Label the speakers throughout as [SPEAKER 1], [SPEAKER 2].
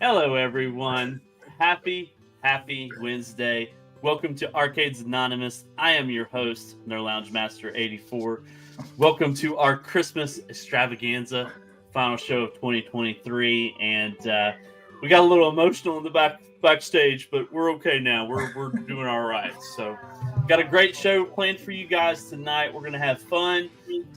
[SPEAKER 1] Hello, everyone. Happy Wednesday. Welcome to Arcades Anonymous. I am your host, Nerd Lounge Master 84. Welcome to our Christmas Extravaganza, final show of 2023. And we got a little emotional in the backstage, but we're okay now. We're doing all right. So, got a great show planned for you guys tonight. We're going to have fun.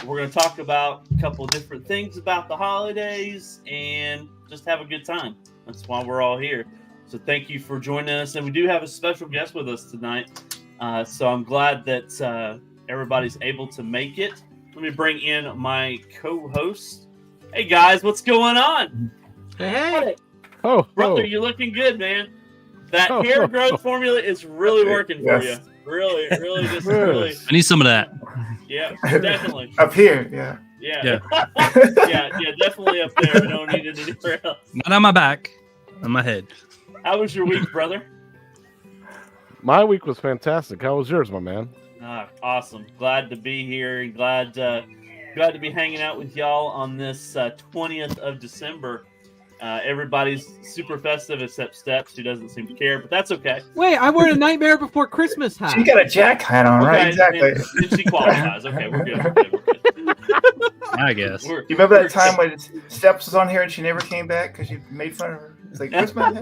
[SPEAKER 1] We're going to talk about a couple of different things about the holidays and just have a good time. That's why we're all here. So thank you for joining us. And we do have a special guest with us tonight. So I'm glad that everybody's able to make it. Let me bring in my co-host. Hey, guys, what's going on?
[SPEAKER 2] Hey.
[SPEAKER 1] Brother, you're looking good, man. That hair growth formula is really working for you. Really.
[SPEAKER 3] I need some of that.
[SPEAKER 1] Yeah, definitely.
[SPEAKER 4] Up here, yeah.
[SPEAKER 1] Yeah, definitely up there. I don't need it anywhere else.
[SPEAKER 3] Not on my back, on my head.
[SPEAKER 1] How was your week, brother?
[SPEAKER 2] My week was fantastic. How was yours, my man?
[SPEAKER 1] Awesome. Glad to be here and glad to be hanging out with y'all on this 20th of December. Everybody's super festive except Steps, who doesn't seem to care, but that's okay.
[SPEAKER 5] Wait, I wore a Nightmare Before Christmas hat.
[SPEAKER 4] She got a Jack hat on, right? Exactly.
[SPEAKER 1] And she qualifies. Okay, we're good.
[SPEAKER 3] I guess.
[SPEAKER 4] You remember that time when Steps was on here and she never came back because you made fun of her? It's like Christmas.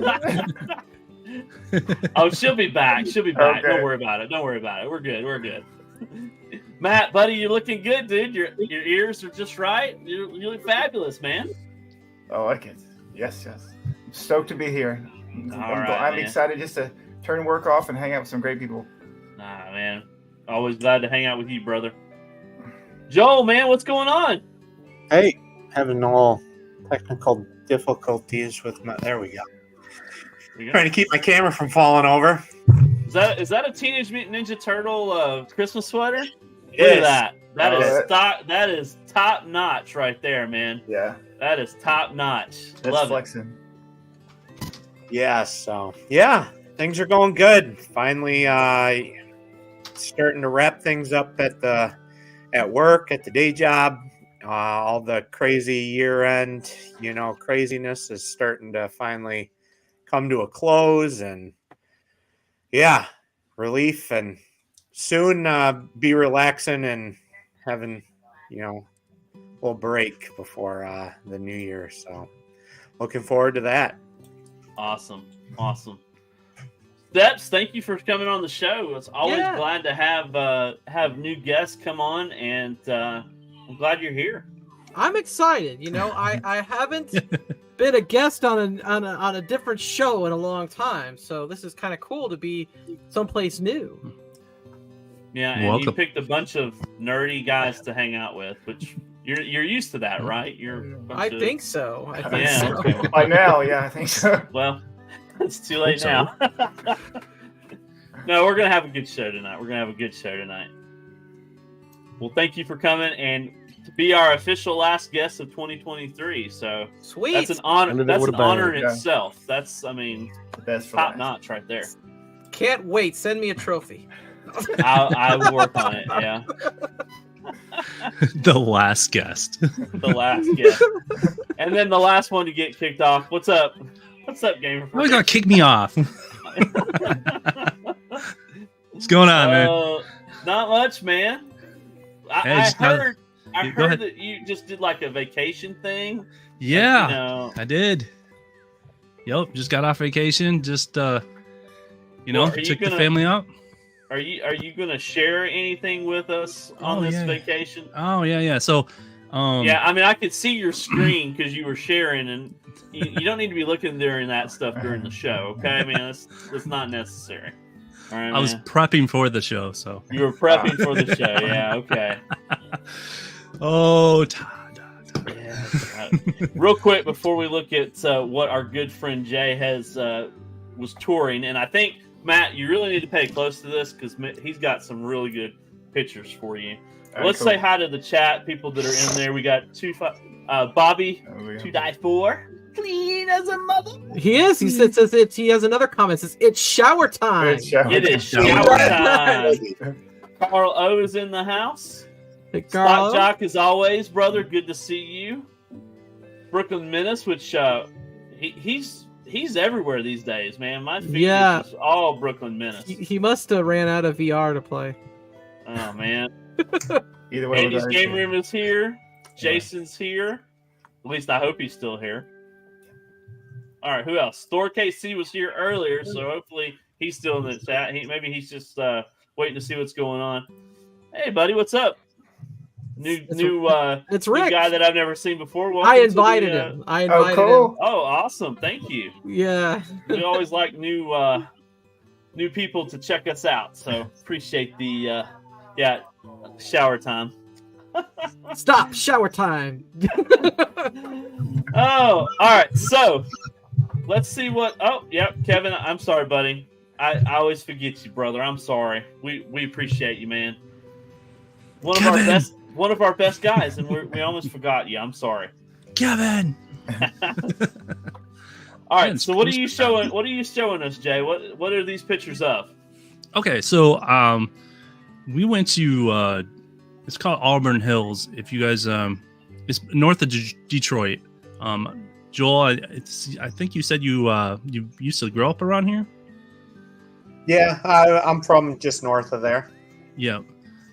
[SPEAKER 1] Oh, she'll be back. Okay. Don't worry about it. We're good. Matt, buddy, you're looking good, dude. Your ears are just right. You look fabulous, man.
[SPEAKER 4] Oh, I can. Yes. I'm stoked to be here. I'm excited just to turn work off and hang out with some great people.
[SPEAKER 1] Man. Always glad to hang out with you, brother. Joel, man, what's going on?
[SPEAKER 6] Hey, having all technical difficulties with my... There we go. Trying to keep my camera from falling over.
[SPEAKER 1] Is that a Teenage Mutant Ninja Turtle Christmas sweater?
[SPEAKER 6] Yes.
[SPEAKER 1] Look at that. That is top notch right there, man.
[SPEAKER 4] Yeah.
[SPEAKER 1] That is top notch.
[SPEAKER 4] That's
[SPEAKER 1] Love
[SPEAKER 4] flexing.
[SPEAKER 6] Yeah, so things are going good. Finally starting to wrap things up at work, at the day job. All the crazy year-end, craziness is starting to finally come to a close, and relief, and soon be relaxing and having, a little break before the new year. So looking forward to that.
[SPEAKER 1] Awesome. Steps, thank you for coming on the show. It's always glad to have new guests come on, and I'm glad you're here.
[SPEAKER 5] I'm excited. I haven't been a guest on a different show in a long time, so this is kind of cool to be someplace new.
[SPEAKER 1] Yeah, and you picked a bunch of nerdy guys to hang out with, which you're used to that, right?
[SPEAKER 5] I think so.
[SPEAKER 1] Okay.
[SPEAKER 4] By now, I think so.
[SPEAKER 1] Well, it's too late now. No, we're gonna have a good show tonight. Well, thank you for coming and to be our official last guest of 2023. So
[SPEAKER 5] sweet.
[SPEAKER 1] That's an honor. That's an honor in
[SPEAKER 4] Yeah.
[SPEAKER 1] itself. That's, top notch right there.
[SPEAKER 5] Can't wait. Send me a trophy.
[SPEAKER 1] I will work on it. Yeah.
[SPEAKER 3] The last guest.
[SPEAKER 1] And then the last one to get kicked off. What's up, gamer?
[SPEAKER 3] Why are you gonna kick me off? What's going on, man?
[SPEAKER 1] Not much, man. I heard that you just did like a vacation thing.
[SPEAKER 3] Yeah, I did. Yep, just got off vacation. Just took the family out.
[SPEAKER 1] Are you gonna share anything with us on this vacation?
[SPEAKER 3] Oh yeah. So,
[SPEAKER 1] I could see your screen because you were sharing, and you don't need to be looking during that stuff during the show. Okay, I mean that's not necessary. All right,
[SPEAKER 3] I was prepping for the show, so
[SPEAKER 1] you were prepping for the show. Yeah, okay.
[SPEAKER 3] Oh,
[SPEAKER 1] yeah. Right. Real quick before we look at what our good friend Jay was touring, and I think Matt, you really need to pay close to this because he's got some really good pictures for you. Let's say hi to the chat people that are in there. We got Bobby 2-4. Clean as a mother.
[SPEAKER 5] He is. He says it's. He has another comment. Says it's shower time.
[SPEAKER 1] It is shower time. Carl O is in the house.
[SPEAKER 5] Hey, Carl.
[SPEAKER 1] Stock Jock as always, brother. Good to see you. Brooklyn Menace, which he's he's everywhere these days, man. My feed
[SPEAKER 5] Yeah.
[SPEAKER 1] is just all Brooklyn Menace.
[SPEAKER 5] He must have ran out of VR to play.
[SPEAKER 1] Oh man.
[SPEAKER 4] Either way,
[SPEAKER 1] Andy's game room is here. Jason's here. At least I hope he's still here. All right, who else? Thor KC was here earlier, so hopefully he's still in the chat. Maybe he's just waiting to see what's going on. Hey, buddy, what's up?
[SPEAKER 5] It's
[SPEAKER 1] New
[SPEAKER 5] Rick.
[SPEAKER 1] guy that I've never seen before. Welcome
[SPEAKER 5] I invited him. I invited him.
[SPEAKER 1] Oh, awesome! Thank you.
[SPEAKER 5] Yeah.
[SPEAKER 1] We always like new people to check us out, so appreciate the shower time.
[SPEAKER 5] Stop. Shower time.
[SPEAKER 1] Oh, all right. So let's see what. Oh, yep, Kevin. I'm sorry, buddy. I always forget you, brother. I'm sorry. We appreciate you, man. One of our best guys, and we almost forgot you. I'm sorry,
[SPEAKER 3] Kevin.
[SPEAKER 1] All right. So what are you showing? What are you showing us, Jay? What are these pictures of?
[SPEAKER 3] Okay, so we went to it's called Auburn Hills. If you guys it's north of Detroit. Joel, I think you said you used to grow up around here.
[SPEAKER 6] Yeah, I'm from just north of there.
[SPEAKER 3] Yeah.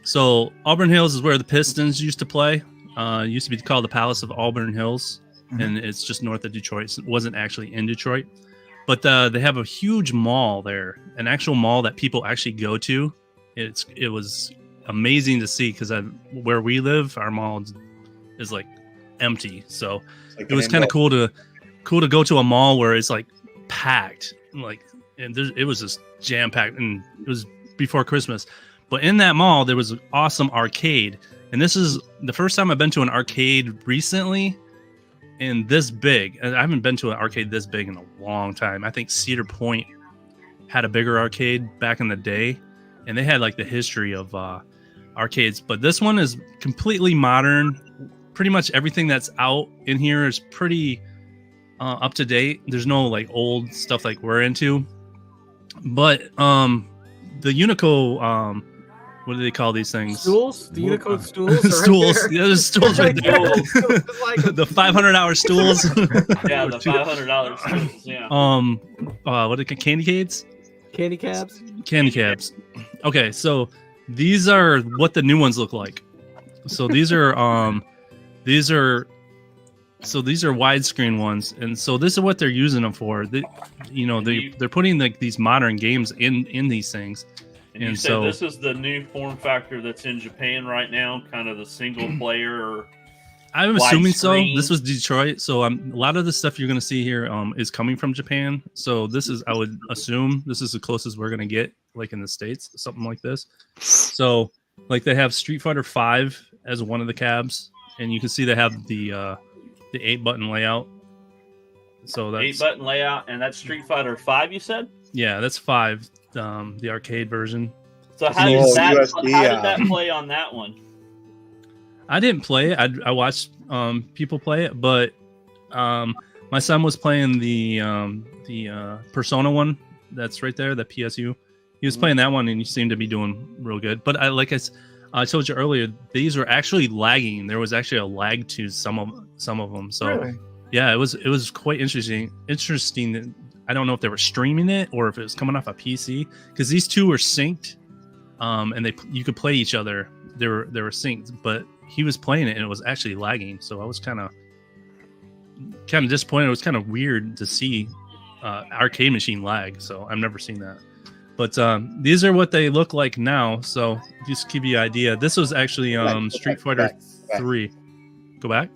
[SPEAKER 3] So Auburn Hills is where the Pistons used to play. It used to be called the Palace of Auburn Hills, and it's just north of Detroit. So it wasn't actually in Detroit, but they have a huge mall there, an actual mall that people actually go to. It was amazing to see because where we live, our mall is like empty. So it was kind of cool to go to a mall where it's like packed, and it was just jam packed, and it was before Christmas. But in that mall, there was an awesome arcade. And this is the first time I've been to an arcade recently and this big. And I haven't been to an arcade this big in a long time. I think Cedar Point had a bigger arcade back in the day. And they had like the history of arcades. But this one is completely modern. Pretty much everything that's out in here is pretty up to date. There's no like old stuff like we're into. But the Unico... what do they call these things?
[SPEAKER 5] Stools? The Unicode stools?
[SPEAKER 3] Stools. Yeah, there's stools right there. The 500-hour stools.
[SPEAKER 1] Yeah, the $500 stools. Yeah.
[SPEAKER 3] What are they? Candy canes?
[SPEAKER 5] Candy cabs?
[SPEAKER 3] Candy cabs. Okay, so these are what the new ones look like. So these are widescreen ones, and so this is what they're using them for. They're putting like these modern games in these things.
[SPEAKER 1] And you said this is the new form factor that's in Japan right now, kind of the single player. Or
[SPEAKER 3] I'm assuming so. This was Detroit, so a lot of the stuff you're going to see here is coming from Japan. So I would assume this is the closest we're going to get, like in the States, something like this. So, like they have Street Fighter V as one of the cabs, and you can see they have the 8-button layout. So that's
[SPEAKER 1] 8-button layout, and that's Street Fighter V. You said?
[SPEAKER 3] Yeah, that's 5. The arcade version.
[SPEAKER 1] So how did that play on that one?
[SPEAKER 3] I didn't play it. I watched people play it, but my son was playing the Persona one that's right there, the PSU. He was playing that one, and he seemed to be doing real good. But I told you earlier, these were actually lagging. There was actually a lag to some of them. So
[SPEAKER 4] really?
[SPEAKER 3] Yeah, it was quite interesting. I don't know if they were streaming it or if it was coming off a PC, because these two were synced, and you could play each other. They were synced, but he was playing it and it was actually lagging. So I was kind of disappointed. It was kind of weird to see arcade machine lag. So I've never seen that. But these are what they look like now. So just to give you an idea, this was actually Street Fighter 3. Go back.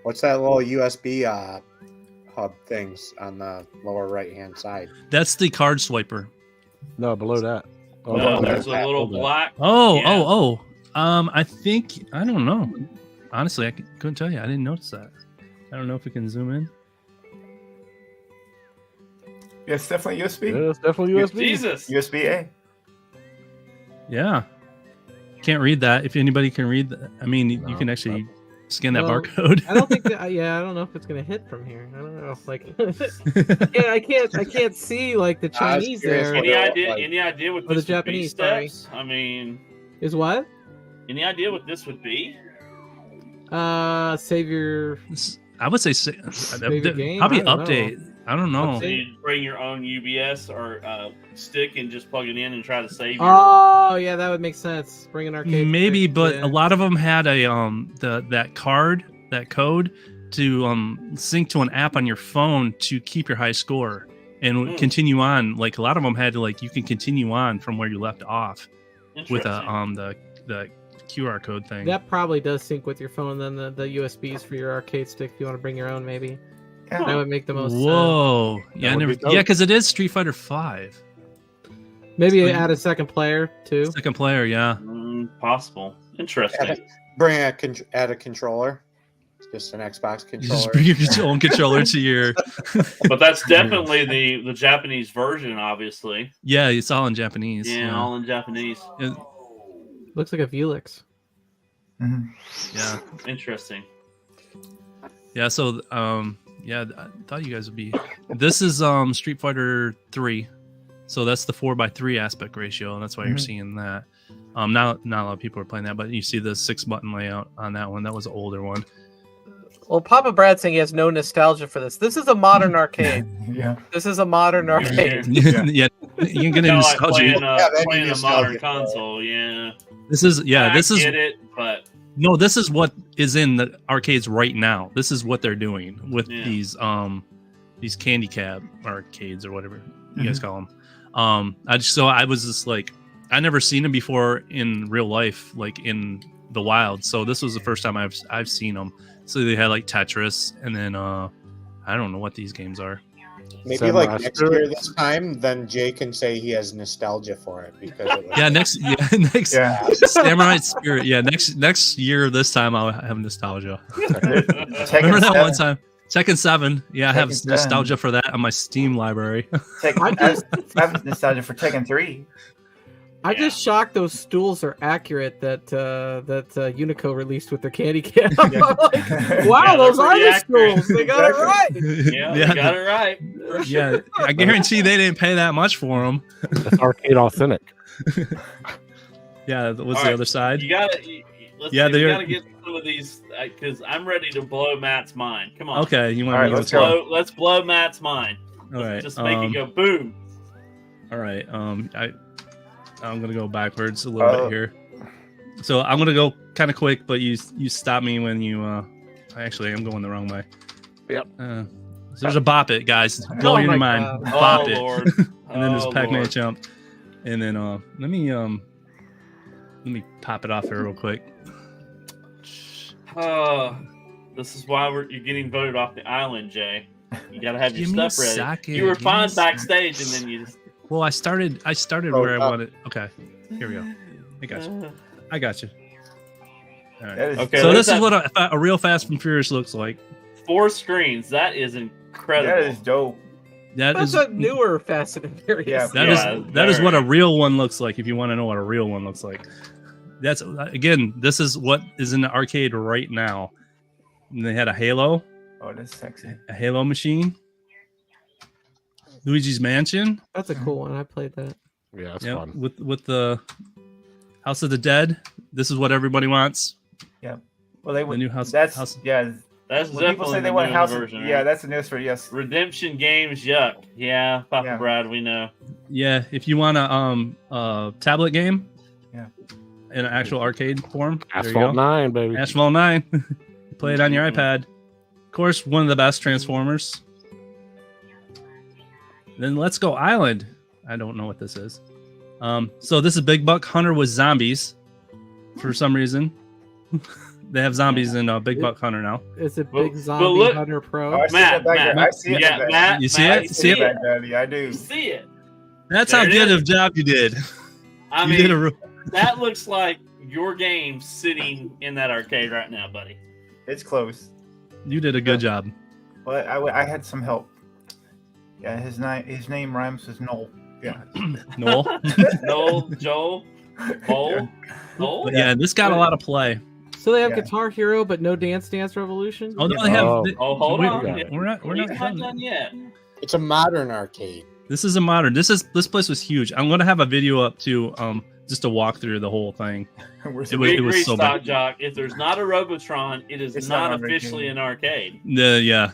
[SPEAKER 6] What's that little USB hub things on the lower right hand side?
[SPEAKER 3] That's the card swiper.
[SPEAKER 2] No, below that.
[SPEAKER 1] No, there's a little black.
[SPEAKER 3] I think, I don't know. Honestly, I couldn't tell you. I didn't notice that. I don't know if we can zoom in.
[SPEAKER 4] Yeah, it's definitely USB.
[SPEAKER 2] Yeah, it's definitely USB.
[SPEAKER 1] Jesus.
[SPEAKER 4] USB-A.
[SPEAKER 3] Yeah. Can't read that. If anybody can read that, I mean, you can actually scan that barcode.
[SPEAKER 5] I don't think that. Yeah, I don't know if it's gonna hit from here. I don't know. Like, I can't see like the Chinese there.
[SPEAKER 1] Any idea what this
[SPEAKER 5] the Japanese?
[SPEAKER 1] Would be, Steps? I mean,
[SPEAKER 5] is what?
[SPEAKER 1] Any idea what this would be?
[SPEAKER 5] Savior.
[SPEAKER 3] I would say
[SPEAKER 5] Maybe game?
[SPEAKER 3] probably
[SPEAKER 5] I don't know.
[SPEAKER 3] update. I don't know.
[SPEAKER 1] So you bring your own UBS or stick and just plug it in and try to save your.
[SPEAKER 5] Oh yeah, that would make sense. Bring an arcade.
[SPEAKER 3] Maybe,
[SPEAKER 5] stick,
[SPEAKER 3] but
[SPEAKER 5] yeah.
[SPEAKER 3] a lot of them had a that code to sync to an app on your phone to keep your high score and continue on. Like a lot of them had to you can continue on from where you left off with the QR code thing.
[SPEAKER 5] That probably does sync with your phone. Then the USBs for your arcade stick. If you want to bring your own, maybe that would make the most sense.
[SPEAKER 3] Whoa! Yeah, I
[SPEAKER 2] would
[SPEAKER 3] never.
[SPEAKER 2] be dope.
[SPEAKER 3] Yeah, because it is Street Fighter 5.
[SPEAKER 5] Maybe add a second player too.
[SPEAKER 3] Second player, yeah.
[SPEAKER 1] Possible. Interesting.
[SPEAKER 6] Bring add a controller. Just an Xbox
[SPEAKER 3] You just
[SPEAKER 6] controller.
[SPEAKER 3] bring your own controller to your.
[SPEAKER 1] But that's definitely the Japanese version, obviously.
[SPEAKER 3] Yeah, it's all in Japanese.
[SPEAKER 1] Yeah, all in Japanese.
[SPEAKER 5] Looks like a Velix.
[SPEAKER 3] Yeah.
[SPEAKER 1] Interesting.
[SPEAKER 3] Yeah. So, yeah, I thought you guys would be. This is Street Fighter 3, so that's the 4:3 aspect ratio, and that's why you're seeing that. Not a lot of people are playing that, but you see the 6-button layout on that one. That was an older one.
[SPEAKER 5] Well, Papa Brad's saying he has no nostalgia for this. This is a modern arcade.
[SPEAKER 4] Yeah.
[SPEAKER 5] This is a modern arcade.
[SPEAKER 3] Yeah, you're gonna
[SPEAKER 1] Kind of like
[SPEAKER 3] nostalgia.
[SPEAKER 1] playing a
[SPEAKER 6] nostalgia.
[SPEAKER 1] modern console. Yeah.
[SPEAKER 3] This is
[SPEAKER 1] I
[SPEAKER 3] this is
[SPEAKER 1] get it, but
[SPEAKER 3] no. This is what is in the arcades right now. This is what they're doing with these candy cab arcades or whatever you guys call them. I was just like, I never seen them before in real life, like in the wild. So this was the first time I've seen them. So they had like Tetris, and then I don't know what these games are.
[SPEAKER 6] Maybe
[SPEAKER 2] Samurai
[SPEAKER 6] like next
[SPEAKER 2] Spirit.
[SPEAKER 6] year this time, then Jay can say he has nostalgia for it because it was
[SPEAKER 3] Next
[SPEAKER 4] Yeah.
[SPEAKER 3] Samurai Spirit. Yeah, next year this time I'll have nostalgia. Remember
[SPEAKER 4] Tekken
[SPEAKER 3] that
[SPEAKER 4] 7.
[SPEAKER 3] one time? Tekken 7. Yeah, I have
[SPEAKER 4] Tekken 7.
[SPEAKER 3] nostalgia for that on my Steam library.
[SPEAKER 4] I have nostalgia for Tekken 3.
[SPEAKER 5] I'm just shocked those stools are accurate that Unico released with their candy can. I'm like, wow,
[SPEAKER 1] Yeah,
[SPEAKER 5] those
[SPEAKER 1] they're
[SPEAKER 5] are
[SPEAKER 1] pretty
[SPEAKER 5] the
[SPEAKER 1] accurate.
[SPEAKER 5] stools. They got it right.
[SPEAKER 1] yeah, they got it right.
[SPEAKER 3] Yeah, I guarantee they didn't pay that much for them.
[SPEAKER 2] That's arcade authentic.
[SPEAKER 3] Yeah, what's
[SPEAKER 1] All
[SPEAKER 3] the
[SPEAKER 1] right,
[SPEAKER 3] other side?
[SPEAKER 1] You gotta get some of these because I'm ready to blow Matt's mind. Come on.
[SPEAKER 3] Okay, you want
[SPEAKER 4] All right,
[SPEAKER 3] me to
[SPEAKER 4] let's go.
[SPEAKER 1] Let's blow Matt's mind.
[SPEAKER 3] All right,
[SPEAKER 1] Just make it go boom.
[SPEAKER 3] All right. I'm gonna go backwards a little bit here. So I'm gonna go kind of quick, but you stop me when you. Actually, I'm going the wrong way.
[SPEAKER 2] Yep.
[SPEAKER 3] So there's a bop it, guys. Blow your
[SPEAKER 5] my
[SPEAKER 3] mind.
[SPEAKER 5] God.
[SPEAKER 3] Bop
[SPEAKER 1] Oh
[SPEAKER 3] it.
[SPEAKER 1] Lord.
[SPEAKER 3] And then there's
[SPEAKER 1] Oh,
[SPEAKER 3] Pac-Man
[SPEAKER 1] Lord.
[SPEAKER 3] jump. And then let me pop it off here real quick.
[SPEAKER 1] This is why you're getting voted off the island, Jay. You gotta have your
[SPEAKER 3] Give me a
[SPEAKER 1] stuff ready.
[SPEAKER 3] second,
[SPEAKER 1] You were
[SPEAKER 3] give me
[SPEAKER 1] fine
[SPEAKER 3] a second.
[SPEAKER 1] backstage, and then you just.
[SPEAKER 3] Well, I started where I wanted. Okay, here we go. I got you. All right.
[SPEAKER 4] That is,
[SPEAKER 1] Okay.
[SPEAKER 3] So
[SPEAKER 1] what
[SPEAKER 3] this
[SPEAKER 1] is
[SPEAKER 3] is what a real Fast and Furious looks like.
[SPEAKER 1] 4 screens. That is incredible.
[SPEAKER 4] that is dope.
[SPEAKER 5] That's a newer Fast and Furious.
[SPEAKER 4] Yeah.
[SPEAKER 3] That is what a real one looks like. If you want to know what a real one looks like, that's again. This is what is in the arcade right now. And they had a Halo,
[SPEAKER 4] Oh, that's sexy.
[SPEAKER 3] a Halo machine, Luigi's Mansion.
[SPEAKER 5] That's a cool one. I played that.
[SPEAKER 2] Yeah, it's
[SPEAKER 3] Yeah,
[SPEAKER 2] fun.
[SPEAKER 3] with the House of the Dead. This is what everybody wants.
[SPEAKER 4] Well, they
[SPEAKER 3] The
[SPEAKER 4] would.
[SPEAKER 3] new house.
[SPEAKER 4] That's
[SPEAKER 3] house.
[SPEAKER 4] yeah.
[SPEAKER 1] That's
[SPEAKER 4] When people
[SPEAKER 1] definitely
[SPEAKER 4] say they
[SPEAKER 1] the
[SPEAKER 4] want
[SPEAKER 1] new
[SPEAKER 4] House,
[SPEAKER 1] version.
[SPEAKER 4] yeah,
[SPEAKER 1] right?
[SPEAKER 4] that's the newest for yes.
[SPEAKER 1] Redemption Games. Yuck. Yeah, Papa
[SPEAKER 4] Yeah.
[SPEAKER 1] Brad. We know.
[SPEAKER 3] Yeah, if you want a tablet game.
[SPEAKER 4] Yeah.
[SPEAKER 3] In an actual arcade form. there you go.
[SPEAKER 2] Asphalt 9, baby.
[SPEAKER 3] Asphalt 9. Play it on your iPad. Of course, one of the best Transformers. Then Let's Go Island. I don't know what this is. So this is Big Buck Hunter with zombies. For some reason. They have zombies in Big Buck Hunter now.
[SPEAKER 5] It's a
[SPEAKER 1] Well-
[SPEAKER 5] big
[SPEAKER 1] well,
[SPEAKER 5] zombie
[SPEAKER 1] look-
[SPEAKER 5] Hunter
[SPEAKER 4] Oh,
[SPEAKER 5] Pro.
[SPEAKER 4] I see
[SPEAKER 1] Matt,
[SPEAKER 4] that back there.
[SPEAKER 1] Matt,
[SPEAKER 4] I see it.
[SPEAKER 1] yeah,
[SPEAKER 4] back
[SPEAKER 1] Matt,
[SPEAKER 3] You see
[SPEAKER 1] Matt,
[SPEAKER 3] it?
[SPEAKER 4] I
[SPEAKER 3] See it?
[SPEAKER 4] back there. Yeah, I do.
[SPEAKER 1] You see it?
[SPEAKER 3] That's
[SPEAKER 1] There
[SPEAKER 3] how
[SPEAKER 1] it
[SPEAKER 3] good
[SPEAKER 1] is.
[SPEAKER 3] of a job you did.
[SPEAKER 1] I
[SPEAKER 3] You did a
[SPEAKER 1] mean, that looks like your game sitting in that arcade right now, buddy.
[SPEAKER 4] It's close.
[SPEAKER 3] you did a good job.
[SPEAKER 4] But I had some help. Yeah, his name rhymes with Noel. Yeah.
[SPEAKER 3] Noel.
[SPEAKER 1] Noel, Joel, Cole, Cole.
[SPEAKER 3] But yeah, this got a lot of play.
[SPEAKER 5] So they have
[SPEAKER 4] Yeah.
[SPEAKER 5] Guitar Hero, but no Dance Dance Revolution.
[SPEAKER 3] Oh, no, they have.
[SPEAKER 2] Oh.
[SPEAKER 1] Oh, hold
[SPEAKER 3] we-
[SPEAKER 1] on.
[SPEAKER 3] We're not
[SPEAKER 1] He's not
[SPEAKER 3] done.
[SPEAKER 1] done yet.
[SPEAKER 6] It's a modern arcade.
[SPEAKER 3] This is a modern. This place was huge. I'm gonna have a video up too. just to walk through the whole thing.
[SPEAKER 4] Where's
[SPEAKER 3] It
[SPEAKER 4] it?
[SPEAKER 3] was-
[SPEAKER 1] We agree,
[SPEAKER 3] so
[SPEAKER 1] Stock
[SPEAKER 3] bad.
[SPEAKER 1] Jock. If there's not a Robotron, it is
[SPEAKER 4] It's
[SPEAKER 1] not
[SPEAKER 4] not an
[SPEAKER 1] officially
[SPEAKER 4] arcade.
[SPEAKER 1] an arcade.
[SPEAKER 3] Yeah.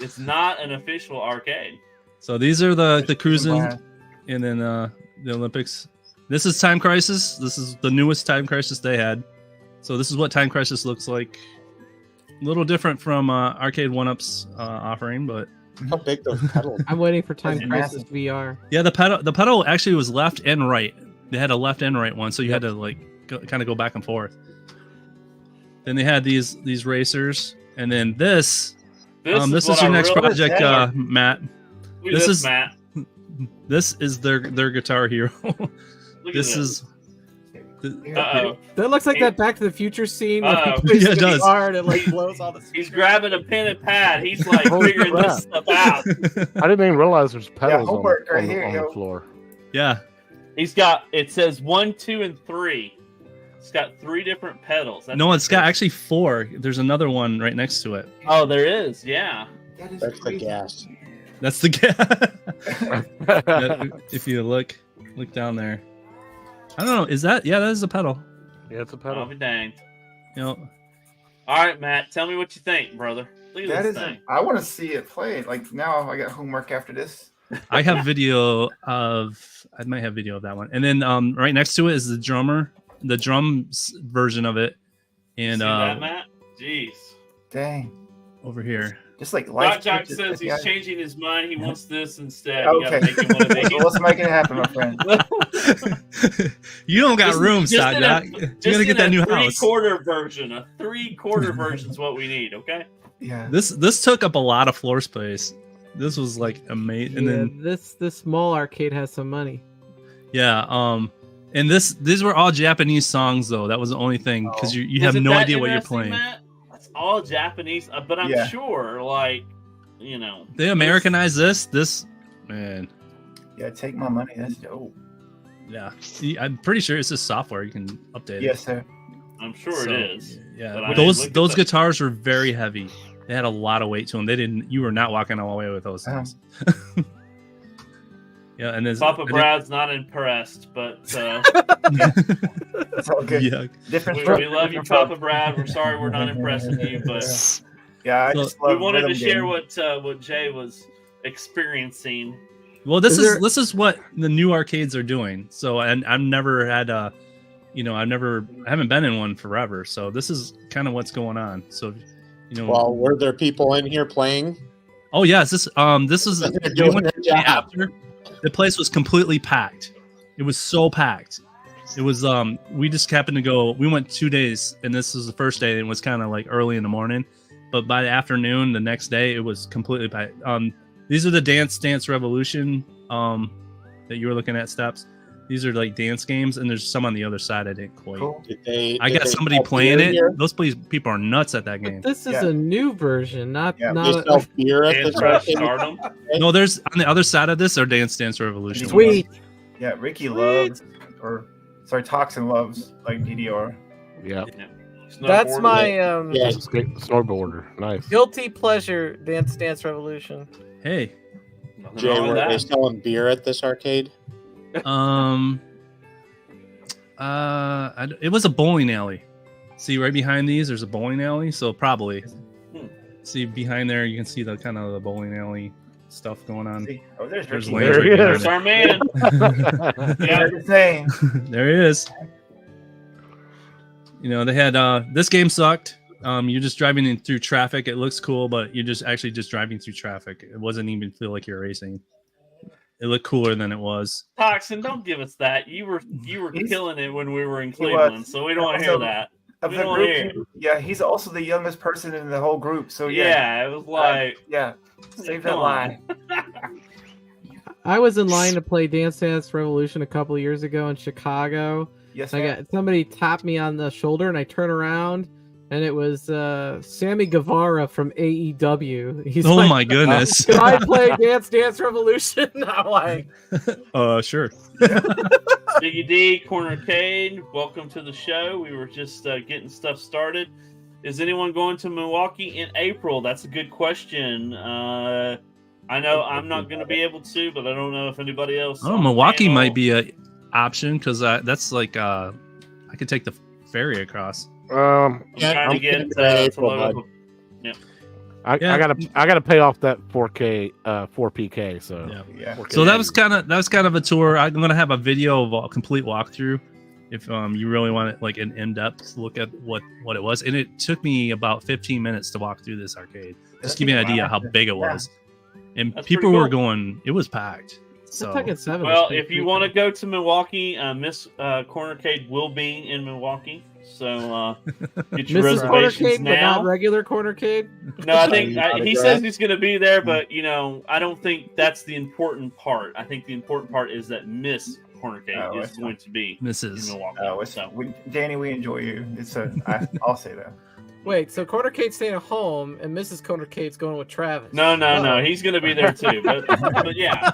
[SPEAKER 1] It's not an official arcade.
[SPEAKER 3] So these are the
[SPEAKER 4] There's
[SPEAKER 3] cruising,
[SPEAKER 4] Blast.
[SPEAKER 3] and then the Olympics. This is Time Crisis. This is the newest Time Crisis they had. So this is what Time Crisis looks like. A little different from Arcade 1-Up's offering, but
[SPEAKER 6] How big those pedals?
[SPEAKER 5] I'm waiting for Time
[SPEAKER 4] That's
[SPEAKER 5] Crisis
[SPEAKER 4] massive.
[SPEAKER 5] VR.
[SPEAKER 3] yeah, the pedal actually was left and right. They had a left and right one, so you had to like kind of go back and forth. Then they had these racers, and then this
[SPEAKER 1] This
[SPEAKER 3] is your next
[SPEAKER 1] really-
[SPEAKER 3] project,
[SPEAKER 4] Yeah.
[SPEAKER 3] Matt.
[SPEAKER 1] Look at
[SPEAKER 3] this
[SPEAKER 1] this,
[SPEAKER 3] is-
[SPEAKER 1] Matt.
[SPEAKER 3] This is their Guitar Hero.
[SPEAKER 1] Look
[SPEAKER 3] This
[SPEAKER 1] at
[SPEAKER 3] is
[SPEAKER 1] Uh-oh.
[SPEAKER 5] That looks like
[SPEAKER 1] He-
[SPEAKER 5] that Back to the Future scene where
[SPEAKER 1] Uh-oh.
[SPEAKER 5] he plays
[SPEAKER 3] Yeah, it
[SPEAKER 5] the
[SPEAKER 3] does.
[SPEAKER 5] guitar and it like blows all the.
[SPEAKER 1] He's grabbing a pen and pad. He's like
[SPEAKER 2] Holy
[SPEAKER 1] figuring
[SPEAKER 2] crap.
[SPEAKER 1] this stuff out.
[SPEAKER 2] I didn't even realize there's pedals on,
[SPEAKER 4] homework right
[SPEAKER 2] on the-
[SPEAKER 4] here,
[SPEAKER 2] on the
[SPEAKER 4] yo.
[SPEAKER 2] floor.
[SPEAKER 3] Yeah.
[SPEAKER 1] He's got, it says 1, 2, and 3. It's got 3 different pedals. That's
[SPEAKER 3] No, it's got
[SPEAKER 1] interesting.
[SPEAKER 3] actually 4. There's another one right next to it.
[SPEAKER 1] Oh, there is. Yeah.
[SPEAKER 4] That is
[SPEAKER 6] That's the
[SPEAKER 4] crazy.
[SPEAKER 6] gas.
[SPEAKER 3] That's the if you look down there. I don't know. Is that? Yeah, that is a pedal.
[SPEAKER 2] Yeah, it's a
[SPEAKER 1] I'll
[SPEAKER 2] pedal.
[SPEAKER 1] be danged.
[SPEAKER 3] You know,
[SPEAKER 1] All right, Matt. Tell me what you think, brother. Look at
[SPEAKER 4] That
[SPEAKER 1] this
[SPEAKER 4] is.
[SPEAKER 1] thing.
[SPEAKER 4] I want to see it played. Like now, I got homework after this.
[SPEAKER 3] I have video of. I might have video of that one. And then right next to it is the drums version of it, and
[SPEAKER 1] See that, Matt? Jeez.
[SPEAKER 4] Dang.
[SPEAKER 3] over here.
[SPEAKER 4] Just like
[SPEAKER 1] Doc
[SPEAKER 4] life.
[SPEAKER 1] Jock
[SPEAKER 4] changes.
[SPEAKER 1] says
[SPEAKER 4] Yeah.
[SPEAKER 1] he's changing his mind. He wants this instead. You gotta
[SPEAKER 4] Okay.
[SPEAKER 1] make him one of these.
[SPEAKER 4] Well, let's make it happen, my friend.
[SPEAKER 3] You don't got
[SPEAKER 1] Just-
[SPEAKER 3] room,
[SPEAKER 1] just
[SPEAKER 3] Stock
[SPEAKER 1] in a-
[SPEAKER 3] Jock. You
[SPEAKER 1] Just
[SPEAKER 3] gotta
[SPEAKER 1] in
[SPEAKER 3] get that
[SPEAKER 1] a
[SPEAKER 3] new house.
[SPEAKER 1] three-quarter version. A three-quarter version is what we need. Okay.
[SPEAKER 4] Yeah.
[SPEAKER 3] This took up a lot of floor space. This was like amazing. And
[SPEAKER 5] Yeah,
[SPEAKER 3] then
[SPEAKER 5] this small arcade has some money.
[SPEAKER 3] yeah, and these were all Japanese songs though. That was the only thing because you have
[SPEAKER 1] Isn't
[SPEAKER 3] no
[SPEAKER 1] that
[SPEAKER 3] idea what you're
[SPEAKER 1] interesting,
[SPEAKER 3] playing.
[SPEAKER 1] Matt? It's all Japanese, but I'm
[SPEAKER 4] Yeah.
[SPEAKER 1] sure, like, you know,
[SPEAKER 3] They Americanized this man.
[SPEAKER 4] Yeah. Take my money. That's dope.
[SPEAKER 3] Yeah, see, I'm pretty sure it's just software. You can update
[SPEAKER 4] Yes,
[SPEAKER 3] it.
[SPEAKER 4] sir.
[SPEAKER 1] I'm sure
[SPEAKER 3] So,
[SPEAKER 1] it is.
[SPEAKER 3] Yeah,
[SPEAKER 1] But I mean,
[SPEAKER 3] those
[SPEAKER 1] look at
[SPEAKER 3] those
[SPEAKER 1] the-
[SPEAKER 3] guitars were very heavy. They had a lot of weight to them. You were not walking all the way with those things. Yeah, and there's
[SPEAKER 1] Papa Brad's not impressed, but
[SPEAKER 4] It's all good.
[SPEAKER 3] Yeah,
[SPEAKER 4] Different.
[SPEAKER 1] we love you, Papa Brad. We're sorry we're not impressing you, but
[SPEAKER 4] Yeah, I
[SPEAKER 3] So-
[SPEAKER 4] just
[SPEAKER 1] we
[SPEAKER 4] love
[SPEAKER 1] wanted to
[SPEAKER 4] rhythm
[SPEAKER 1] share
[SPEAKER 4] games.
[SPEAKER 1] what Jay was experiencing.
[SPEAKER 3] well, this
[SPEAKER 5] Is
[SPEAKER 3] is
[SPEAKER 5] there-
[SPEAKER 3] this is what the new arcades are doing. So, and I've never had a, I haven't been in one forever. So this is kind of what's going on. So,
[SPEAKER 6] Well, were there people in here playing?
[SPEAKER 3] oh yes, this is
[SPEAKER 6] They're
[SPEAKER 3] we
[SPEAKER 6] doing
[SPEAKER 3] went
[SPEAKER 6] their
[SPEAKER 3] the day
[SPEAKER 6] job.
[SPEAKER 3] after. The place was completely packed. It was so packed. It was we just happened to go. We went 2 days, and this was the first day. And it was kind of like early in the morning, but by the afternoon, the next day, it was completely packed. These are the Dance Revolution that you were looking at, Steps. These are like dance games, and there's some on the other side I didn't quite.
[SPEAKER 4] Cool.
[SPEAKER 3] I got somebody playing it. Those people are nuts at that game.
[SPEAKER 5] But this is
[SPEAKER 4] Yeah.
[SPEAKER 5] a new version, not
[SPEAKER 4] Yeah,
[SPEAKER 5] not.
[SPEAKER 6] They sell beer at
[SPEAKER 1] Dance
[SPEAKER 6] this
[SPEAKER 1] Rush
[SPEAKER 6] arcade?
[SPEAKER 1] Stardom.
[SPEAKER 3] No, there's on the other side of this are Dance Revolution.
[SPEAKER 5] Sweet.
[SPEAKER 4] Yeah, Ricky loves, Toxin loves like DDR.
[SPEAKER 2] Yeah,
[SPEAKER 5] That's
[SPEAKER 1] Snowboarder.
[SPEAKER 5] my
[SPEAKER 6] Yeah.
[SPEAKER 2] snowboarder. Nice.
[SPEAKER 5] guilty pleasure. Dance Revolution.
[SPEAKER 3] Hey,
[SPEAKER 1] Nothing
[SPEAKER 6] Jay,
[SPEAKER 1] wrong with
[SPEAKER 6] were they
[SPEAKER 1] that.
[SPEAKER 6] selling beer at this arcade?
[SPEAKER 3] it was a bowling alley. See right behind these, there's a bowling alley. So probably, see behind there, you can see the kind of the bowling alley stuff going on.
[SPEAKER 4] See? Oh, there's
[SPEAKER 3] There's
[SPEAKER 4] Ricky.
[SPEAKER 3] lanes
[SPEAKER 2] There he
[SPEAKER 3] right
[SPEAKER 2] is.
[SPEAKER 1] There's our man.
[SPEAKER 4] Yeah, the same.
[SPEAKER 3] there he is. They had this game sucked. You're just driving in through traffic. It looks cool, but you're just driving through traffic. It wasn't even feel like you're racing. It looked cooler than it was.
[SPEAKER 1] Toxin, don't give us that. You were
[SPEAKER 4] He's-
[SPEAKER 1] killing it when we were in
[SPEAKER 4] He was.
[SPEAKER 1] Cleveland, so we don't want to hear
[SPEAKER 4] Also,
[SPEAKER 1] that.
[SPEAKER 4] Of
[SPEAKER 1] We
[SPEAKER 4] the
[SPEAKER 1] don't wanna
[SPEAKER 4] group,
[SPEAKER 1] hear.
[SPEAKER 4] yeah, he's also the youngest person in the whole group. So
[SPEAKER 1] Yeah, it was like
[SPEAKER 4] yeah, save that
[SPEAKER 1] come
[SPEAKER 4] line.
[SPEAKER 1] on.
[SPEAKER 5] I was in line to play Dance Revolution a couple years ago in Chicago.
[SPEAKER 4] Yes,
[SPEAKER 5] I
[SPEAKER 4] ma'am.
[SPEAKER 5] got somebody tapped me on the shoulder, and I turn around, and it was Sammy Guevara from AEW. He's
[SPEAKER 3] Oh
[SPEAKER 5] like,
[SPEAKER 3] my goodness.
[SPEAKER 5] Can I play Dance Revolution? I'm like,
[SPEAKER 3] Sure.
[SPEAKER 1] Biggie D, Corner Arcade, welcome to the show. We were just getting stuff started. Is anyone going to Milwaukee in April? That's a good question. I know I'm not going to be able to, but I don't know if anybody else.
[SPEAKER 3] Oh,
[SPEAKER 1] on the
[SPEAKER 3] Milwaukee
[SPEAKER 1] panel-
[SPEAKER 3] might be option because that's like I could take the ferry across.
[SPEAKER 1] I'm trying to get to load up.
[SPEAKER 2] I gotta pay off that 4K 4PK. So
[SPEAKER 4] Yeah.
[SPEAKER 2] 4K.
[SPEAKER 3] So that was kind of a tour. I'm gonna have a video of a complete walkthrough if you really want it, like an in-depth look at what it was. And it took me about 15 minutes to walk through this arcade. Just give you an idea how big it was. And
[SPEAKER 1] That's
[SPEAKER 3] people
[SPEAKER 1] pretty
[SPEAKER 3] were
[SPEAKER 1] cool.
[SPEAKER 3] going. It was packed. So
[SPEAKER 5] Tekken 7
[SPEAKER 1] Well,
[SPEAKER 5] is pretty
[SPEAKER 1] if you
[SPEAKER 5] cool.
[SPEAKER 1] want to go to Milwaukee, Miss Cornercade will be in Milwaukee. So get your
[SPEAKER 5] Mrs.
[SPEAKER 1] reservations
[SPEAKER 5] Cornercade, but
[SPEAKER 1] now.
[SPEAKER 5] not regular Cornercade.
[SPEAKER 1] No, I think
[SPEAKER 6] Autograph.
[SPEAKER 1] he says he's going to be there, but I don't think that's the important part. I think the important part is that Miss Cornercade is going to be in
[SPEAKER 3] Mrs.
[SPEAKER 1] Milwaukee.
[SPEAKER 4] Danny, we enjoy you. I'll say that.
[SPEAKER 5] Wait, so Cornercade's staying at home, and Mrs. Cornercade's going with Travis.
[SPEAKER 1] No, he's going to be there too. But yeah.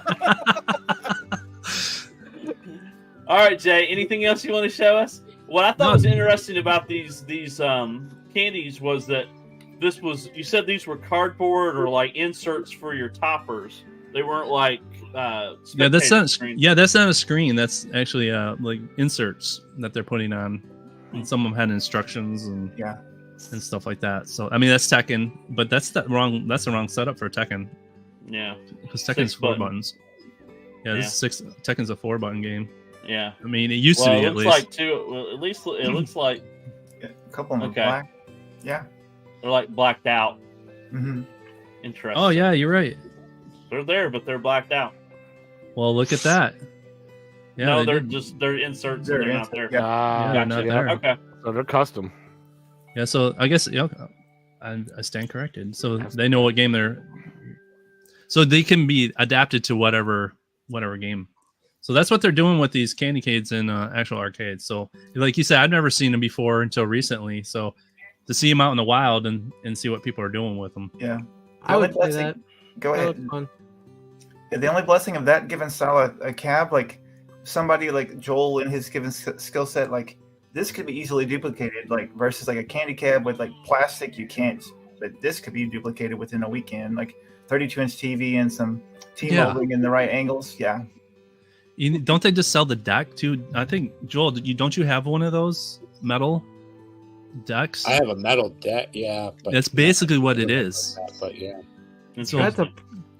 [SPEAKER 1] All right, Jay. Anything else you want to show us? What I thought was interesting about these candies was that you said these were cardboard or like inserts for your toppers. They weren't like
[SPEAKER 3] that's not
[SPEAKER 1] screens.
[SPEAKER 3] that's not a screen. That's actually like inserts that they're putting on. And some of them had instructions and stuff like that. So I mean that's Tekken, but that's the wrong setup for Tekken.
[SPEAKER 1] Yeah,
[SPEAKER 3] because Tekken's 4 buttons. Yeah, this is 6. Tekken's a 4-button game.
[SPEAKER 1] Yeah,
[SPEAKER 3] I mean it used to be
[SPEAKER 1] it
[SPEAKER 3] at
[SPEAKER 1] looks
[SPEAKER 3] least.
[SPEAKER 1] like two. Well, at least it looks like
[SPEAKER 4] A couple of them
[SPEAKER 1] Okay.
[SPEAKER 4] are black. Yeah.
[SPEAKER 1] they're like blacked out.
[SPEAKER 4] Mm-hmm.
[SPEAKER 1] Interesting.
[SPEAKER 3] Oh yeah, you're right.
[SPEAKER 1] They're there, but they're blacked out.
[SPEAKER 3] Well, look at that. Yeah,
[SPEAKER 1] No,
[SPEAKER 3] they
[SPEAKER 1] they're
[SPEAKER 3] did.
[SPEAKER 1] just they're inserts.
[SPEAKER 4] They're
[SPEAKER 1] and they're not there.
[SPEAKER 4] Yeah.
[SPEAKER 3] Yeah, they're not there.
[SPEAKER 1] Okay.
[SPEAKER 2] So they're custom.
[SPEAKER 3] Yeah, so I guess I stand corrected. So they know what game they're. So they can be adapted to whatever game. So that's what they're doing with these candy canes in actual arcades. So like you said, I've never seen them before until recently. So to see them out in the wild and see what people are doing with them.
[SPEAKER 4] Yeah.
[SPEAKER 5] I would say
[SPEAKER 4] Blessing-
[SPEAKER 5] that.
[SPEAKER 4] Go
[SPEAKER 5] That
[SPEAKER 4] ahead.
[SPEAKER 5] looks fun.
[SPEAKER 4] The only blessing of that given style a cab, like somebody like Joel in his given skill set, like this could be easily duplicated, like versus like a candy cab with like plastic, you can't. But this could be duplicated within a weekend, like 32-inch TV and some T-molding in the right angles. Yeah.
[SPEAKER 3] Don't they just sell the deck too? I think Joel, don't you have one of those metal decks?
[SPEAKER 6] I have a metal deck, yeah. But
[SPEAKER 3] That's basically what it is.
[SPEAKER 6] But yeah.
[SPEAKER 3] So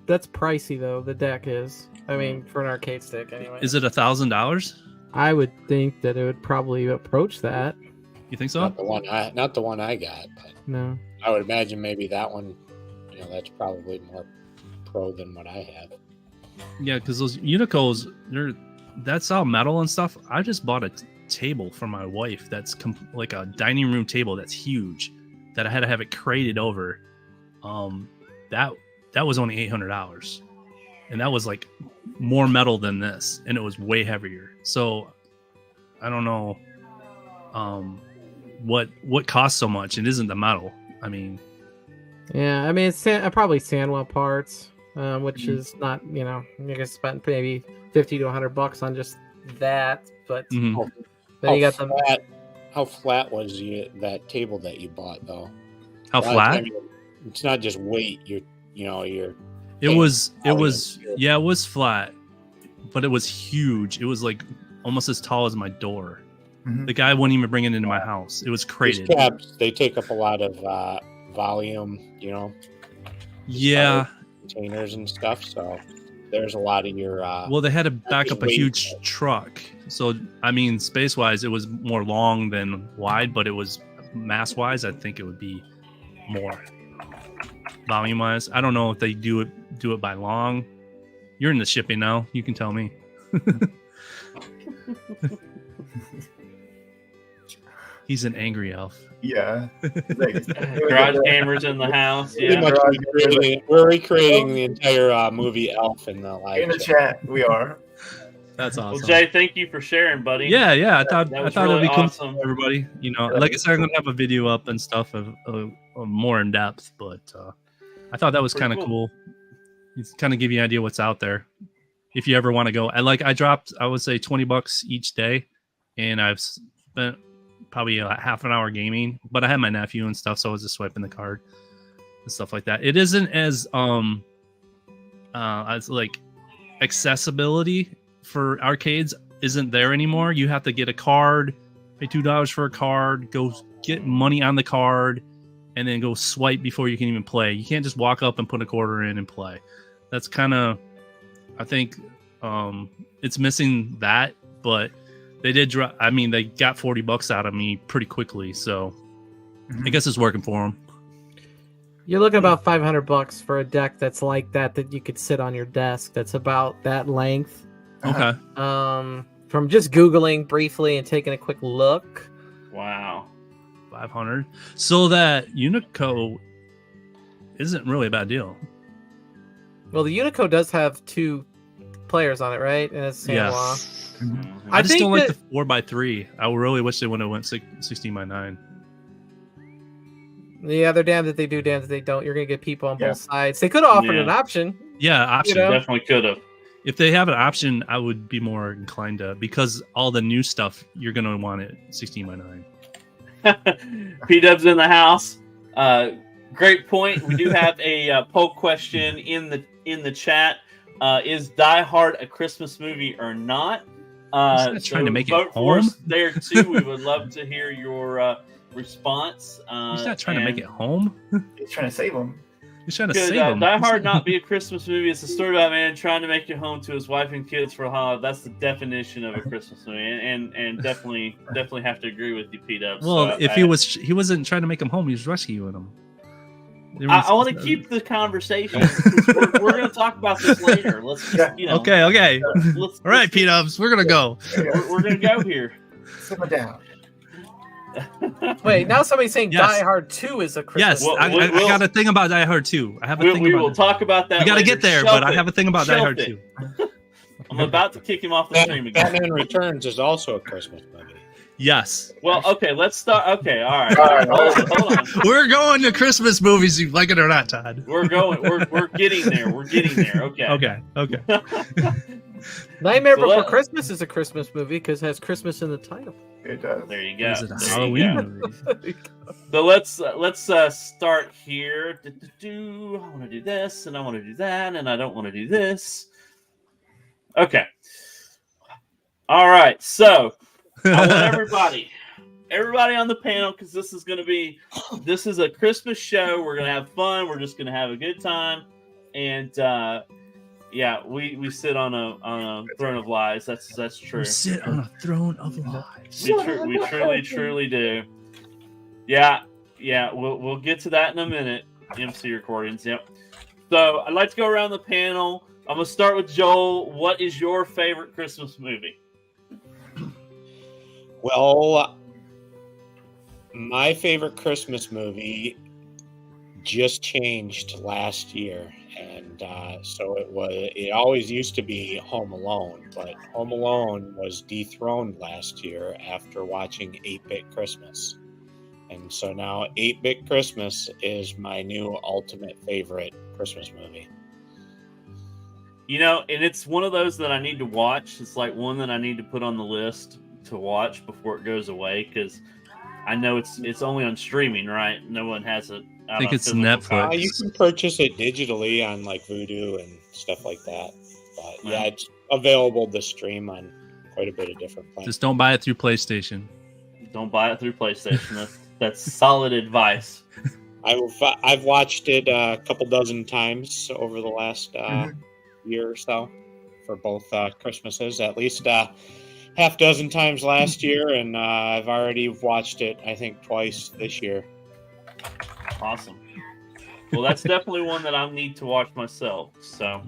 [SPEAKER 5] That's pricey though. The deck is. I mean, for an arcade stick, anyway.
[SPEAKER 3] is it $1,000?
[SPEAKER 5] I would think that it would probably approach that.
[SPEAKER 3] You think so?
[SPEAKER 6] Not the one I got, but
[SPEAKER 5] No.
[SPEAKER 6] I would imagine maybe that one, that's probably more pro than what I have.
[SPEAKER 3] Yeah, because those Unicos, that's all metal and stuff. I just bought a table for my wife that's like a dining room table that's huge that I had to have it crated over. That was only $800, and that was like more metal than this, and it was way heavier. So I don't know what costs so much. It isn't the metal. I mean,
[SPEAKER 5] Yeah, I mean it's probably Sanwa parts, which is not, you guys spent maybe $50 to $100 on just that, but
[SPEAKER 3] mhm.
[SPEAKER 5] then you got them.
[SPEAKER 6] How flat was that table that you bought though?
[SPEAKER 3] How
[SPEAKER 6] A lot of
[SPEAKER 3] flat?
[SPEAKER 6] time it's not just weight. You're.
[SPEAKER 3] It was flat, but it was huge. It was like almost as tall as my door.
[SPEAKER 4] Mhm.
[SPEAKER 3] The guy wouldn't even bring it into my house. It was
[SPEAKER 6] These
[SPEAKER 3] crated.
[SPEAKER 6] cabs, they take up a lot of volume.
[SPEAKER 3] Yeah.
[SPEAKER 6] Containers and stuff. So there's a lot of your.
[SPEAKER 3] Well, they had to back up a huge truck. So, I mean, space-wise, it was more long than wide, but it was mass-wise, I think it would be more volume-wise. I don't know if they do it by long. You're in the shipping now. You can tell me. He's an angry elf.
[SPEAKER 4] Yeah.
[SPEAKER 1] Garage cameras in the house.
[SPEAKER 6] Pretty
[SPEAKER 1] Yeah.
[SPEAKER 6] much we're recreating the entire movie Elf in the live
[SPEAKER 4] In the
[SPEAKER 6] chat.
[SPEAKER 4] chat, we are.
[SPEAKER 3] That's awesome.
[SPEAKER 1] Well, Jay, thank you for sharing, buddy.
[SPEAKER 3] Yeah. I thought
[SPEAKER 1] That was
[SPEAKER 3] it'd
[SPEAKER 1] really
[SPEAKER 3] be cool
[SPEAKER 1] awesome.
[SPEAKER 3] for everybody. Like I said, I'm gonna have a video up and stuff of more in depth, but I thought that was
[SPEAKER 1] Pretty
[SPEAKER 3] kind of
[SPEAKER 1] cool.
[SPEAKER 3] cool. It's kind of give you an idea what's out there if you ever want to go. I dropped, I would say $20 each day, and I've spent probably a half an hour gaming. But I had my nephew and stuff, so I was just swiping the card and stuff like that. It isn't as like accessibility for arcades. isn't there anymore. You have to get a card, pay $2 for a card, go get money on the card, and then go swipe before you can even play. You can't just walk up and put a quarter in and play. That's kind of, I think, it's missing that. But they did drop. I mean, they got $40 out of me pretty quickly, so I guess it's working for them.
[SPEAKER 5] You're looking about $500 for a deck that's like that you could sit on your desk. That's about that length.
[SPEAKER 3] Okay.
[SPEAKER 5] From just Googling briefly and taking a quick look.
[SPEAKER 1] Wow.
[SPEAKER 3] 500. So that Unico isn't really a bad deal.
[SPEAKER 5] Well, the Unico does have 2 players on it, right? And it's San Juan.
[SPEAKER 3] I just don't like the 4x3. I really wish they would have went 16x9.
[SPEAKER 5] Yeah, they're damned if they do, damned if they don't. You're gonna get people on both sides. They could have offered an option.
[SPEAKER 3] Yeah, option.
[SPEAKER 1] Definitely could have.
[SPEAKER 3] If they have an option, I would be more inclined to, because all the new stuff you're gonna want it 16x9.
[SPEAKER 1] P-Dub's in the house. Great point. We do have a poll question in the chat. Is Die Hard a Christmas movie or not?
[SPEAKER 3] Trying to make
[SPEAKER 1] vote
[SPEAKER 3] it
[SPEAKER 1] for
[SPEAKER 3] home.
[SPEAKER 1] us there too. We would love to hear your response.
[SPEAKER 3] He's not trying to make it home.
[SPEAKER 4] He's trying to save them.
[SPEAKER 3] He's trying to
[SPEAKER 1] Could
[SPEAKER 3] save him.
[SPEAKER 1] Die Hard not be a Christmas movie? It's a story about a man trying to make it home to his wife and kids for a holiday. That's the definition of a Christmas movie, and definitely have to agree with you, P-Dub.
[SPEAKER 3] Well,
[SPEAKER 1] So
[SPEAKER 3] if he wasn't trying to make him home, he was rescuing him.
[SPEAKER 1] I want to keep the conversation. We're going to talk about this later. Let's just,
[SPEAKER 3] Okay. All right, P-Dubs, we're gonna go.
[SPEAKER 1] We're going to go here.
[SPEAKER 4] Simmer down.
[SPEAKER 5] Wait, now somebody's saying
[SPEAKER 3] Yes.
[SPEAKER 5] Die Hard 2 is a Christmas.
[SPEAKER 3] Yes, I got a thing about Die Hard 2. I have a thing
[SPEAKER 1] We
[SPEAKER 3] about
[SPEAKER 1] will
[SPEAKER 3] it.
[SPEAKER 1] talk about that.
[SPEAKER 3] We got to
[SPEAKER 1] later.
[SPEAKER 3] get there,
[SPEAKER 1] Shelf
[SPEAKER 3] but I
[SPEAKER 1] it.
[SPEAKER 3] have a thing about Die
[SPEAKER 1] Shelf
[SPEAKER 3] Hard
[SPEAKER 1] it.
[SPEAKER 3] 2.
[SPEAKER 1] I'm about to kick him off the stream again.
[SPEAKER 6] Batman Returns is also a Christmas movie.
[SPEAKER 3] Yes.
[SPEAKER 1] Well, okay, let's start. Okay, all right. Hold on.
[SPEAKER 3] We're going to Christmas movies, you like it or not, Todd.
[SPEAKER 1] We're going. We're getting there. We're getting there. Okay.
[SPEAKER 3] Okay.
[SPEAKER 5] Nightmare
[SPEAKER 1] So
[SPEAKER 5] Before
[SPEAKER 1] let-
[SPEAKER 5] Christmas is a Christmas movie because it has Christmas in the title.
[SPEAKER 4] It does.
[SPEAKER 1] There you go.
[SPEAKER 3] Is it a
[SPEAKER 1] There you
[SPEAKER 3] Halloween
[SPEAKER 1] go.
[SPEAKER 3] movie?
[SPEAKER 1] So let's start here. I want to do this, and I want to do that, and I don't want to do this. Okay. All right. So I want everybody on the panel, because this is a Christmas show. We're gonna have fun. We're just gonna have a good time, and yeah, we sit on a throne of lies. That's true.
[SPEAKER 3] We sit on a throne of lies.
[SPEAKER 1] We truly do. Yeah. We'll get to that in a minute. MC recordings. Yep. So I'd like to go around the panel. I'm gonna start with Joel. What is your favorite Christmas movie?
[SPEAKER 6] Well, my favorite Christmas movie just changed last year, and so it always used to be Home Alone, but Home Alone was dethroned last year after watching 8-Bit Christmas, and so now 8-Bit Christmas is my new ultimate favorite Christmas movie.
[SPEAKER 1] And it's one of those that I need to watch. It's like one that I need to put on the list to watch before it goes away, because I know it's only on streaming, right? No one has it.
[SPEAKER 3] I think it's Netflix.
[SPEAKER 6] You can purchase it digitally on like Vudu and stuff like that. But yeah, it's available to stream on quite a bit of different platforms.
[SPEAKER 3] Just don't buy it through PlayStation.
[SPEAKER 1] Don't buy it through PlayStation. That's solid advice.
[SPEAKER 6] I've watched it a couple dozen times over the last year or so for both Christmases, at least half dozen times last year, and I've already watched it, I think, twice this year.
[SPEAKER 1] Awesome. Well, that's definitely one that I need to watch myself. So,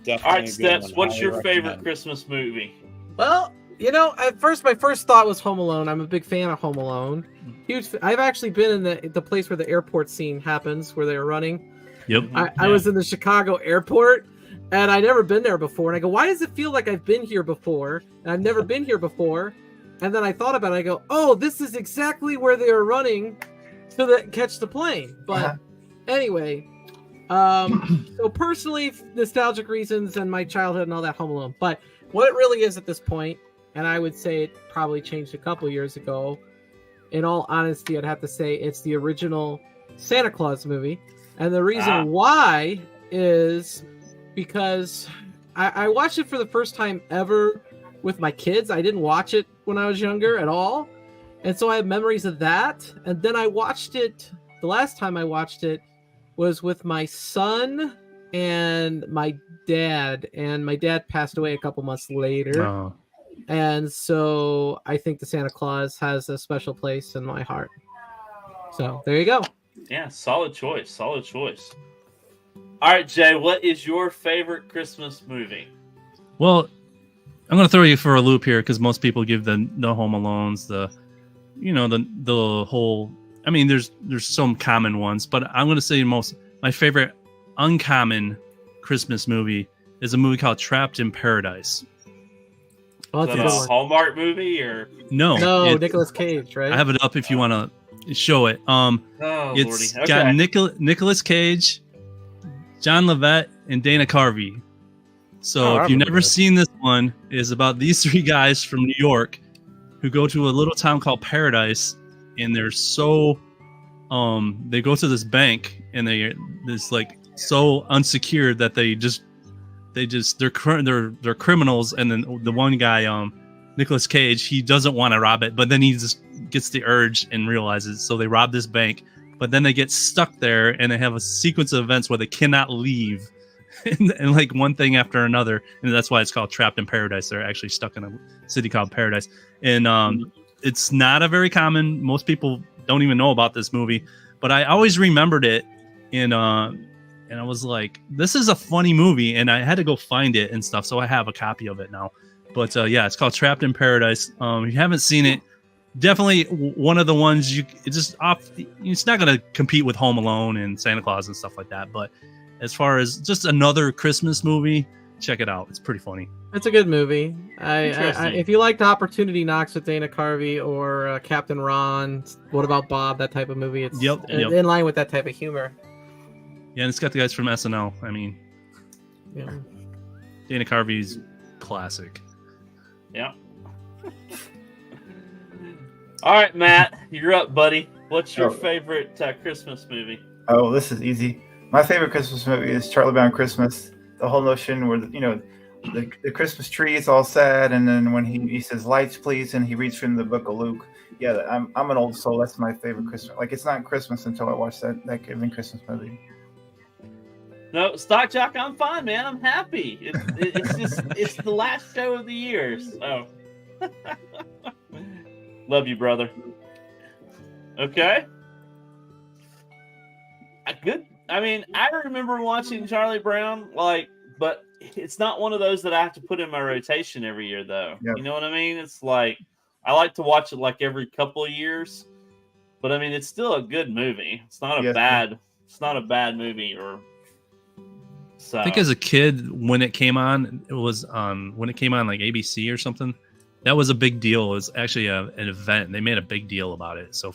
[SPEAKER 6] Definitely
[SPEAKER 1] all right,
[SPEAKER 6] a good
[SPEAKER 1] Steps.
[SPEAKER 6] one.
[SPEAKER 1] What's
[SPEAKER 6] Highly
[SPEAKER 1] your favorite
[SPEAKER 6] recommend.
[SPEAKER 1] Christmas movie?
[SPEAKER 5] Well, at first my first thought was Home Alone. I'm a big fan of Home Alone. I've actually been in the place where the airport scene happens, where they're running.
[SPEAKER 3] Yep.
[SPEAKER 5] I was in the Chicago airport, and I'd never been there before. And I go, why does it feel like I've been here before? And I've never been here before. And then I thought about it. I go, oh, this is exactly where they are running so that catch the plane. But anyway, so personally, nostalgic reasons and my childhood and all that, Home Alone. But what it really is at this point, and I would say it probably changed a couple years ago. In all honesty, I'd have to say it's the original Santa Claus movie. And the reason why is because I watched it for the first time ever with my kids. I didn't watch it when I was younger at all. And so I have memories of that. And then I watched it, the last time I watched it was with my son and my dad. And my dad passed away a couple months later.
[SPEAKER 3] Oh.
[SPEAKER 5] And so I think the Santa Claus has a special place in my heart. So there you go.
[SPEAKER 1] Yeah, solid choice. Solid choice. All right, Jay, what is your favorite Christmas movie?
[SPEAKER 3] Well, I'm going to throw you for a loop here because most people give the Home Alones, the whole. I mean, there's some common ones, but I'm going to say my favorite uncommon Christmas movie is a movie called Trapped in Paradise.
[SPEAKER 5] Oh,
[SPEAKER 1] Is that a Hallmark movie or
[SPEAKER 3] No,
[SPEAKER 5] Nicolas Cage, right?
[SPEAKER 3] I have it up if you want to show it. It's got Nicolas Cage, John Lovett, and Dana Carvey. So if you've never seen this one, it's about these three guys from New York who go to a little town called Paradise, and they're so they go to this bank and they're so unsecured that they're criminals, and then the one guy, Nicolas Cage, he doesn't want to rob it, but then he just gets the urge and realizes, so they rob this bank, but then they get stuck there and they have a sequence of events where they cannot leave. and like one thing after another, and that's why it's called Trapped in Paradise. They're actually stuck in a city called Paradise, and it's not a very common. Most people don't even know about this movie, but I always remembered it, and I was like, this is a funny movie, and I had to go find it and stuff, so I have a copy of it now. But yeah, it's called Trapped in Paradise. If you haven't seen it, definitely one of the ones it's not going to compete with Home Alone and Santa Claus and stuff like that, but as far as just another Christmas movie, check it out. It's pretty funny.
[SPEAKER 5] It's a good movie. If you liked Opportunity Knocks with Dana Carvey or Captain Ron, What About Bob, that type of movie, it's in line with that type of humor.
[SPEAKER 3] Yeah, and it's got the guys from SNL. I mean,
[SPEAKER 5] yeah.
[SPEAKER 3] Dana Carvey's classic.
[SPEAKER 1] Yeah. All right, Matt, you're up, buddy. What's your favorite Christmas movie?
[SPEAKER 4] Oh, this is easy. My favorite Christmas movie is Charlie Brown Christmas. The whole notion where the Christmas tree is all sad, and then when he says "lights, please," and he reads from the Book of Luke. Yeah, I'm an old soul. That's my favorite Christmas. Like, it's not Christmas until I watch that given Christmas movie.
[SPEAKER 1] No, Stock Jock, I'm fine, man. I'm happy. It's the last show of the year, so love you, brother. Okay, good. I mean, I remember watching Charlie Brown, but it's not one of those that I have to put in my rotation every year, though. Yep. You know what I mean? It's like I like to watch it like every couple of years, but I mean, it's still a good movie. It's not a bad movie. So.
[SPEAKER 3] I think as a kid, when it came on, it was when it came on like ABC or something. That was a big deal. It was actually an event. They made a big deal about it. So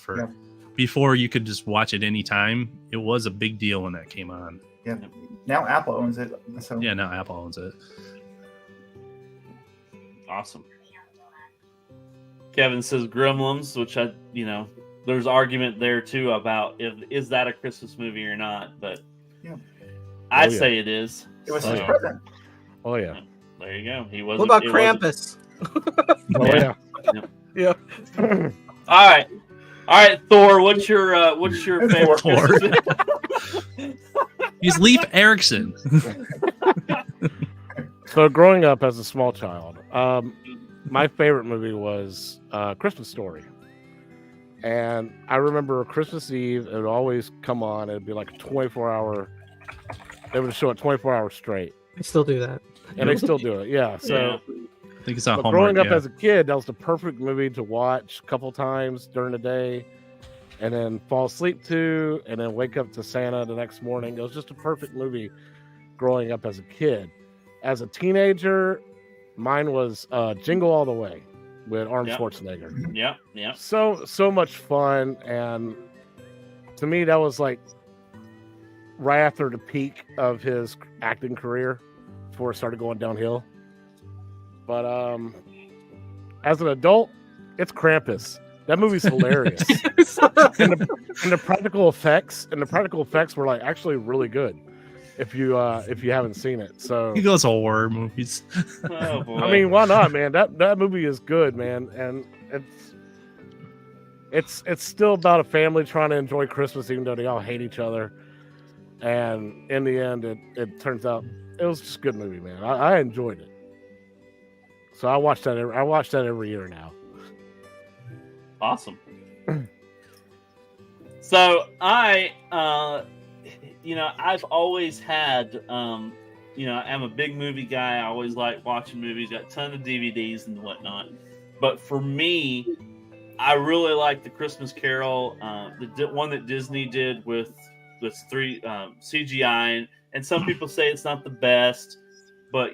[SPEAKER 3] before you could just watch it anytime, it was a big deal when that came on.
[SPEAKER 4] Yeah. Now Apple owns it. So.
[SPEAKER 3] Yeah, now Apple owns it.
[SPEAKER 1] Awesome. Kevin says Gremlins, which there's argument there too about is that a Christmas movie or not, but I'd say it is.
[SPEAKER 4] It was his present.
[SPEAKER 2] Oh yeah.
[SPEAKER 1] There you go. He wasn't.
[SPEAKER 5] What about Krampus?
[SPEAKER 2] Oh yeah.
[SPEAKER 5] Yeah.
[SPEAKER 1] All right, Thor. What's your favorite
[SPEAKER 3] Thor? He's Leif Erikson.
[SPEAKER 2] So growing up as a small child, my favorite movie was Christmas Story. And I remember Christmas Eve, it would always come on. It'd be like a 24-hour. They would show it 24 hours straight.
[SPEAKER 5] They still do that.
[SPEAKER 2] And they still do it, yeah. So
[SPEAKER 3] I think it's on Hallmark.
[SPEAKER 2] Growing up as a kid, that was the perfect movie to watch a couple times during the day and then fall asleep to and then wake up to Santa the next morning. It was just a perfect movie growing up as a kid. As a teenager, mine was Jingle All the Way with Arnold Schwarzenegger.
[SPEAKER 1] Yeah.
[SPEAKER 2] So much fun, and to me that was like right after the peak of his acting career before it started going downhill. But as an adult, it's Krampus. That movie's hilarious. and the practical effects were like actually really good. if you haven't seen it. So
[SPEAKER 3] He goes all horror movies.
[SPEAKER 1] Oh boy.
[SPEAKER 2] I mean, why not, man? That movie is good, man, and it's still about a family trying to enjoy Christmas, even though they all hate each other. And in the end, it turns out it was just a good movie, man. I enjoyed it. So I watch that every year now.
[SPEAKER 1] Awesome. So I've always had, I'm a big movie guy. I always like watching movies. Got a ton of DVDs and whatnot. But for me, I really like the Christmas Carol, the one that Disney did with 3 CGI, and some people say it's not the best, but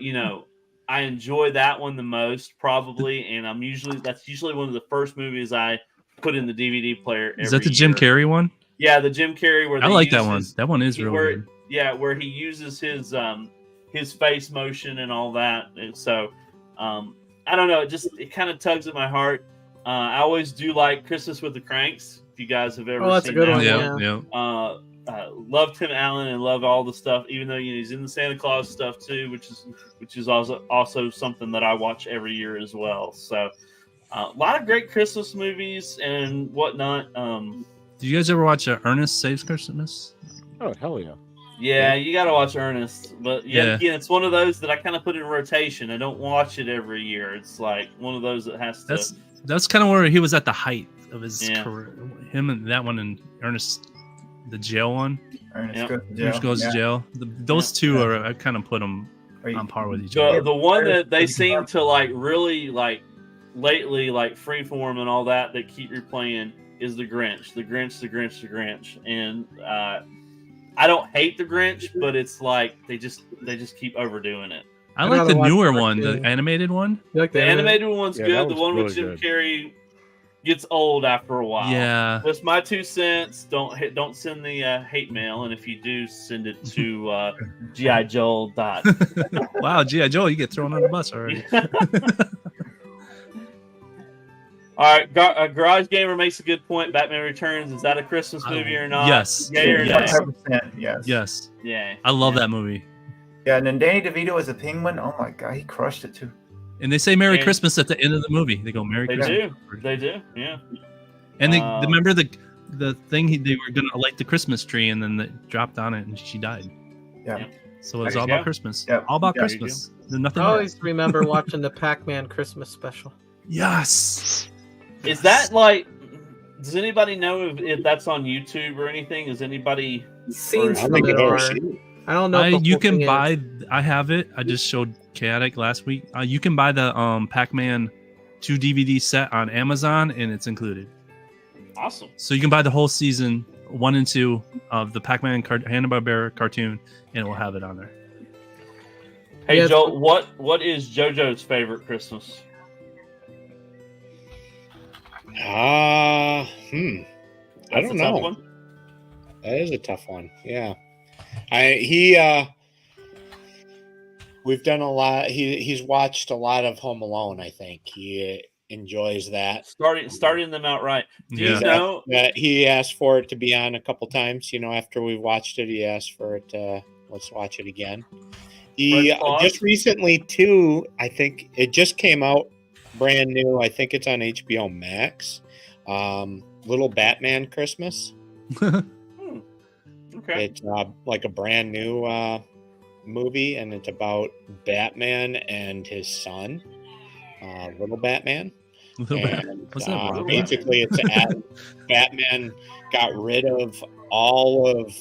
[SPEAKER 1] I enjoy that one the most probably, and that's usually one of the first movies I put in the DVD player.
[SPEAKER 3] Is that the Jim Carrey one?
[SPEAKER 1] Yeah, the Jim Carrey where
[SPEAKER 3] I like that one. That one is really good.
[SPEAKER 1] Yeah, where he uses his face motion and all that. And so I don't know, it kind of tugs at my heart. I always do like Christmas with the Cranks. If you guys have ever
[SPEAKER 5] that's
[SPEAKER 1] seen
[SPEAKER 5] a good
[SPEAKER 1] that
[SPEAKER 5] one.
[SPEAKER 3] Yeah.
[SPEAKER 1] Love Tim Allen and love all the stuff, even though he's in the Santa Claus stuff too, which is also something that I watch every year as well. So a lot of great Christmas movies and whatnot.
[SPEAKER 3] Did you guys ever watch Ernest Saves Christmas?
[SPEAKER 2] Oh hell yeah!
[SPEAKER 1] Yeah, you got to watch Ernest, but
[SPEAKER 3] Yeah.
[SPEAKER 1] again, it's one of those that I kind of put in rotation. I don't watch it every year. It's like one of those that has to.
[SPEAKER 3] That's kind of where he was at the height of his
[SPEAKER 1] Yeah.
[SPEAKER 3] career. Him and that one and Ernest, the jail one.
[SPEAKER 4] Ernest
[SPEAKER 1] Yep.
[SPEAKER 4] goes to jail.
[SPEAKER 3] Ernest goes to jail. Those two are, I kind of put them on par with each other.
[SPEAKER 1] The one that they seem to really lately, like Freeform and all that keep replaying is the Grinch. And I don't hate the Grinch, but it's like they just keep overdoing it.
[SPEAKER 3] I
[SPEAKER 5] I'd
[SPEAKER 3] like the
[SPEAKER 5] rather watch
[SPEAKER 3] newer
[SPEAKER 5] the
[SPEAKER 3] one, the
[SPEAKER 5] cartoon.
[SPEAKER 3] animated one.
[SPEAKER 5] You like
[SPEAKER 1] The animated one's
[SPEAKER 2] Yeah,
[SPEAKER 1] good.
[SPEAKER 2] that
[SPEAKER 1] The
[SPEAKER 2] one's
[SPEAKER 1] one with
[SPEAKER 2] really
[SPEAKER 1] Jim
[SPEAKER 2] good.
[SPEAKER 1] Carrey gets old after a while.
[SPEAKER 3] Yeah.
[SPEAKER 1] That's my 2 cents. Don't send the hate mail, and if you do, send it to GI Joel.
[SPEAKER 3] Wow, G.I. Joe, you get thrown on the bus already.
[SPEAKER 1] All right, Garage Gamer makes a good point. Batman Returns, is that a Christmas movie or not?
[SPEAKER 3] Yes.
[SPEAKER 1] Yay or nay?
[SPEAKER 4] 100%, yes.
[SPEAKER 3] Yes.
[SPEAKER 1] Yeah.
[SPEAKER 3] I love that movie.
[SPEAKER 4] Yeah, and then Danny DeVito as a penguin. Oh my god, he crushed it too.
[SPEAKER 3] And they say Merry
[SPEAKER 1] And-
[SPEAKER 3] Christmas at the end of the movie. They go Merry
[SPEAKER 1] They
[SPEAKER 3] Christmas.
[SPEAKER 1] do. They do. Yeah.
[SPEAKER 3] And they remember the thing they were gonna light the Christmas tree and then they dropped on it and she died.
[SPEAKER 4] Yeah.
[SPEAKER 3] So it's
[SPEAKER 1] There
[SPEAKER 3] all
[SPEAKER 1] you
[SPEAKER 3] about
[SPEAKER 1] go.
[SPEAKER 3] Christmas.
[SPEAKER 4] Yep.
[SPEAKER 3] All about
[SPEAKER 1] Yeah, you
[SPEAKER 3] Christmas. There's nothing
[SPEAKER 5] I
[SPEAKER 3] else.
[SPEAKER 5] always remember watching the Pac-Man Christmas special.
[SPEAKER 3] Yes.
[SPEAKER 1] Is that like? Does anybody know if that's on YouTube or anything? Is anybody?
[SPEAKER 5] Scenes
[SPEAKER 6] I
[SPEAKER 5] from
[SPEAKER 6] think
[SPEAKER 5] it
[SPEAKER 6] I've ever
[SPEAKER 5] are.
[SPEAKER 6] seen it.
[SPEAKER 5] I don't know. If the
[SPEAKER 3] You
[SPEAKER 5] whole
[SPEAKER 3] can
[SPEAKER 5] thing
[SPEAKER 3] buy.
[SPEAKER 5] is.
[SPEAKER 3] I have it. I just showed Chaotic last week. You can buy the Pac-Man 2 DVD set on Amazon, and it's included.
[SPEAKER 1] Awesome.
[SPEAKER 3] So you can buy the whole season 1 and 2 of the Pac-Man Hanna-Barbera cartoon, and it will have it on there.
[SPEAKER 1] Hey
[SPEAKER 5] Yeah,
[SPEAKER 1] Joel, what is JoJo's favorite Christmas?
[SPEAKER 6] I
[SPEAKER 1] That's
[SPEAKER 6] don't
[SPEAKER 1] a tough
[SPEAKER 6] know.
[SPEAKER 1] one?
[SPEAKER 6] That is a tough one. Yeah. We've done a lot. He's watched a lot of Home Alone, I think. He enjoys that.
[SPEAKER 1] Starting them out right. Do
[SPEAKER 3] Yeah.
[SPEAKER 1] you know?
[SPEAKER 6] That he asked for it to be on a couple times, after we watched it, he asked for it let's watch it again. He
[SPEAKER 1] Fred Claus?
[SPEAKER 6] just recently too, I think it just came out brand new. I think it's on HBO Max. Little Batman Christmas.
[SPEAKER 1] Okay.
[SPEAKER 6] It's like a brand new movie, and it's about Batman and his son, Little Batman.
[SPEAKER 3] Little bit.
[SPEAKER 6] And
[SPEAKER 3] What's that, Rob?
[SPEAKER 6] basically, it's Batman got rid of all of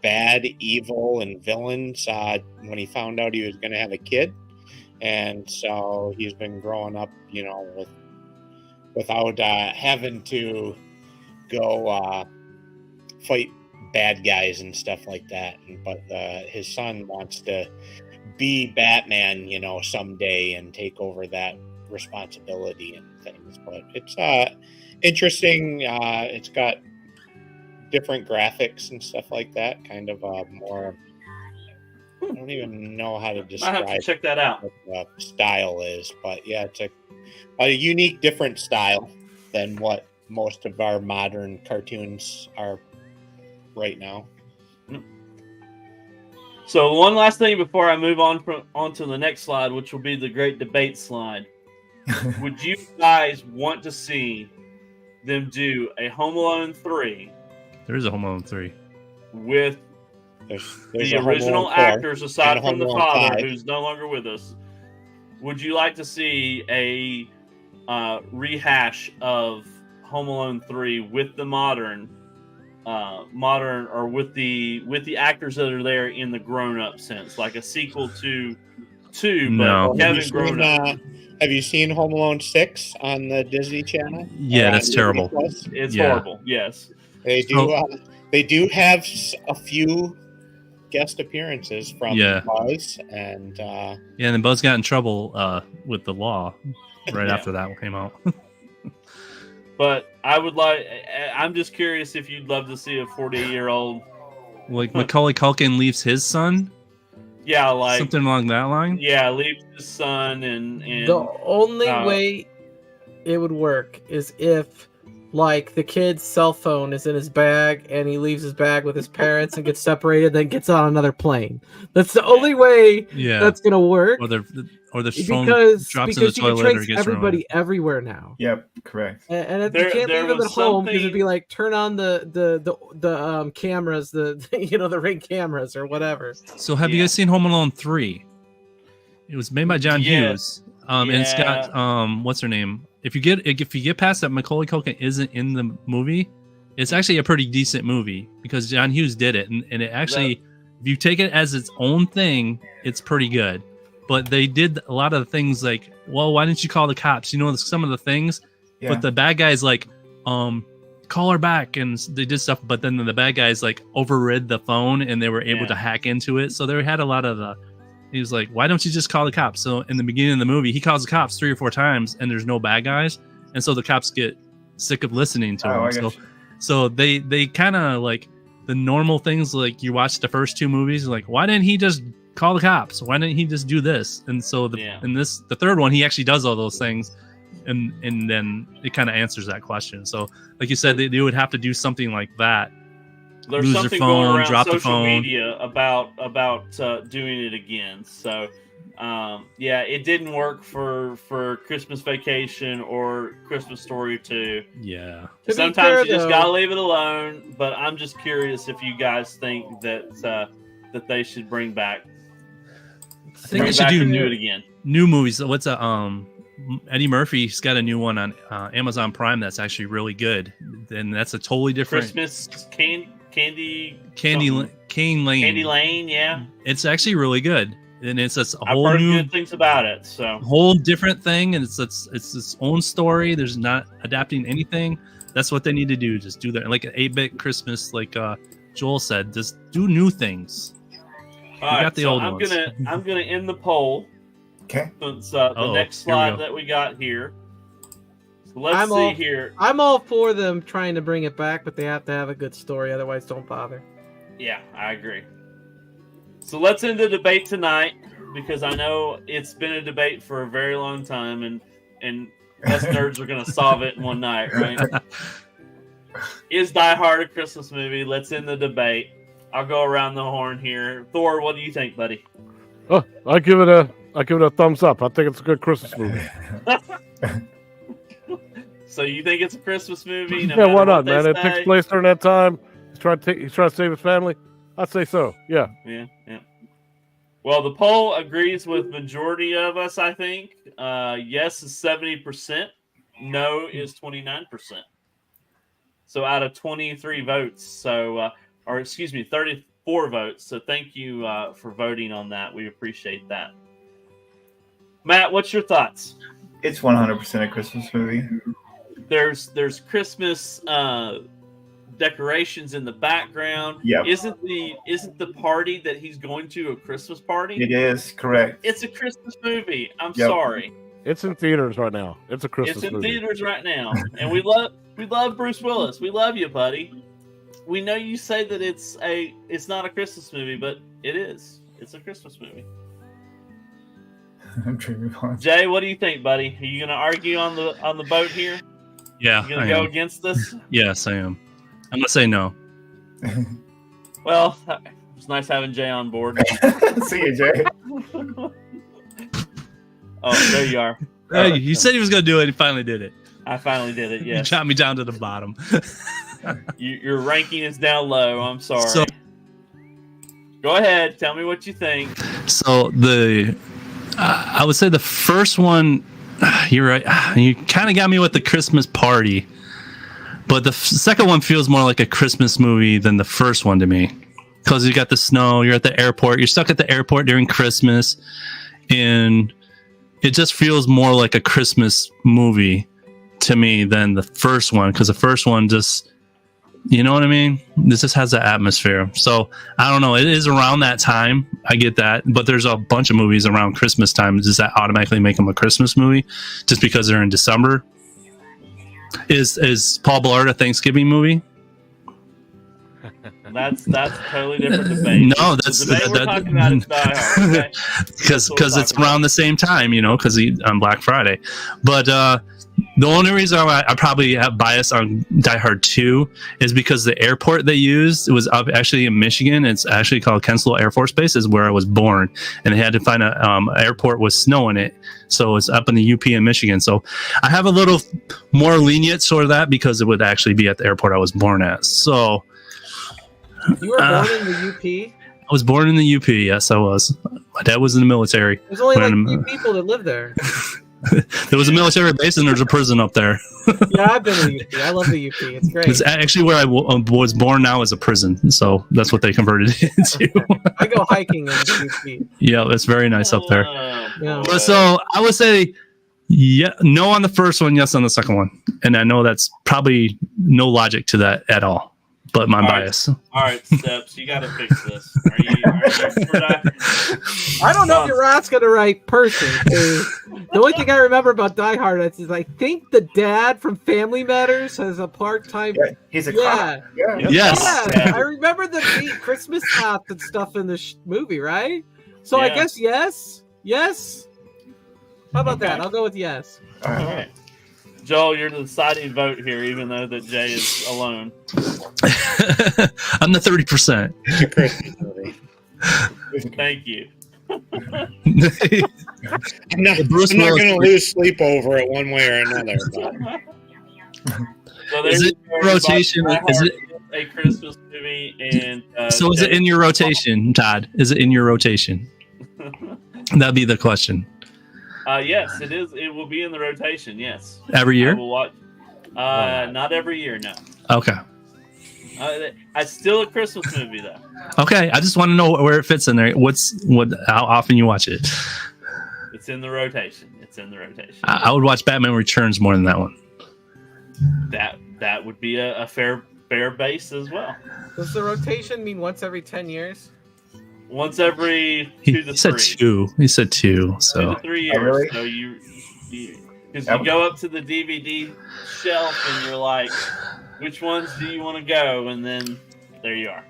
[SPEAKER 6] bad, evil, and villains when he found out he was going to have a kid, and so he's been growing up, without having to go fight bad guys and stuff like that. But his son wants to be Batman, someday and take over that responsibility and things. But it's interesting. It's got different graphics and stuff like that. Kind of more. I don't even know how to
[SPEAKER 1] I have
[SPEAKER 6] describe
[SPEAKER 1] to check that out.
[SPEAKER 6] what the style is, but yeah, it's a unique, different style than what most of our modern cartoons are right now.
[SPEAKER 1] So one last thing before I move on to the next slide, which will be the great debate slide. Would you guys want to see them do a Home Alone 3
[SPEAKER 3] There is a Home Alone 3.
[SPEAKER 1] with
[SPEAKER 6] There's
[SPEAKER 1] the
[SPEAKER 6] a Home
[SPEAKER 1] original
[SPEAKER 6] Alone 4
[SPEAKER 1] actors
[SPEAKER 6] and
[SPEAKER 1] aside
[SPEAKER 6] a
[SPEAKER 1] from
[SPEAKER 6] Home
[SPEAKER 1] the
[SPEAKER 6] Alone
[SPEAKER 1] father
[SPEAKER 6] 5.
[SPEAKER 1] who's no longer with us? Would you like to see a rehash of Home Alone 3 with the modern or with the actors that are there in the grown-up sense, like a sequel to 2,
[SPEAKER 3] No.
[SPEAKER 1] but Kevin grown up?
[SPEAKER 6] Have you seen Home Alone 6 on the Disney Channel?
[SPEAKER 3] Yeah,
[SPEAKER 6] Or
[SPEAKER 3] that's
[SPEAKER 6] on Disney
[SPEAKER 3] terrible.
[SPEAKER 6] Plus?
[SPEAKER 1] It's
[SPEAKER 3] Yeah.
[SPEAKER 1] horrible. Yes.
[SPEAKER 6] They do have a few guest appearances from
[SPEAKER 3] Yeah.
[SPEAKER 6] Buzz and
[SPEAKER 3] Yeah, and then Buzz got in trouble with the law right
[SPEAKER 1] Yeah.
[SPEAKER 3] after that one came out.
[SPEAKER 1] But I'm just curious if you'd love to see a 40-year-old.
[SPEAKER 3] Like Macaulay Culkin leaves his son,
[SPEAKER 1] Yeah, like
[SPEAKER 3] something along that line.
[SPEAKER 1] Yeah, leaves his son and
[SPEAKER 5] The only way it would work is if, like, the kid's cell phone is in his bag and he leaves his bag with his parents and gets separated, then gets on another plane. That's the only way
[SPEAKER 3] Yeah,
[SPEAKER 5] that's gonna work.
[SPEAKER 3] or the phone
[SPEAKER 5] Because
[SPEAKER 3] drops in the
[SPEAKER 5] you can
[SPEAKER 3] toilet or
[SPEAKER 5] trace
[SPEAKER 3] gets
[SPEAKER 5] everybody everywhere now.
[SPEAKER 4] Yep, correct.
[SPEAKER 5] And if
[SPEAKER 1] There-
[SPEAKER 5] you can't
[SPEAKER 1] there
[SPEAKER 5] leave them
[SPEAKER 1] was
[SPEAKER 5] at home, because it'd
[SPEAKER 1] something-
[SPEAKER 5] be like turn on the cameras, the Ring cameras or whatever.
[SPEAKER 3] So have you
[SPEAKER 1] Yeah.
[SPEAKER 3] guys seen Home Alone 3? It was made by John
[SPEAKER 1] Yeah.
[SPEAKER 3] Hughes. And it's got what's her name? If you get past that, Macaulay Culkin isn't in the movie. It's actually a pretty decent movie because John Hughes did it, and it actually, if you take it as its own thing, it's pretty good. But they did a lot of the things like, well, why didn't you call the cops? You know, some of the things.
[SPEAKER 4] Yeah.
[SPEAKER 3] But the bad guys like, call her back, and they did stuff. But then the bad guys like overrid the phone, and they were able to hack into it. So they had a lot of the. He was like, why don't you just call the cops? So in the beginning of the movie, he calls the cops 3 or 4 times, and there's no bad guys, and so the cops get sick of listening to
[SPEAKER 4] Oh, I
[SPEAKER 3] him.
[SPEAKER 4] got you.
[SPEAKER 3] So they kind of like the normal things, like you watch the first 2 movies, like why didn't he just call the cops? Why didn't he just do this? And so the third one, he actually does all those things, and then it kind of answers that question. So like you said, they would have to do something like that.
[SPEAKER 1] There's
[SPEAKER 3] lose their
[SPEAKER 1] something
[SPEAKER 3] phone,
[SPEAKER 1] going around
[SPEAKER 3] drop the
[SPEAKER 1] social
[SPEAKER 3] phone.
[SPEAKER 1] media about doing it again. So it didn't work for Christmas Vacation or Christmas Story 2.
[SPEAKER 3] Yeah.
[SPEAKER 5] To be
[SPEAKER 1] Sometimes
[SPEAKER 5] fair,
[SPEAKER 1] you just
[SPEAKER 5] though-
[SPEAKER 1] gotta leave it alone. But I'm just curious if you guys think that they should bring back.
[SPEAKER 3] I think they should
[SPEAKER 1] back
[SPEAKER 3] do
[SPEAKER 1] and do it again.
[SPEAKER 3] new movies. What's Eddie Murphy's got a new one on Amazon Prime that's actually really good, and that's a totally different
[SPEAKER 1] Christmas Candy
[SPEAKER 3] Cane Lane.
[SPEAKER 1] Candy Lane, yeah.
[SPEAKER 3] It's actually really good, and it's a
[SPEAKER 1] I've
[SPEAKER 3] whole
[SPEAKER 1] heard
[SPEAKER 3] new,
[SPEAKER 1] good things about it. So
[SPEAKER 3] whole different thing, and it's its own story. There's not adapting anything. That's what they need to do. Just do that, like an 8-bit Christmas, like Joel said. Just do new things.
[SPEAKER 1] all right,
[SPEAKER 3] got the
[SPEAKER 1] so
[SPEAKER 3] old
[SPEAKER 1] I'm
[SPEAKER 3] ones.
[SPEAKER 1] I'm gonna end the poll.
[SPEAKER 4] Okay.
[SPEAKER 1] Since the
[SPEAKER 3] Uh-oh,
[SPEAKER 1] next
[SPEAKER 3] here we
[SPEAKER 1] slide
[SPEAKER 3] go.
[SPEAKER 1] that we got here. So let's
[SPEAKER 5] I'm
[SPEAKER 1] see
[SPEAKER 5] all-
[SPEAKER 1] here.
[SPEAKER 5] I'm all for them trying to bring it back, but they have to have a good story, otherwise don't bother.
[SPEAKER 1] Yeah, I agree. So let's end the debate tonight because I know it's been a debate for a very long time, and us nerds are gonna solve it in one night, right? Is Die Hard a Christmas movie? Let's end the debate. I'll go around the horn here. Thor, what do you think, buddy?
[SPEAKER 2] Oh, I give it a thumbs up. I think it's a good Christmas movie.
[SPEAKER 1] So you think it's a Christmas movie? No
[SPEAKER 2] Yeah,
[SPEAKER 1] matter
[SPEAKER 2] why
[SPEAKER 1] what
[SPEAKER 2] not,
[SPEAKER 1] they
[SPEAKER 2] man? It
[SPEAKER 1] say?
[SPEAKER 2] takes place during that time. He's trying to save his family. I'd say so. Yeah.
[SPEAKER 1] Yeah. Well, the poll agrees with majority of us, I think. Yes is 70%. No is 29%. So out of 23 votes, 34 votes. So thank you for voting on that. We appreciate that. Matt, what's your thoughts?
[SPEAKER 4] It's 100% a Christmas movie.
[SPEAKER 1] There's Christmas decorations in the background.
[SPEAKER 4] Yep.
[SPEAKER 1] Isn't the party that he's going to a Christmas party?
[SPEAKER 4] It is correct.
[SPEAKER 1] It's a Christmas movie. I'm
[SPEAKER 4] Yep.
[SPEAKER 1] sorry.
[SPEAKER 2] It's in theaters right now. It's a Christmas
[SPEAKER 1] It's in
[SPEAKER 2] movie.
[SPEAKER 1] theaters right now, and we love Bruce Willis. We love you, buddy. We know you say that it's not a Christmas movie, but it is. It's a Christmas movie.
[SPEAKER 4] I'm dreaming on.
[SPEAKER 1] Jay, what do you think, buddy? Are you going to argue on the boat here?
[SPEAKER 3] Yeah,
[SPEAKER 1] You going
[SPEAKER 3] I
[SPEAKER 1] to go
[SPEAKER 3] am.
[SPEAKER 1] against this?
[SPEAKER 3] Yes, I am. I'm gonna say no.
[SPEAKER 1] Well, there's nice having Jay on board.
[SPEAKER 4] See you, Jay.
[SPEAKER 1] Oh, there you are.
[SPEAKER 3] Hey, you said he was going to do it. He finally did it.
[SPEAKER 1] I finally did it.
[SPEAKER 3] You
[SPEAKER 1] Yes.
[SPEAKER 3] chopped me down to the bottom.
[SPEAKER 1] Your ranking is now low. I'm sorry.
[SPEAKER 3] So-
[SPEAKER 1] Go ahead. Tell me what you think.
[SPEAKER 3] So I would say the first one, you're right. You kind of got me with the Christmas Party, but the second one feels more like a Christmas movie than the first one to me, because you got the snow, you're at the airport, you're stuck at the airport during Christmas, and it just feels more like a Christmas movie to me than the first one, because the first one just, you know what I mean? This just has the atmosphere. So I don't know. It is around that time. I get that. But there's a bunch of movies around Christmas time. Does that automatically make them a Christmas movie just because they're in December? Is Paul Blart a Thanksgiving movie?
[SPEAKER 1] That's a totally different debate.
[SPEAKER 3] No, that's
[SPEAKER 1] the debate we're talking about is Die Hard. Okay?
[SPEAKER 3] because it's around the same time, you know, because on Black Friday. But the only reason I probably have bias on Die Hard 2 is because the airport they used was up actually in Michigan. It's actually called Kensal Air Force Base, is where I was born, and they had to find a airport with snow in it, so it's up in the UP in Michigan. So I have a little more lenient sort of that because it would actually be at the airport I was born at. So
[SPEAKER 5] You were born in the UP?
[SPEAKER 3] I was born in the UP. Yes, I was. My dad was in the military.
[SPEAKER 5] There's only like
[SPEAKER 3] When-
[SPEAKER 5] 3 people that live there.
[SPEAKER 3] There was a military base and there's a prison up there.
[SPEAKER 5] Yeah, I've been to the UP. I love the UP. It's great.
[SPEAKER 3] It's actually where I was born now is a prison. So that's what they converted it into.
[SPEAKER 5] I go hiking in the UP.
[SPEAKER 3] Yeah, it's very nice up there.
[SPEAKER 5] Yeah.
[SPEAKER 3] But so I would say, yeah, no on the first one, yes on the second one. And I know that's probably no logic to that at all, but my
[SPEAKER 1] All right.
[SPEAKER 3] bias.
[SPEAKER 1] All right, Steps, you got to fix this. Are you for that?
[SPEAKER 5] I don't know if you're asking the right person. 'Cause the only thing I remember about Die Hard is I think the dad from Family Matters has a part-time.
[SPEAKER 4] Yeah, he's a
[SPEAKER 5] Yeah.
[SPEAKER 4] cop. Yeah.
[SPEAKER 3] Yes.
[SPEAKER 5] Yeah, I remember the Christmas hat and stuff in the movie, right? So I
[SPEAKER 1] Yeah.
[SPEAKER 5] guess yes. Yes. How about
[SPEAKER 1] Okay.
[SPEAKER 5] that? I'll go with yes.
[SPEAKER 4] All
[SPEAKER 1] All
[SPEAKER 4] right.
[SPEAKER 1] right. Joel, you're the deciding vote here, even though that Jay is alone.
[SPEAKER 3] I'm the 30%.
[SPEAKER 6] It's a Christmas movie.
[SPEAKER 1] Thank you.
[SPEAKER 6] I'm not
[SPEAKER 3] Bruce
[SPEAKER 6] going
[SPEAKER 3] Willis-
[SPEAKER 6] to lose sleep over it one way or another. But
[SPEAKER 1] So
[SPEAKER 3] Is it
[SPEAKER 1] you go,
[SPEAKER 3] rotation?
[SPEAKER 1] everybody.
[SPEAKER 3] Is it-
[SPEAKER 1] a Christmas movie? And
[SPEAKER 3] So is it in your rotation, Todd? Is it in your rotation? That'd be the question.
[SPEAKER 1] Yes, it is. It will be in the rotation. Yes,
[SPEAKER 3] Every
[SPEAKER 1] I
[SPEAKER 3] year?
[SPEAKER 1] will watch. Not every year, no.
[SPEAKER 3] Okay.
[SPEAKER 1] It's still a Christmas movie though.
[SPEAKER 3] Okay. I just want to know where it fits in there. How often you watch it?
[SPEAKER 1] It's in the rotation. It's in the rotation.
[SPEAKER 3] I would watch Batman Returns more than that one.
[SPEAKER 1] That would be a fair base as well.
[SPEAKER 5] Does the rotation mean once every 10 years?
[SPEAKER 1] Once every
[SPEAKER 3] He
[SPEAKER 1] 2 to 3.
[SPEAKER 3] said two. He said two.
[SPEAKER 1] 2
[SPEAKER 3] So
[SPEAKER 1] to 3 years.
[SPEAKER 4] Oh, really?
[SPEAKER 1] So because you go up to the DVD shelf and you're like, which ones do you want to go? And then there you are.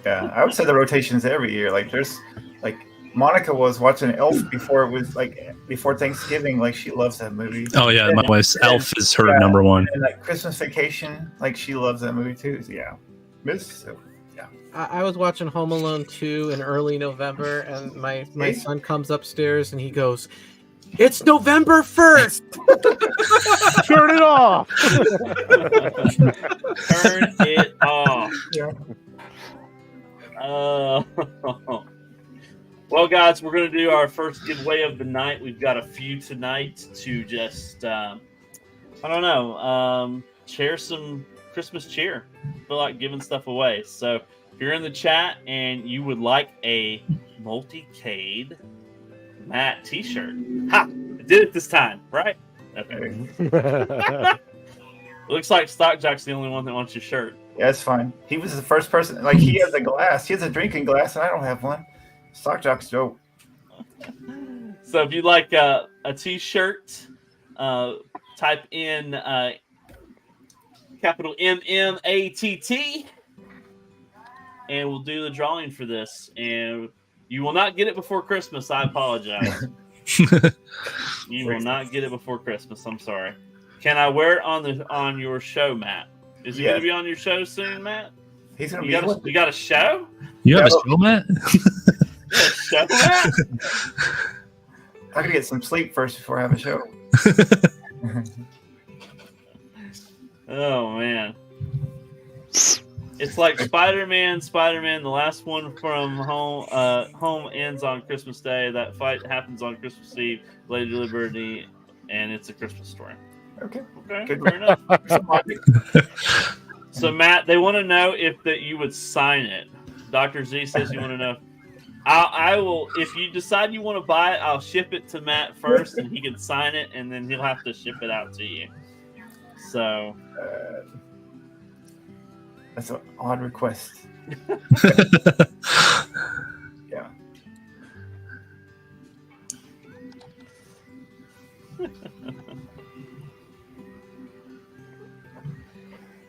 [SPEAKER 4] Yeah, I would say the rotations every year. Like there's like Monica was watching Elf before it was like before Thanksgiving. Like she loves that movie.
[SPEAKER 3] oh yeah, my wife's Elf is her number one.
[SPEAKER 4] And like Christmas Vacation, like she loves that movie too. So, yeah, Miss.
[SPEAKER 5] I was watching Home Alone 2 in early November, and my son comes upstairs and he goes, "It's November 1st!"
[SPEAKER 2] Turn it off.
[SPEAKER 1] Turn it off.
[SPEAKER 4] Yeah.
[SPEAKER 1] Well, guys, we're going to do our first giveaway of the night. We've got a few tonight to just, share some Christmas cheer. Feel like giving stuff away. So if you're in the chat and you would like a multicade Matt t-shirt, ha! I did it this time, right? Okay. Looks like Stockjock's the only one that wants your shirt.
[SPEAKER 4] Yeah, it's fine. He was the first person. Like he has a glass. He has a drinking glass, and I don't have one. Stockjock's dope.
[SPEAKER 1] So if you'd like a t-shirt, type in capital MMATT, and we'll do the drawing for this. And you will not get it before Christmas. I apologize. You will not get it before Christmas. I'm sorry. Can I wear it on your show, Matt? Is it going
[SPEAKER 4] Yes.
[SPEAKER 1] to be on your show soon, Matt?
[SPEAKER 4] He's gonna
[SPEAKER 1] You got a show?
[SPEAKER 3] You have a
[SPEAKER 4] No.
[SPEAKER 3] show, Matt?
[SPEAKER 1] You got a show, Matt?
[SPEAKER 4] I gotta get some sleep first before I have a show.
[SPEAKER 1] Oh man. It's like Spider-Man, the last one from home ends on Christmas Day. That fight happens on Christmas Eve, Lady Liberty, and it's a Christmas story.
[SPEAKER 4] Okay.
[SPEAKER 1] Okay,
[SPEAKER 4] Good.
[SPEAKER 1] fair enough.
[SPEAKER 4] Some logic.
[SPEAKER 1] So Matt, they want to know if that you would sign it. Dr. Z says you want to know. I will. If you decide you want to buy it, I'll ship it to Matt first, and he can sign it, and then he'll have to ship it out to you. So
[SPEAKER 4] That's an odd request. Yeah.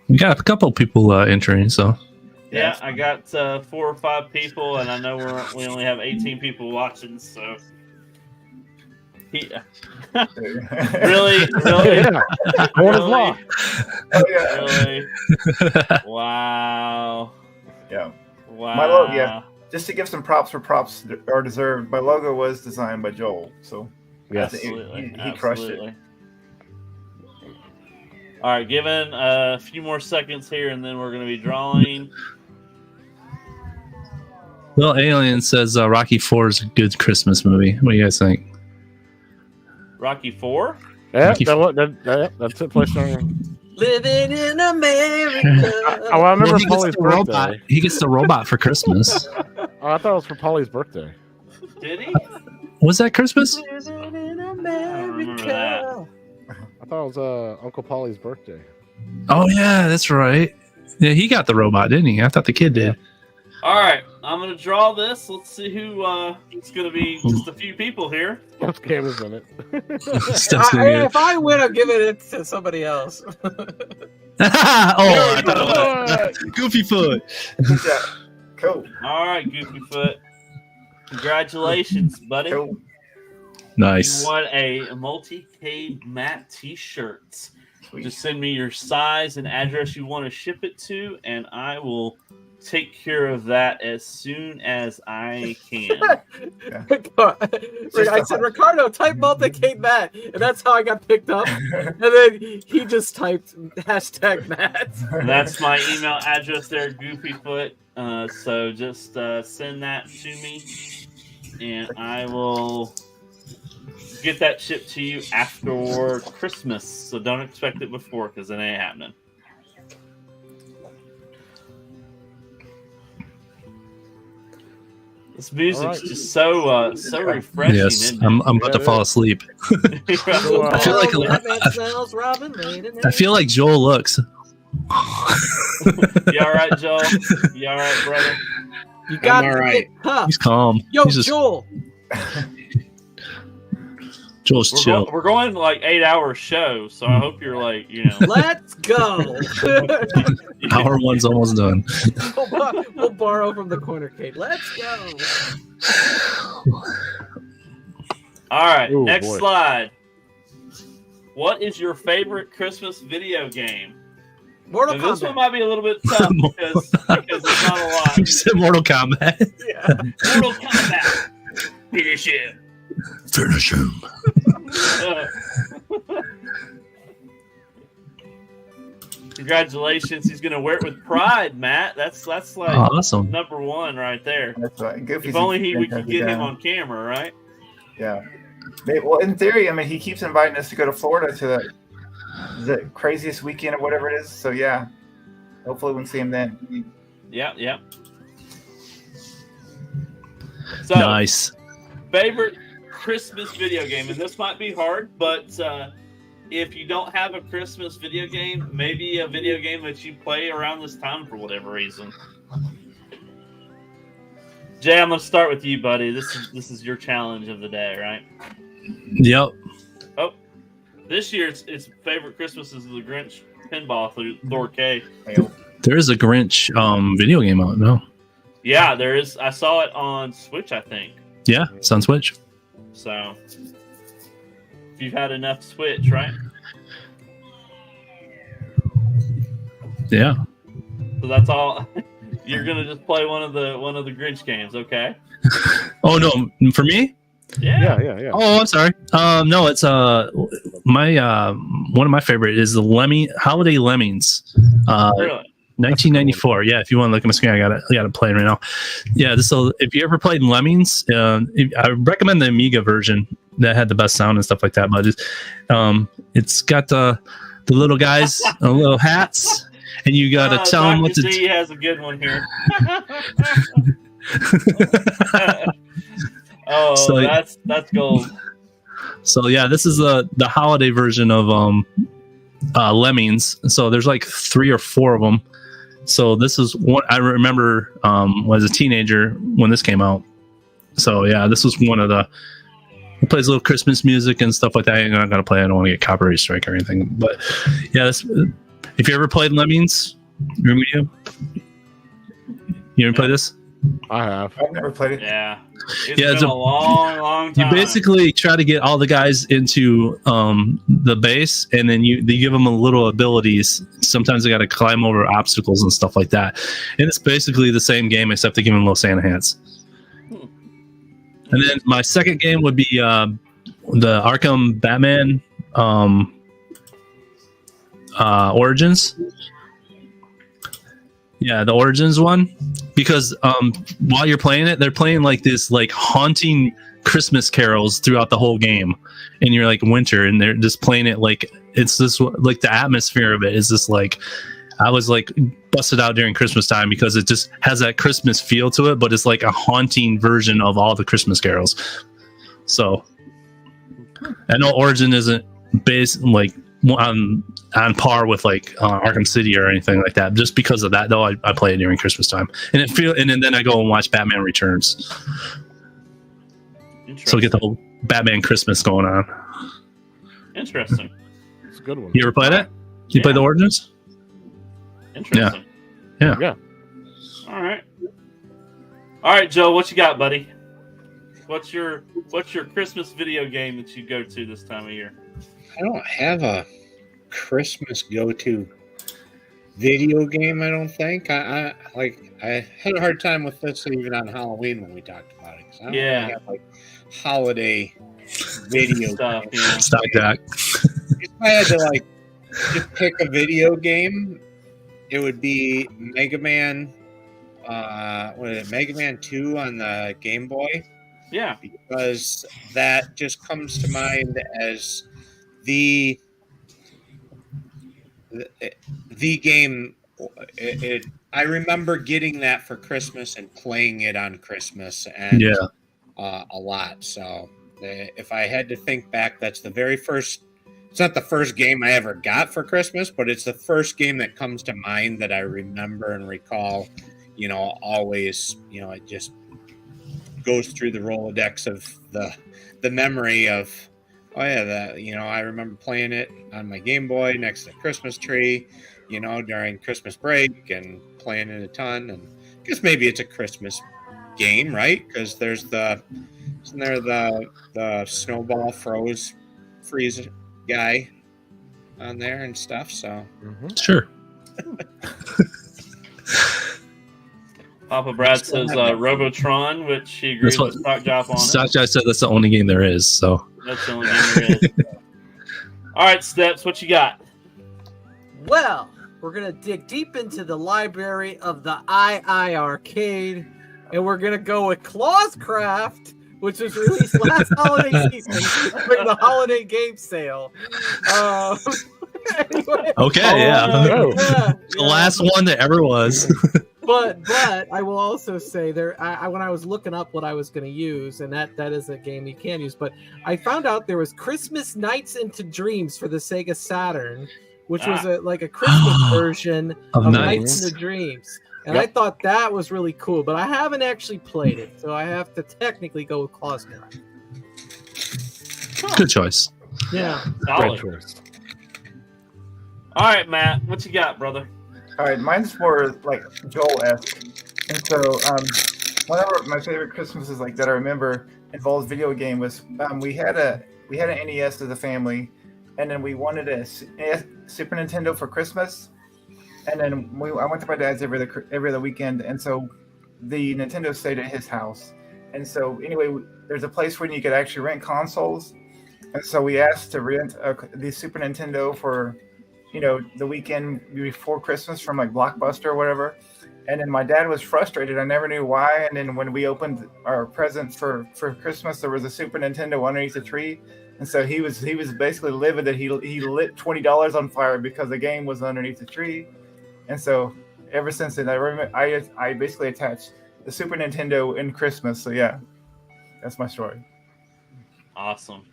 [SPEAKER 3] We got a couple people entering, so
[SPEAKER 1] yeah, I got 4 or 5 people, and I know we only have 18 people watching. So really,
[SPEAKER 2] Yeah. Going is law.
[SPEAKER 4] Oh, yeah.
[SPEAKER 1] really, wow,
[SPEAKER 4] Yeah.
[SPEAKER 1] wow.
[SPEAKER 4] My logo, yeah. Just to give some props where props are deserved, my logo was designed by Joel, so
[SPEAKER 2] Yes.
[SPEAKER 1] Absolutely,
[SPEAKER 4] he crushed it.
[SPEAKER 1] absolutely. All right, given a few more seconds here, and then we're going to be drawing.
[SPEAKER 3] Well, Alien says Rocky 4 is a good Christmas movie. What do you guys think?
[SPEAKER 1] Rocky 4?
[SPEAKER 2] Yeah,
[SPEAKER 3] Rocky
[SPEAKER 2] that's it. Place on.
[SPEAKER 5] Living in America.
[SPEAKER 2] Oh, I remember
[SPEAKER 3] he, gets
[SPEAKER 2] Polly's
[SPEAKER 3] the robot.
[SPEAKER 2] birthday.
[SPEAKER 3] He gets the robot for Christmas.
[SPEAKER 2] Oh, I thought it was for Polly's birthday.
[SPEAKER 1] Did he?
[SPEAKER 3] Was that Christmas?
[SPEAKER 5] Living in
[SPEAKER 1] I don't remember that.
[SPEAKER 5] America.
[SPEAKER 2] I thought it was Uncle Polly's birthday.
[SPEAKER 3] Oh yeah, that's right. Yeah, he got the robot, didn't he? I thought the kid did.
[SPEAKER 1] All right, I'm going to draw this. Let's see who. It's going to be just a few people here.
[SPEAKER 2] What's Cam's in it?
[SPEAKER 3] Steph's gonna get it.
[SPEAKER 5] If I win, I'm giving it to somebody else.
[SPEAKER 3] I thought it was Goofy Foot.
[SPEAKER 4] Yeah. Cool.
[SPEAKER 1] All right, Goofyfoot. Congratulations, buddy.
[SPEAKER 4] Cool.
[SPEAKER 3] Nice.
[SPEAKER 1] You won a multi-cade Matt t-shirt.
[SPEAKER 4] Sweet.
[SPEAKER 1] Just send me your size and address you want to ship it to, and I will take care of that as soon as I can.
[SPEAKER 5] I said, Ricardo, type multi-cade Matt, and that's how I got picked up. And then he just typed hashtag Matt.
[SPEAKER 1] That's my email address there, Goofyfoot. So just send that to me, and I will get that shipped to you after Christmas. So don't expect it before, because it ain't happening. This music's just so refreshing.
[SPEAKER 3] Yes,
[SPEAKER 1] isn't
[SPEAKER 3] I'm about to fall asleep.
[SPEAKER 1] it?
[SPEAKER 3] I feel like
[SPEAKER 5] Batman smells Robin late at
[SPEAKER 3] I feel like Joel looks.
[SPEAKER 1] You all right, Joel? You all right, brother?
[SPEAKER 5] You got
[SPEAKER 6] all
[SPEAKER 5] to
[SPEAKER 6] right.
[SPEAKER 5] get tough.
[SPEAKER 3] He's calm.
[SPEAKER 5] Yo,
[SPEAKER 3] He's just,
[SPEAKER 5] Joel.
[SPEAKER 3] Joel's chill.
[SPEAKER 1] We're going like 8-hour show, so I hope you're like,
[SPEAKER 5] Let's go.
[SPEAKER 3] Hour one's almost done.
[SPEAKER 5] We'll borrow from the corner cake. Let's go.
[SPEAKER 1] All right,
[SPEAKER 2] Ooh,
[SPEAKER 1] next
[SPEAKER 2] boy.
[SPEAKER 1] slide. What is your favorite Christmas video game?
[SPEAKER 5] Mortal
[SPEAKER 1] Now, this
[SPEAKER 5] Kombat.
[SPEAKER 1] one might be a little bit tough because it's not a lot.
[SPEAKER 3] You said Mortal Kombat.
[SPEAKER 5] Yeah.
[SPEAKER 1] Mortal Kombat. Finish it.
[SPEAKER 3] Finish him.
[SPEAKER 1] Congratulations. He's going to wear it with pride, Matt. That's like
[SPEAKER 3] Awesome.
[SPEAKER 1] number one right there.
[SPEAKER 4] That's right. Goofy's
[SPEAKER 1] If only we could
[SPEAKER 4] fantastic
[SPEAKER 1] get him
[SPEAKER 4] guy.
[SPEAKER 1] on camera, right?
[SPEAKER 4] Yeah. Well, in theory, I mean, he keeps inviting us to go to Florida to the craziest weekend or whatever it is. So yeah, hopefully we'll see him then.
[SPEAKER 1] Yeah. So,
[SPEAKER 3] Nice.
[SPEAKER 1] favorite Christmas video game, and this might be hard, but if you don't have a Christmas video game, maybe a video game that you play around this time for whatever reason. Jay, I'm gonna start with you, buddy. This is your challenge of the day, right?
[SPEAKER 3] Yep.
[SPEAKER 1] Oh, this year its favorite Christmas is the Grinch pinball through Lord K.
[SPEAKER 3] There is a Grinch video game out now.
[SPEAKER 1] Yeah, there is. I saw it on Switch, I think.
[SPEAKER 3] Yeah, it's on Switch.
[SPEAKER 1] So, if you've had enough Switch, right?
[SPEAKER 3] Yeah.
[SPEAKER 1] So that's all. You're gonna just play one of the Grinch games, okay?
[SPEAKER 3] Oh no, for me?
[SPEAKER 1] Yeah.
[SPEAKER 2] Yeah.
[SPEAKER 3] Oh, I'm sorry. No, it's my one of my favorite is the Holiday Lemmings.
[SPEAKER 1] Really?
[SPEAKER 3] 1994. Yeah, if you want to look at my screen, I got it playing right now. Yeah, so if you ever played Lemmings, I recommend the Amiga version that had the best sound and stuff like that. But it's got the little guys, little hats, and you got to tell them what to do.
[SPEAKER 1] He has a good one here. Oh, so, that's gold.
[SPEAKER 3] So yeah, this is the holiday version of Lemmings. So there's like 3 or 4 of them. So this is one I remember was a teenager when this came out. So yeah, this was one of the. It plays a little Christmas music and stuff like that. I'm not gonna play. I don't want to get copyright strike or anything. But yeah, if you ever played Lemmings, you ever play this?
[SPEAKER 2] I have.
[SPEAKER 4] I've never played it.
[SPEAKER 1] Yeah. It's been a long time.
[SPEAKER 3] You basically try to get all the guys into the base, and then you give them a little abilities. Sometimes they got to climb over obstacles and stuff like that. And it's basically the same game, except they give them little Santa hats. And then my second game would be the Arkham Batman Origins. Yeah, the Origins one, because while you're playing it, they're playing like this like haunting Christmas carols throughout the whole game, and you're like winter, and they're just playing it like it's this like the atmosphere of it is just like I was like busted out during Christmas time because it just has that Christmas feel to it, but it's like a haunting version of all the Christmas carols. So I know Origin isn't based like on par with like Arkham City or anything like that. Just because of that, though, I play it during Christmas time, and then I go and watch Batman Returns. So we get the whole Batman Christmas going on.
[SPEAKER 1] Interesting.
[SPEAKER 2] It's a good one.
[SPEAKER 3] You ever played it? You play the Origins?
[SPEAKER 1] Interesting.
[SPEAKER 3] Yeah.
[SPEAKER 1] All right, Joe. What you got, buddy? What's your Christmas video game that you go to this time of year?
[SPEAKER 6] I don't have a Christmas go-to video game. I don't think. I had a hard time with this even on Halloween when we talked about it. I don't really have like holiday video
[SPEAKER 1] stuff.
[SPEAKER 6] Yeah.
[SPEAKER 3] Stock Jack.
[SPEAKER 6] If I had to like just pick a video game, it would be Mega Man. What is it? Mega Man 2 on the Game Boy.
[SPEAKER 1] Yeah.
[SPEAKER 6] Because that just comes to mind as the game. I remember getting that for Christmas and playing it on Christmas, and a lot. So if I had to think back, that's the very first. It's not the first game I ever got for Christmas, but it's the first game that comes to mind that I remember and recall. Always. It just goes through the Rolodex of the memory of. Oh yeah, I remember playing it on my Game Boy next to the Christmas tree, during Christmas break and playing it a ton. And I guess maybe it's a Christmas game, right? Because there's the snowball freeze guy on there and stuff. So
[SPEAKER 3] Sure.
[SPEAKER 1] Papa Brad says Robotron, which he agrees with Stock Job on.
[SPEAKER 3] Stock Job said that's the only game there is. So
[SPEAKER 1] that's the only game there is. All right, Steps, what you got?
[SPEAKER 5] Well, we're going to dig deep into the library of the II Arcade, and we're going to go with Clauscraft, which was released last holiday season during the holiday game sale. Anyway,
[SPEAKER 3] the last one that ever was.
[SPEAKER 5] But I will also say when I was looking up what I was going to use, and that is a game you can use, but I found out there was Christmas Nights into Dreams for the Sega Saturn, which was a Christmas version of Nights into Dreams. And I thought that was really cool, but I haven't actually played it, so I have to technically go with Clauscraft.
[SPEAKER 3] Good choice.
[SPEAKER 5] Yeah.
[SPEAKER 1] Great choice. All right, Matt, what you got, brother?
[SPEAKER 4] All right, mine's more like Joel-esque. And so one of my favorite Christmases like that I remember involved video game was we had an NES as a family, and then we wanted a Super Nintendo for Christmas. And then I went to my dad's every other weekend, and so the Nintendo stayed at his house. And so anyway, there's a place where you could actually rent consoles, and so we asked to rent the Super Nintendo for, the weekend before Christmas from like Blockbuster or whatever. And then my dad was frustrated. I never knew why. And then when we opened our present for Christmas, there was a Super Nintendo underneath the tree. And so he was basically livid that he lit $20 on fire because the game was underneath the tree. And so ever since then, I basically attached the Super Nintendo in Christmas. So yeah, that's my story.
[SPEAKER 1] Awesome.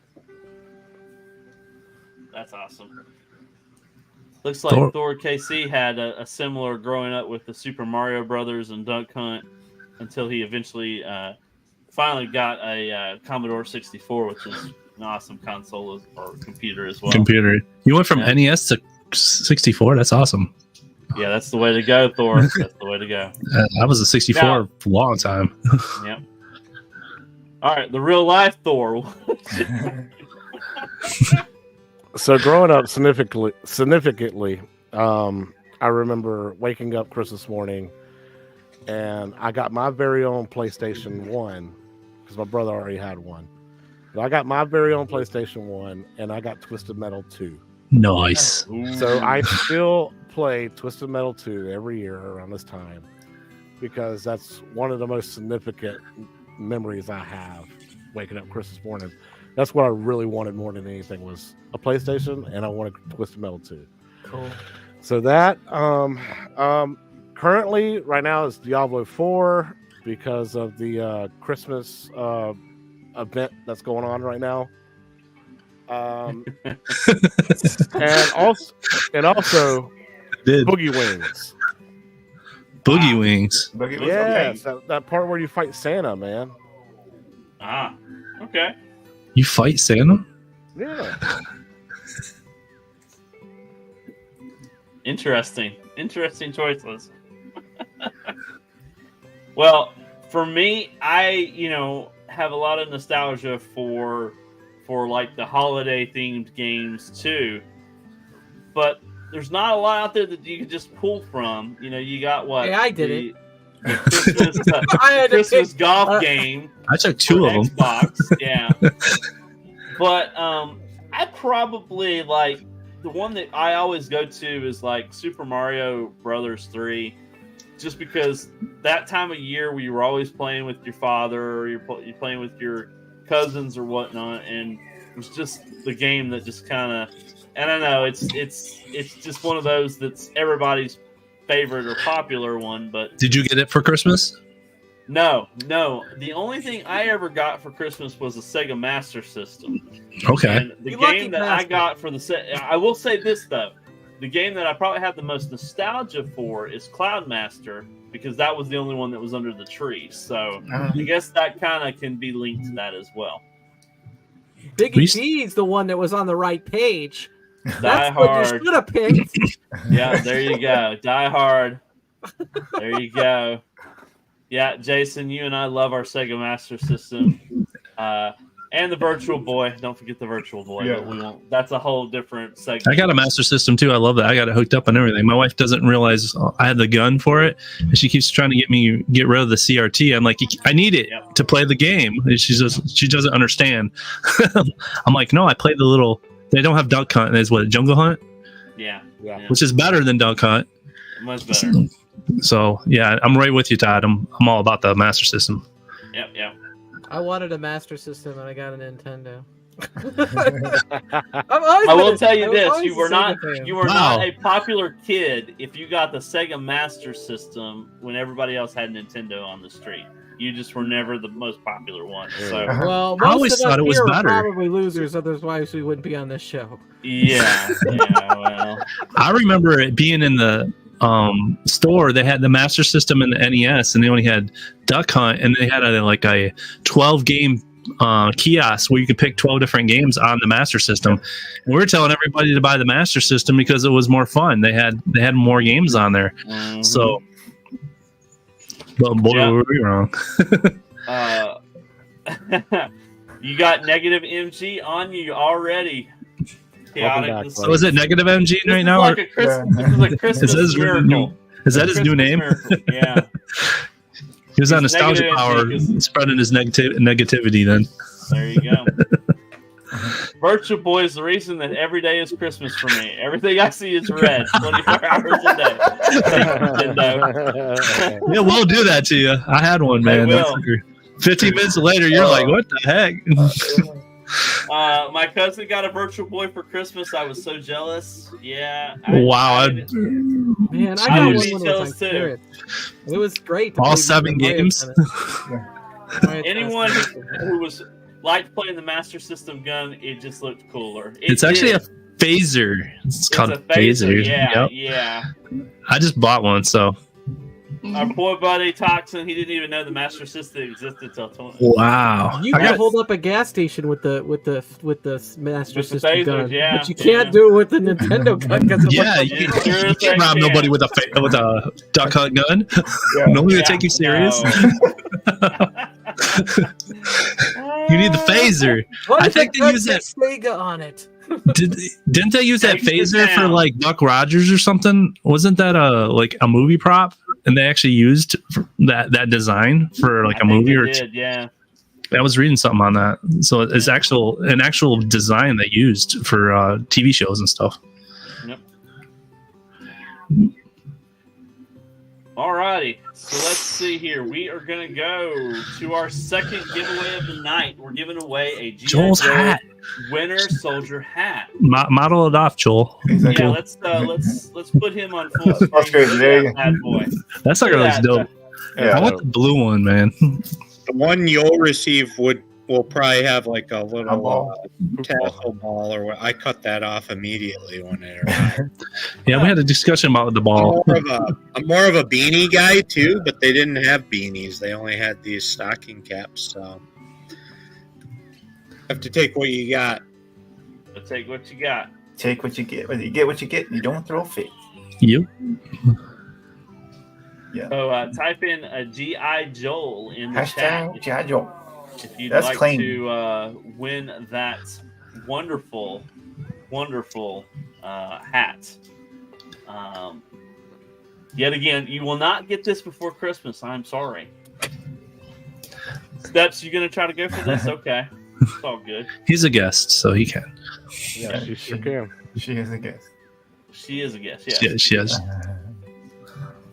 [SPEAKER 1] That's awesome. Looks like Thor KC had a similar growing up with the Super Mario Brothers and Duck Hunt until he eventually finally got a Commodore 64, which is an awesome console or computer as well.
[SPEAKER 3] Computer. You went from NES to 64? That's awesome.
[SPEAKER 1] Yeah, that's the way to go, Thor. That's the way to go.
[SPEAKER 3] I was a 64 for a long time.
[SPEAKER 1] Yep. All right, the real life Thor.
[SPEAKER 2] So growing up significantly, I remember waking up Christmas morning, and I got my very own PlayStation 1 because my brother already had one. So I got my very own PlayStation 1, and I got Twisted Metal 2.
[SPEAKER 3] Nice.
[SPEAKER 2] So I still play Twisted Metal 2 every year around this time because that's one of the most significant memories I have waking up Christmas morning. That's what I really wanted more than anything was a PlayStation, and I wanted Twisted Metal 2.
[SPEAKER 5] Cool.
[SPEAKER 2] So that currently right now is Diablo 4 because of the Christmas event that's going on right now. And also Boogie Wings.
[SPEAKER 3] Boogie Wings.
[SPEAKER 2] Yeah, that part where you fight Santa, man.
[SPEAKER 1] Ah, okay.
[SPEAKER 3] You fight Santa?
[SPEAKER 2] Yeah.
[SPEAKER 1] Interesting choices. Well, for me, I have a lot of nostalgia for like the holiday themed games too, but there's not a lot out there that you can just pull from. You got what?
[SPEAKER 5] Hey, I did it.
[SPEAKER 1] The Christmas golf game.
[SPEAKER 3] I took two of them.
[SPEAKER 1] Xbox, yeah. But I probably like the one that I always go to is like Super Mario Brothers 3, just because that time of year where you were always playing with your father or you're playing with your cousins or whatnot, and it was just the game that just kind of. And I know it's just one of those that's everybody's favorite or popular one. But
[SPEAKER 3] did you get it for Christmas?
[SPEAKER 1] No. The only thing I ever got for Christmas was a Sega Master System.
[SPEAKER 3] Okay.
[SPEAKER 1] And the game that I got for I will say this though, the game that I probably have the most nostalgia for is Cloud Master because that was the only one that was under the tree. So I guess that kind of can be linked to that as well.
[SPEAKER 5] Biggie D's the one that was on the right page.
[SPEAKER 1] Die
[SPEAKER 5] That's
[SPEAKER 1] Hard.
[SPEAKER 5] what you should have picked.
[SPEAKER 1] Yeah, there you go. Die Hard. There you go. Yeah, Jason, you and I love our Sega Master System. And the Virtual Boy. Don't forget the Virtual Boy.
[SPEAKER 4] Yeah.
[SPEAKER 1] But we won't. That's a whole different segment.
[SPEAKER 3] I got a Master System too. I love that. I got it hooked up and everything. My wife doesn't realize I had the gun for it, and she keeps trying to get me get rid of the CRT. I'm like, I need it to play the game. And she doesn't understand. I'm like, no, I play the little. They don't have Duck Hunt. There's what, Jungle Hunt?
[SPEAKER 1] Yeah.
[SPEAKER 3] Which is better than Duck Hunt.
[SPEAKER 1] Much better.
[SPEAKER 3] So yeah, I'm right with you, Todd. I'm all about the Master System.
[SPEAKER 1] Yep.
[SPEAKER 5] I wanted a Master System and I got a Nintendo.
[SPEAKER 1] I will tell you this: you were not
[SPEAKER 3] Wow.
[SPEAKER 1] a popular kid if you got the Sega Master System when everybody else had Nintendo on the street. You just were never the most popular one. So
[SPEAKER 5] Well,
[SPEAKER 3] I
[SPEAKER 5] most
[SPEAKER 3] always
[SPEAKER 5] of us
[SPEAKER 3] thought it was
[SPEAKER 5] here are
[SPEAKER 3] better.
[SPEAKER 5] probably losers, otherwise we wouldn't be on this show.
[SPEAKER 1] yeah. Well,
[SPEAKER 3] I remember it being in the store. They had the Master System and the NES, and they only had Duck Hunt, and they had a 12 game kiosk where you could pick 12 different games on the Master System. And we were telling everybody to buy the Master System because it was more fun. They had more games on there.
[SPEAKER 1] mhm.
[SPEAKER 3] So, but boy, were we wrong.
[SPEAKER 1] You got negative MG on you already. chaotic.
[SPEAKER 2] back,
[SPEAKER 1] This
[SPEAKER 2] buddy.
[SPEAKER 3] So is it negative MG
[SPEAKER 1] this
[SPEAKER 3] right
[SPEAKER 1] is
[SPEAKER 3] now?
[SPEAKER 1] like
[SPEAKER 3] or-
[SPEAKER 1] a Christmas. This is a Christmas
[SPEAKER 3] Is that his
[SPEAKER 1] miracle.
[SPEAKER 3] Is that his new
[SPEAKER 1] Christmas
[SPEAKER 3] name?
[SPEAKER 1] miracle. Yeah.
[SPEAKER 3] He was on
[SPEAKER 1] He's
[SPEAKER 3] Nostalgia
[SPEAKER 1] negative
[SPEAKER 3] Power,
[SPEAKER 1] MG 'cause-
[SPEAKER 3] spreading his negativity then.
[SPEAKER 1] There you go. Virtual Boy is the reason that every day is Christmas for me. Everything I see is red 24 hours a day. Nintendo.
[SPEAKER 3] Yeah, we'll do that to you. I had one,
[SPEAKER 1] They
[SPEAKER 3] man.
[SPEAKER 1] will.
[SPEAKER 3] 15 minutes later, you're like, what the heck?
[SPEAKER 1] My cousin got a Virtual Boy for Christmas. I was so jealous. Yeah.
[SPEAKER 3] Wow.
[SPEAKER 5] Man, I
[SPEAKER 1] I
[SPEAKER 5] got
[SPEAKER 1] would
[SPEAKER 5] one
[SPEAKER 1] be
[SPEAKER 5] when it was on
[SPEAKER 1] jealous, too.
[SPEAKER 5] Spirit. It was great. to
[SPEAKER 3] All
[SPEAKER 5] play
[SPEAKER 3] 7
[SPEAKER 5] Mario
[SPEAKER 3] games?
[SPEAKER 5] Tennis.
[SPEAKER 1] Anyone who was liked playing the Master System gun, it just looked cooler.
[SPEAKER 3] It's actually a phaser. It's called
[SPEAKER 1] a phaser. Yeah,
[SPEAKER 3] Yep.
[SPEAKER 1] yeah.
[SPEAKER 3] I just bought one, so.
[SPEAKER 1] Our boy buddy Toxin, he didn't even know the Master System existed till 20.
[SPEAKER 3] Wow.
[SPEAKER 5] You
[SPEAKER 1] I
[SPEAKER 5] can
[SPEAKER 1] got-
[SPEAKER 5] hold up a gas station with the Master
[SPEAKER 1] With the
[SPEAKER 5] System
[SPEAKER 1] phasers,
[SPEAKER 5] gun,
[SPEAKER 1] yeah,
[SPEAKER 5] but you can't do it with the Nintendo gun because it
[SPEAKER 3] Yeah,
[SPEAKER 5] looks
[SPEAKER 3] you,
[SPEAKER 5] like
[SPEAKER 1] Yeah, sure
[SPEAKER 3] you
[SPEAKER 1] as
[SPEAKER 3] can't
[SPEAKER 1] I
[SPEAKER 3] rob
[SPEAKER 1] can.
[SPEAKER 3] nobody with a duck hunt gun.
[SPEAKER 4] Yeah.
[SPEAKER 3] Nobody
[SPEAKER 1] Yeah,
[SPEAKER 3] would take you serious.
[SPEAKER 1] no.
[SPEAKER 3] You need the phaser.
[SPEAKER 5] What
[SPEAKER 3] I
[SPEAKER 5] if
[SPEAKER 3] think
[SPEAKER 5] it
[SPEAKER 3] they
[SPEAKER 5] got
[SPEAKER 3] use that-
[SPEAKER 5] Sega on it.
[SPEAKER 3] Didn't they use that
[SPEAKER 1] Takes the
[SPEAKER 3] phaser for
[SPEAKER 1] town.
[SPEAKER 3] like Buck Rogers or something? Wasn't that a movie prop? And they actually used that design for like
[SPEAKER 1] I
[SPEAKER 3] a
[SPEAKER 1] think
[SPEAKER 3] movie
[SPEAKER 1] they
[SPEAKER 3] or
[SPEAKER 1] did, yeah.
[SPEAKER 3] I was reading something on that. So it's an actual design they used for TV shows and stuff.
[SPEAKER 1] Yep. Alrighty, so let's see here. We are gonna go to our second giveaway of the night. We're giving away a G.I.
[SPEAKER 3] Joel's
[SPEAKER 1] Joe
[SPEAKER 3] hat.
[SPEAKER 1] Winter Soldier hat.
[SPEAKER 3] Model it off, Joel.
[SPEAKER 4] Exactly.
[SPEAKER 1] Yeah, let's put him on full screen.
[SPEAKER 4] That's good,
[SPEAKER 1] Look
[SPEAKER 4] there
[SPEAKER 1] at
[SPEAKER 4] you
[SPEAKER 1] that bad boy.
[SPEAKER 3] That's not
[SPEAKER 1] Look
[SPEAKER 3] really
[SPEAKER 1] at
[SPEAKER 3] dope. I
[SPEAKER 4] Yeah.
[SPEAKER 3] want the blue one, man.
[SPEAKER 6] The one you'll receive will probably have like a
[SPEAKER 4] A
[SPEAKER 6] little
[SPEAKER 4] ball.
[SPEAKER 6] tassel ball or what. I cut that off immediately when it arrived.
[SPEAKER 3] Yeah, we had a discussion about the ball.
[SPEAKER 6] I'm more of a beanie guy too, but they didn't have beanies. They only had these stocking caps. So have to take what you got.
[SPEAKER 1] But take what you got.
[SPEAKER 4] Take what you get. Whether you get what you get, you don't throw a fit.
[SPEAKER 3] Yep.
[SPEAKER 1] So type in a G.I. Joel in the chat
[SPEAKER 4] Hashtag G.I. Joe.
[SPEAKER 1] if you'd
[SPEAKER 4] That's
[SPEAKER 1] like
[SPEAKER 4] clean.
[SPEAKER 1] to win that wonderful, wonderful hat. Yet again, you will not get this before Christmas. I'm sorry. Steps, you gonna try to go for this? Okay, it's all good.
[SPEAKER 3] He's a guest, so he can.
[SPEAKER 2] Yeah, you sure can.
[SPEAKER 4] She is a guess.
[SPEAKER 1] She is a guest. Yeah.
[SPEAKER 3] She has.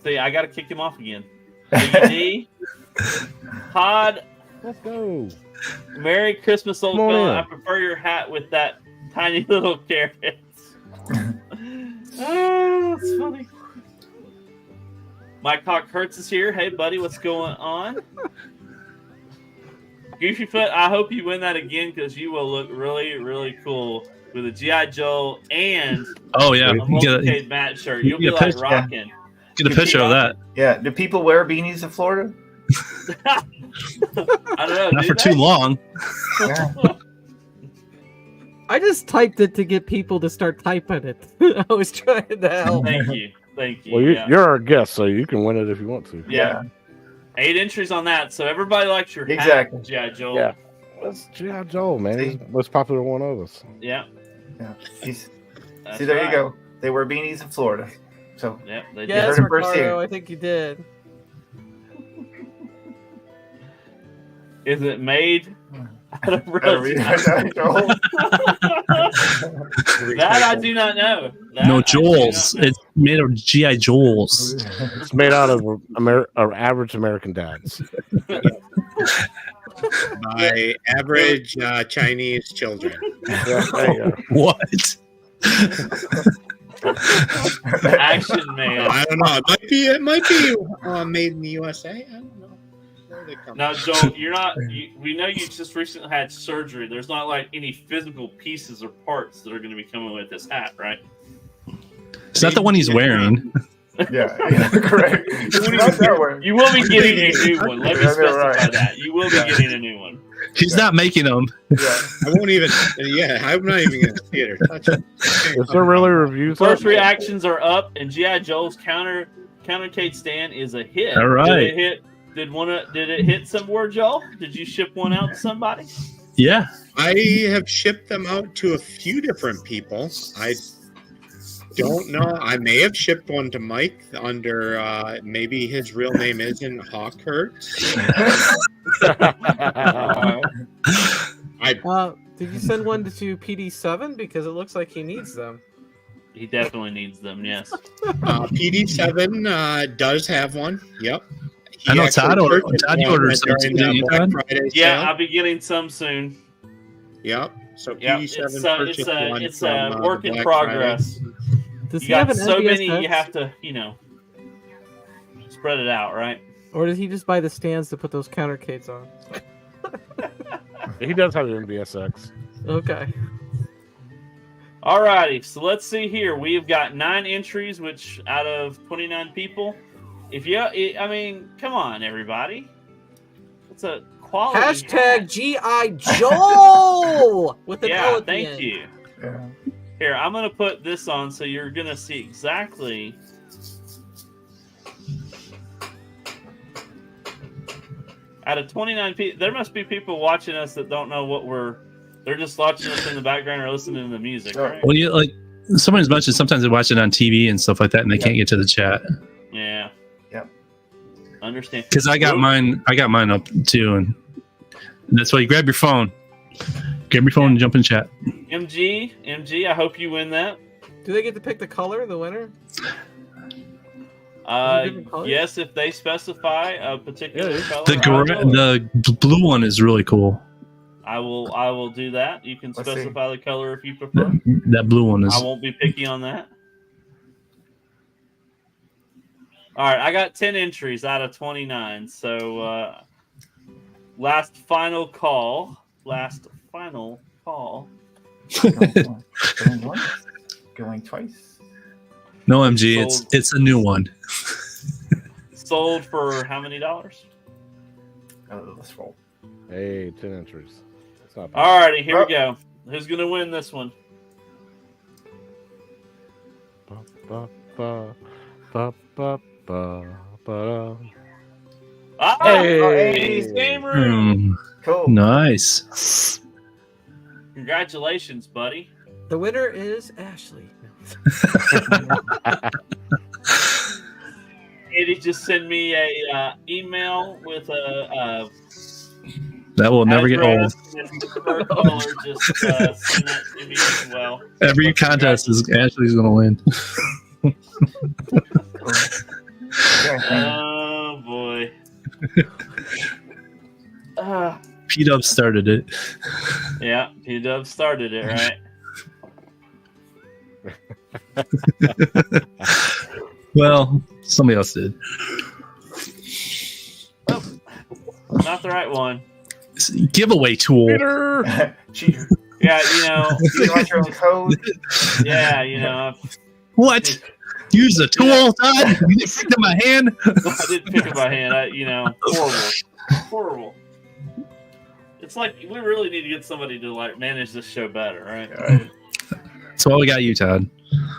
[SPEAKER 1] See, I got to kick him off again. D, Todd,
[SPEAKER 2] Let's go.
[SPEAKER 1] Merry Christmas, old
[SPEAKER 2] Come on
[SPEAKER 1] fella.
[SPEAKER 2] in.
[SPEAKER 1] I prefer your hat with that tiny little carrot. Oh, that's funny. Mike Hawk Hertz is here. Hey, buddy, what's going on? Goofy Foot, I hope you win that again because you will look really, really cool with a G.I. Joe and
[SPEAKER 3] Oh yeah,
[SPEAKER 1] a
[SPEAKER 3] get
[SPEAKER 1] Multicade Matt shirt. You'll be
[SPEAKER 3] get a
[SPEAKER 1] like
[SPEAKER 3] picture.
[SPEAKER 1] rocking.
[SPEAKER 3] a picture of that.
[SPEAKER 4] Yeah. Do people wear beanies in Florida?
[SPEAKER 1] I don't know.
[SPEAKER 3] Not
[SPEAKER 1] do
[SPEAKER 3] for
[SPEAKER 1] they?
[SPEAKER 3] too long.
[SPEAKER 4] Yeah.
[SPEAKER 5] I just typed it to get people to start typing it. I was trying to help.
[SPEAKER 1] Thank you. Thank you.
[SPEAKER 2] Well,
[SPEAKER 1] yeah.
[SPEAKER 2] you're our guest, so you can win it if you want to.
[SPEAKER 1] Yeah. 8 entries on that. So everybody likes your hat,
[SPEAKER 4] Exactly.
[SPEAKER 1] G.I. Joel.
[SPEAKER 2] Yeah. That's G.I. Joe, man. He's the most popular one of us.
[SPEAKER 1] Yeah.
[SPEAKER 4] Yeah. He's,
[SPEAKER 1] That's
[SPEAKER 4] see, there
[SPEAKER 1] right.
[SPEAKER 4] you go. They wear beanies in Florida. So
[SPEAKER 1] Yep, they
[SPEAKER 5] Yes,
[SPEAKER 4] heard
[SPEAKER 1] did.
[SPEAKER 4] it first
[SPEAKER 5] Ricardo,
[SPEAKER 4] here.
[SPEAKER 5] I think you did.
[SPEAKER 1] Is it made out of
[SPEAKER 4] Better be
[SPEAKER 1] resin?
[SPEAKER 4] G.I. Joe.
[SPEAKER 1] That I do not know. That
[SPEAKER 3] No,
[SPEAKER 1] I do
[SPEAKER 3] Joel's.
[SPEAKER 1] not know.
[SPEAKER 3] It's made of GI Joel's.
[SPEAKER 2] It's made out of average American dads.
[SPEAKER 6] By average Chinese children.
[SPEAKER 2] Yeah, there you go.
[SPEAKER 3] What?
[SPEAKER 1] Action man.
[SPEAKER 6] I don't know. It might be made in the USA. I don't know. Where they come
[SPEAKER 1] Now, Joel, you're not. We know you just recently had surgery. There's not like any physical pieces or parts that are going to be coming with this hat, right?
[SPEAKER 3] Is that the one he's wearing?
[SPEAKER 4] Yeah, correct. It's not that way.
[SPEAKER 1] You will be getting a new one. Let me
[SPEAKER 4] Yeah,
[SPEAKER 1] specify
[SPEAKER 4] right.
[SPEAKER 1] that. You will be getting a new one.
[SPEAKER 3] He's not making them.
[SPEAKER 4] Yeah.
[SPEAKER 6] I won't even. Yeah, I'm not even gonna see it or touch it.
[SPEAKER 2] Is there really reviews?
[SPEAKER 1] First
[SPEAKER 2] up?
[SPEAKER 1] reactions are up, and G.I. Joel's countercade stand is a hit.
[SPEAKER 3] All right.
[SPEAKER 1] Did it hit? Did it hit somewhere, Joel? Did you ship one out to somebody?
[SPEAKER 3] Yeah.
[SPEAKER 6] I have shipped them out to a few different people. I don't know. I may have shipped one to Mike under maybe his real name isn't Hawkhurst.
[SPEAKER 5] Did you send one to PD7 because it looks like he needs them?
[SPEAKER 1] He definitely needs them. Yes.
[SPEAKER 6] PD7 does have one. Yep.
[SPEAKER 3] I know Todd ordered
[SPEAKER 6] during
[SPEAKER 3] some too, didn't you,
[SPEAKER 6] Black
[SPEAKER 3] Todd?
[SPEAKER 6] Friday
[SPEAKER 1] Yeah,
[SPEAKER 6] sale.
[SPEAKER 1] I'll be getting some soon.
[SPEAKER 6] Yep. So
[SPEAKER 1] Yeah,
[SPEAKER 6] PD7 purchased one
[SPEAKER 1] it's
[SPEAKER 6] from,
[SPEAKER 1] a work
[SPEAKER 6] the
[SPEAKER 1] in
[SPEAKER 6] Black
[SPEAKER 1] progress.
[SPEAKER 5] Does
[SPEAKER 1] You
[SPEAKER 5] he have
[SPEAKER 1] got
[SPEAKER 5] an
[SPEAKER 1] so
[SPEAKER 5] NVS
[SPEAKER 1] many,
[SPEAKER 5] heads?
[SPEAKER 1] you have to, spread it out, right?
[SPEAKER 5] Or did he just buy the stands to put those countercades on?
[SPEAKER 2] He does have an NVSX.
[SPEAKER 5] Okay.
[SPEAKER 1] Alrighty, so let's see here. We've got 9 entries, which out of 29 people. Come on, everybody. It's a quality.
[SPEAKER 5] Hashtag GI Joel with an O
[SPEAKER 1] Yeah,
[SPEAKER 5] at the
[SPEAKER 1] thank
[SPEAKER 5] end.
[SPEAKER 1] you.
[SPEAKER 4] Yeah.
[SPEAKER 1] Here, I'm gonna put this on so you're gonna see exactly. Out of 29 people, there must be people watching us that don't know what they're just watching us in the background or listening to the music, right?
[SPEAKER 3] Well, you like somebody's mentioned sometimes they watch it on TV and stuff like that, and they can't get to the chat.
[SPEAKER 1] Yeah.
[SPEAKER 4] Yep.
[SPEAKER 1] Understand.
[SPEAKER 3] Because I got mine up too, and that's why you grab your phone. Grab your phone and jump in chat.
[SPEAKER 1] MG, I hope you win that.
[SPEAKER 5] Do they get to pick the color, the winner? different colors?
[SPEAKER 1] Yes, if they specify a particular color.
[SPEAKER 3] The blue one is really cool.
[SPEAKER 1] I will do that. You can
[SPEAKER 4] Let's
[SPEAKER 1] specify the color if you prefer.
[SPEAKER 3] That blue one is.
[SPEAKER 1] I won't be picky on that. All right, I got 10 entries out of 29. So last final call.
[SPEAKER 4] Going once, going twice.
[SPEAKER 3] No, MG, it's a new one.
[SPEAKER 1] Sold for how many dollars?
[SPEAKER 4] Let's roll.
[SPEAKER 2] Hey, 10 entries. That's not bad.
[SPEAKER 1] All righty, here we go. Who's going to win this one?
[SPEAKER 2] Ba, ba, ba, ba, ba, ba.
[SPEAKER 1] Ah,
[SPEAKER 2] Hey!
[SPEAKER 1] A's Game Room.
[SPEAKER 4] Cool.
[SPEAKER 3] Nice.
[SPEAKER 1] Congratulations, buddy.
[SPEAKER 5] The winner is Ashley.
[SPEAKER 1] Eddie just sent me a email with a
[SPEAKER 3] That will never get old.
[SPEAKER 1] address and preferred color. Just send that to me as well.
[SPEAKER 3] Every contest is Ashley's going to win.
[SPEAKER 1] Oh boy.
[SPEAKER 3] P-Dub started it.
[SPEAKER 1] Yeah, P-Dub started it, right?
[SPEAKER 3] Well, somebody else did.
[SPEAKER 1] Not the right one.
[SPEAKER 3] Giveaway tool.
[SPEAKER 4] Cheater.
[SPEAKER 1] Yeah,
[SPEAKER 4] You want your own code?
[SPEAKER 1] yeah,
[SPEAKER 3] What? Use a tool, Todd? You didn't pick up my hand?
[SPEAKER 1] I didn't pick up my hand. Horrible. It's like we really need to get somebody to manage this show better, right?
[SPEAKER 3] That's why we got you, Todd.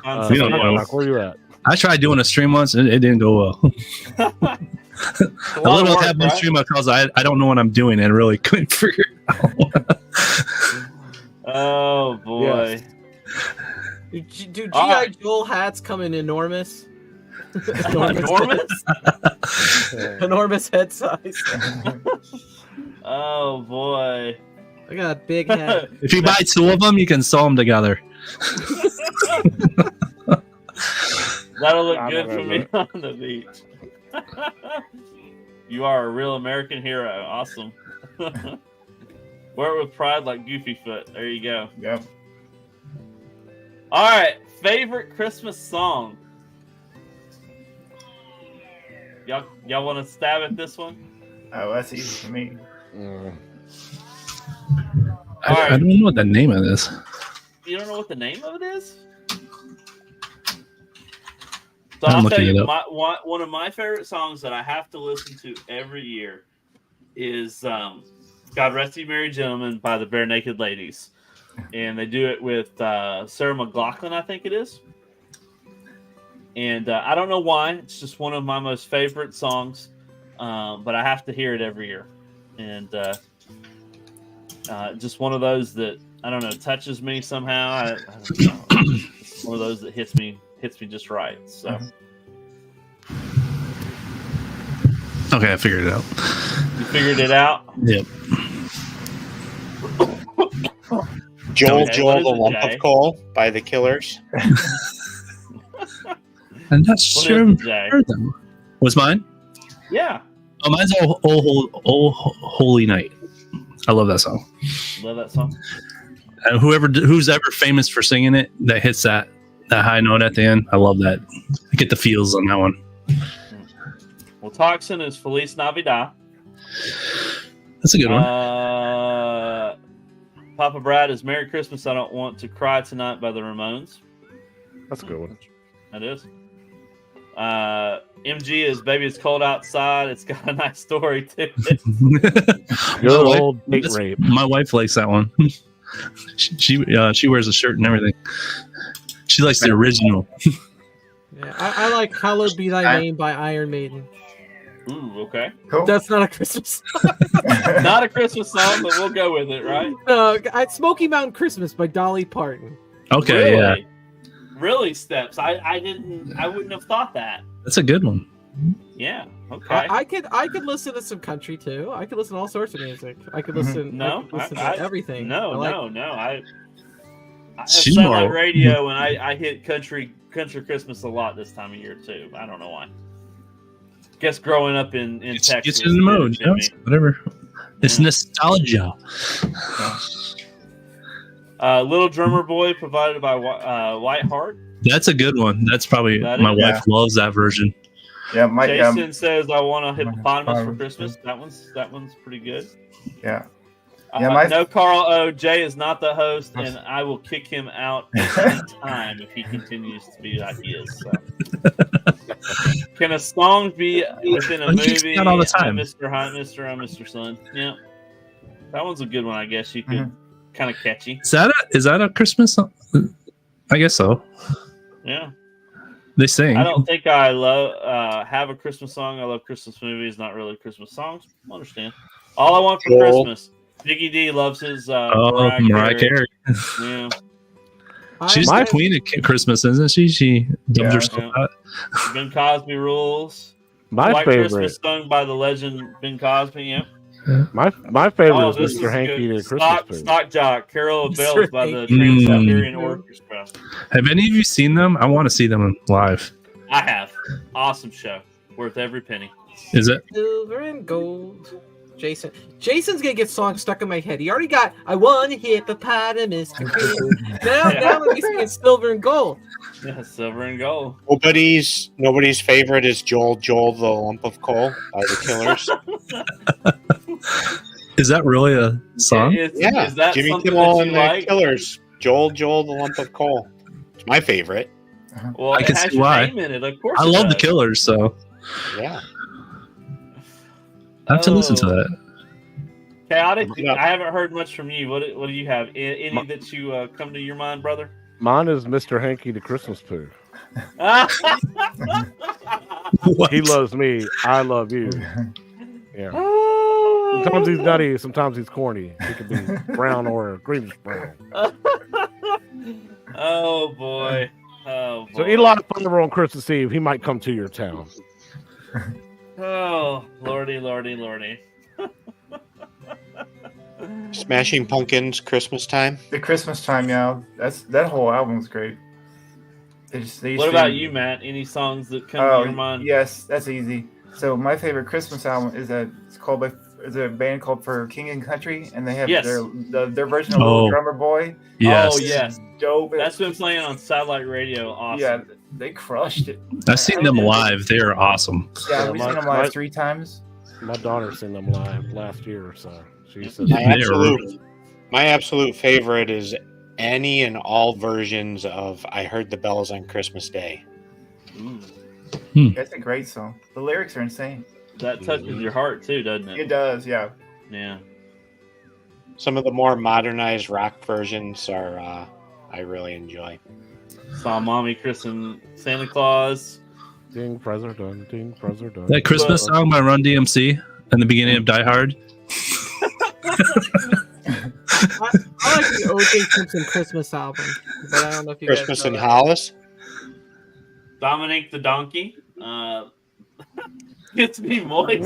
[SPEAKER 1] On
[SPEAKER 3] We don't
[SPEAKER 1] somebody
[SPEAKER 3] know.
[SPEAKER 1] else.
[SPEAKER 2] Where you at?
[SPEAKER 3] I tried doing a stream once and it didn't go well.
[SPEAKER 1] It's a
[SPEAKER 3] A
[SPEAKER 1] lot of
[SPEAKER 3] little
[SPEAKER 1] work,
[SPEAKER 3] have one
[SPEAKER 1] right?
[SPEAKER 3] stream because I don't know what I'm doing and really couldn't figure it out.
[SPEAKER 1] Oh boy.
[SPEAKER 5] Do GI
[SPEAKER 1] All right.
[SPEAKER 5] Joel hats come in enormous?
[SPEAKER 1] Enormous?
[SPEAKER 5] Enormous head size.
[SPEAKER 1] Oh boy.
[SPEAKER 5] I got a big head.
[SPEAKER 3] If you buy 2 of them, you can sew them together.
[SPEAKER 1] That'll look
[SPEAKER 2] I'm
[SPEAKER 1] good
[SPEAKER 2] not
[SPEAKER 1] for me on the beach. You are a real American hero. Awesome. Wear it with pride like Goofy Foot. There you go.
[SPEAKER 4] Yep.
[SPEAKER 1] All right. Favorite Christmas song? Y'all want to stab at this one?
[SPEAKER 4] Oh, that's easy for me.
[SPEAKER 3] I don't know what the name of this.
[SPEAKER 1] You don't know what the name of it is? So
[SPEAKER 3] I'm
[SPEAKER 1] I'll
[SPEAKER 3] looking
[SPEAKER 1] tell you,
[SPEAKER 3] it up.
[SPEAKER 1] one of my favorite songs that I have to listen to every year is God Rest You Merry Gentlemen by the Bare Naked Ladies. And they do it with Sarah McLachlan, I think it is. And I don't know why. It's just one of my most favorite songs. But I have to hear it every year. And Just one of those that I don't know touches me somehow. I don't know. It's one of those that hits me just right. So
[SPEAKER 3] Okay, I figured it out.
[SPEAKER 1] you figured it out.
[SPEAKER 3] Yep.
[SPEAKER 6] Joel,
[SPEAKER 1] Okay,
[SPEAKER 6] Joel,
[SPEAKER 1] what is
[SPEAKER 6] the
[SPEAKER 1] it,
[SPEAKER 6] lump
[SPEAKER 1] Jay?
[SPEAKER 6] of coal by the Killers.
[SPEAKER 3] I'm not
[SPEAKER 1] What
[SPEAKER 3] sure
[SPEAKER 1] is
[SPEAKER 3] I've
[SPEAKER 1] it, Jay?
[SPEAKER 3] heard them. Was mine?
[SPEAKER 1] Yeah,
[SPEAKER 3] Oh, mine's oh Holy Night. I love that song.
[SPEAKER 1] love that song.
[SPEAKER 3] And who's ever famous for singing it, that hits that high note at the end. I love that. I get the feels on that one.
[SPEAKER 1] Well, Toxin is Feliz Navidad.
[SPEAKER 3] That's a good one.
[SPEAKER 1] Papa Brad is Merry Christmas. I Don't Want to Cry Tonight by the Ramones.
[SPEAKER 2] That's a good one.
[SPEAKER 1] That is. MG is Baby It's Cold Outside. It's got a nice story too.
[SPEAKER 2] Good old date rape.
[SPEAKER 3] My wife likes that one. She wears a shirt and everything. She likes the original.
[SPEAKER 5] Yeah, I like "Hallowed Be Thy Name" by Iron Maiden.
[SPEAKER 1] Ooh, okay.
[SPEAKER 4] Cool.
[SPEAKER 5] That's not a Christmas song.
[SPEAKER 1] Not a Christmas song, but we'll go with it, right?
[SPEAKER 5] No, "Smoky Mountain Christmas" by Dolly Parton.
[SPEAKER 3] Okay, yeah,
[SPEAKER 1] Really? Really, Steps. I wouldn't have thought that.
[SPEAKER 3] that's a good one.
[SPEAKER 1] Yeah. Okay.
[SPEAKER 5] I could listen to some country too. I could listen to all sorts of music. I could listen.
[SPEAKER 1] No,
[SPEAKER 5] I could listen
[SPEAKER 1] I-
[SPEAKER 5] to everything.
[SPEAKER 1] No.
[SPEAKER 5] I
[SPEAKER 1] have
[SPEAKER 3] She's
[SPEAKER 1] satellite
[SPEAKER 3] more-
[SPEAKER 1] radio, and I hit country Christmas a lot this time of year too. I don't know why. Guess growing up in
[SPEAKER 3] It's
[SPEAKER 1] Texas,
[SPEAKER 3] gets you in the mood,
[SPEAKER 1] did
[SPEAKER 3] you know?
[SPEAKER 1] me.
[SPEAKER 3] Whatever. It's
[SPEAKER 1] Yeah.
[SPEAKER 3] nostalgia.
[SPEAKER 1] Little Drummer Boy, provided by White Heart.
[SPEAKER 3] That's a good one. That's probably
[SPEAKER 1] That
[SPEAKER 3] my
[SPEAKER 1] is-
[SPEAKER 3] wife loves that version.
[SPEAKER 4] Yeah, my
[SPEAKER 1] Jason says, "I want a hippopotamus for
[SPEAKER 4] Hippopotamus.
[SPEAKER 1] Christmas." That one's pretty good.
[SPEAKER 4] yeah. Yeah, my-
[SPEAKER 1] No, Carl O. Jay is not the host, and I will kick him out any time if he continues to be like he is. So. Can a song be within a
[SPEAKER 3] He kicks
[SPEAKER 1] movie?
[SPEAKER 3] me out all the time.
[SPEAKER 1] Mr. Hi, Mr. Mr. Son. Yeah, that one's a good one. I guess you could kind of catchy.
[SPEAKER 3] Is that a Christmas song? I guess so.
[SPEAKER 1] Yeah,
[SPEAKER 3] They sing.
[SPEAKER 1] I don't think I love have a Christmas song. I love Christmas movies, not really Christmas songs. I understand. All I Want for
[SPEAKER 6] Joel.
[SPEAKER 1] Christmas. Biggie D loves his
[SPEAKER 3] Mariah Carey.
[SPEAKER 1] Yeah.
[SPEAKER 3] She's
[SPEAKER 2] My-
[SPEAKER 3] the queen of Christmas, isn't she? She dubs
[SPEAKER 4] Yeah.
[SPEAKER 3] herself
[SPEAKER 1] Yeah.
[SPEAKER 3] out.
[SPEAKER 1] Ben Cosby rules.
[SPEAKER 2] My
[SPEAKER 1] White
[SPEAKER 2] favorite,
[SPEAKER 1] Christmas sung by the legend Ben Cosby. Yeah.
[SPEAKER 2] my favorite
[SPEAKER 1] Oh,
[SPEAKER 2] is
[SPEAKER 1] this
[SPEAKER 2] Mr.
[SPEAKER 1] is
[SPEAKER 2] Hanky
[SPEAKER 1] good.
[SPEAKER 2] the Christmas Poo.
[SPEAKER 1] Stock Jock, Carol of
[SPEAKER 5] Mr.
[SPEAKER 1] Bells by the
[SPEAKER 5] Hanky.
[SPEAKER 1] Trans-Siberian
[SPEAKER 5] Mm.
[SPEAKER 1] Orchestra.
[SPEAKER 3] Have any of you seen them? I want to see them live.
[SPEAKER 1] I have. Awesome show. Worth every penny.
[SPEAKER 3] Is it?
[SPEAKER 5] Silver and gold. Jason's gonna get songs stuck in my head. He already got "I Want a Hippopotamus." now I'm gonna be singing "Silver and Gold."
[SPEAKER 1] Yeah, silver and gold.
[SPEAKER 6] Nobody's favorite is Joel, the lump of coal by the Killers.
[SPEAKER 3] Is that really a song?
[SPEAKER 6] Yeah,
[SPEAKER 1] Is that
[SPEAKER 6] Jimmy
[SPEAKER 1] something
[SPEAKER 6] Kimmel
[SPEAKER 1] that
[SPEAKER 6] and
[SPEAKER 1] you
[SPEAKER 6] the
[SPEAKER 1] like?
[SPEAKER 6] Killers. Joel, the lump of coal. It's my favorite.
[SPEAKER 1] Well,
[SPEAKER 3] I
[SPEAKER 1] it
[SPEAKER 3] can
[SPEAKER 1] has
[SPEAKER 3] see
[SPEAKER 1] your
[SPEAKER 3] why.
[SPEAKER 1] name in it. Of course
[SPEAKER 3] I
[SPEAKER 1] it
[SPEAKER 3] love the
[SPEAKER 1] does.
[SPEAKER 3] Killers, so
[SPEAKER 6] Yeah.
[SPEAKER 3] I have to listen to
[SPEAKER 1] Oh.
[SPEAKER 3] that.
[SPEAKER 1] Chaotic.
[SPEAKER 6] Yeah.
[SPEAKER 1] I haven't heard much from you. What do you have? Any that you come to your mind, brother?
[SPEAKER 2] Mine is Mr. Hanky the Christmas Poo.
[SPEAKER 3] What?
[SPEAKER 2] He loves me. I love you. Yeah.
[SPEAKER 1] Oh.
[SPEAKER 2] Sometimes he's nutty. Sometimes he's corny. He could be brown or greenish brown.
[SPEAKER 1] Oh boy. Oh boy.
[SPEAKER 2] So eat a lot of fun on Christmas Eve. He might come to your town.
[SPEAKER 1] Oh lordy, lordy, lordy.
[SPEAKER 6] Smashing Pumpkins, Christmas time.
[SPEAKER 4] The Christmas time, yeah. That whole album's great. They used
[SPEAKER 1] What
[SPEAKER 4] to-
[SPEAKER 1] about you, Matt? Any songs that come to your mind?
[SPEAKER 4] Yes, that's easy. So my favorite Christmas album is a band called For King and Country, and they have
[SPEAKER 1] Yes.
[SPEAKER 4] their version of
[SPEAKER 3] Oh.
[SPEAKER 4] Little Drummer Boy.
[SPEAKER 3] Yes.
[SPEAKER 1] Oh yes,
[SPEAKER 4] Dope.
[SPEAKER 1] that's been playing on satellite radio. Awesome.
[SPEAKER 4] Yeah, they crushed it.
[SPEAKER 3] I've seen them live. They are awesome.
[SPEAKER 4] Yeah,
[SPEAKER 2] Yeah,
[SPEAKER 4] we've
[SPEAKER 2] my-
[SPEAKER 4] seen them live
[SPEAKER 2] my-
[SPEAKER 4] 3 times.
[SPEAKER 2] My daughter seen them live last year or so. She said,
[SPEAKER 3] Yeah.
[SPEAKER 6] My absolute favorite is any and all versions of I Heard the Bells on Christmas Day.
[SPEAKER 1] Ooh,
[SPEAKER 4] That's a great song. The lyrics are insane.
[SPEAKER 1] that touches your heart too, doesn't
[SPEAKER 4] It
[SPEAKER 1] it?
[SPEAKER 4] does, yeah.
[SPEAKER 1] Yeah.
[SPEAKER 6] Some of the more modernized rock versions are I really enjoy.
[SPEAKER 1] Saw Mommy christen Santa Claus.
[SPEAKER 2] Ding, President, ding, President.
[SPEAKER 3] That Christmas song by Run DMC in the beginning of Die Hard.
[SPEAKER 5] I like the O.J. Simpson Christmas album, but I don't know if you
[SPEAKER 6] Christmas
[SPEAKER 5] guys
[SPEAKER 6] in
[SPEAKER 5] know that.
[SPEAKER 6] Hollis.
[SPEAKER 1] Dominic the Donkey gets me moist.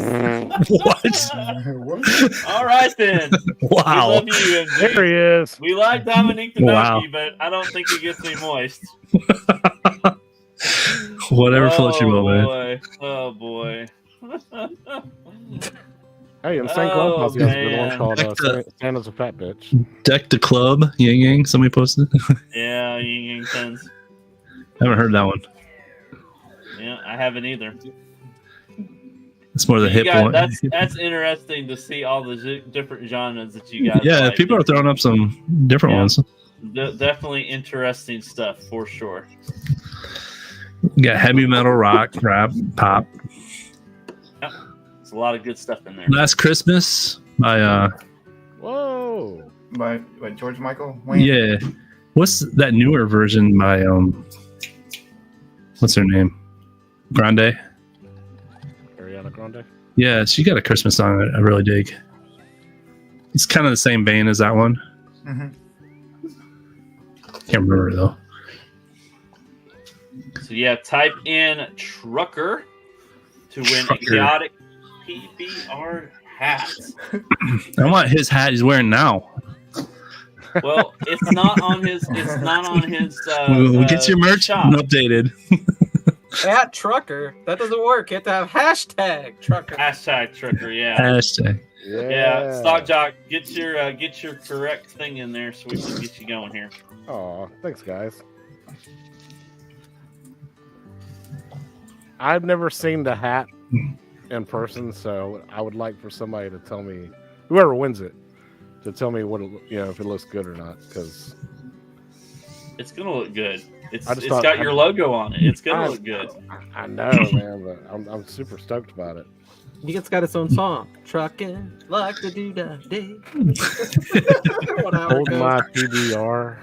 [SPEAKER 3] What?
[SPEAKER 4] What?
[SPEAKER 1] All right then. We
[SPEAKER 3] Wow.
[SPEAKER 1] love you, MG.
[SPEAKER 2] There he is.
[SPEAKER 1] We like Dominic the
[SPEAKER 3] Wow.
[SPEAKER 1] Donkey, but I don't think he gets me moist.
[SPEAKER 3] Whatever floats your boat, man.
[SPEAKER 1] boy. Oh boy.
[SPEAKER 2] Hey, in St.
[SPEAKER 1] Oh,
[SPEAKER 2] Clubhouse, there's been
[SPEAKER 1] man.
[SPEAKER 2] one called Santa's a Fat Bitch.
[SPEAKER 3] Deck the Club, Yang Yang. Somebody posted.
[SPEAKER 1] Yeah, Ying Yang Tens.
[SPEAKER 3] Haven't heard that one.
[SPEAKER 1] Yeah, I haven't either.
[SPEAKER 3] It's more the
[SPEAKER 1] You
[SPEAKER 3] hip
[SPEAKER 1] guys-
[SPEAKER 3] one.
[SPEAKER 1] that's interesting to see all the different genres that you guys
[SPEAKER 3] Yeah,
[SPEAKER 1] like.
[SPEAKER 3] people are throwing up some different
[SPEAKER 1] Yeah.
[SPEAKER 3] ones.
[SPEAKER 1] Definitely interesting stuff for sure.
[SPEAKER 3] You got heavy metal, rock, rap, pop.
[SPEAKER 1] There's a lot of good stuff in there.
[SPEAKER 3] Last Christmas by
[SPEAKER 2] Whoa.
[SPEAKER 4] By George Michael? Wayne?
[SPEAKER 3] yeah. What's that newer version by what's her name? Grande?
[SPEAKER 2] Ariana Grande.
[SPEAKER 3] Yeah, she got a Christmas song I really dig. It's kind of the same vein as that one.
[SPEAKER 4] Mhm.
[SPEAKER 3] Can't remember though.
[SPEAKER 1] So yeah, type in trucker to win
[SPEAKER 3] Trucker.
[SPEAKER 1] a chaotic PBR hat.
[SPEAKER 3] I want his hat he's wearing now.
[SPEAKER 1] Well, it's not on his. It's not on his.
[SPEAKER 3] We'll get your merch
[SPEAKER 1] shop.
[SPEAKER 3] updated.
[SPEAKER 5] At trucker, that doesn't work. You have to have hashtag trucker.
[SPEAKER 1] Hashtag trucker. Yeah.
[SPEAKER 3] Hashtag.
[SPEAKER 1] Yeah. Stock Jock, get your correct thing in there so we can get you going here.
[SPEAKER 2] Aw, thanks, guys. I've never seen the hat in person, so I would like for somebody to tell me, whoever wins it, to tell me what if it looks good or not. Because
[SPEAKER 1] It's gonna look good. It's
[SPEAKER 2] I just
[SPEAKER 1] it's
[SPEAKER 2] thought-
[SPEAKER 1] got your logo on it. It's gonna
[SPEAKER 2] I-
[SPEAKER 1] look good.
[SPEAKER 2] I know, man, but I'm super stoked about it.
[SPEAKER 5] It's got its own song. Trucking like the do that day. Whatever.
[SPEAKER 2] Hold my PBR.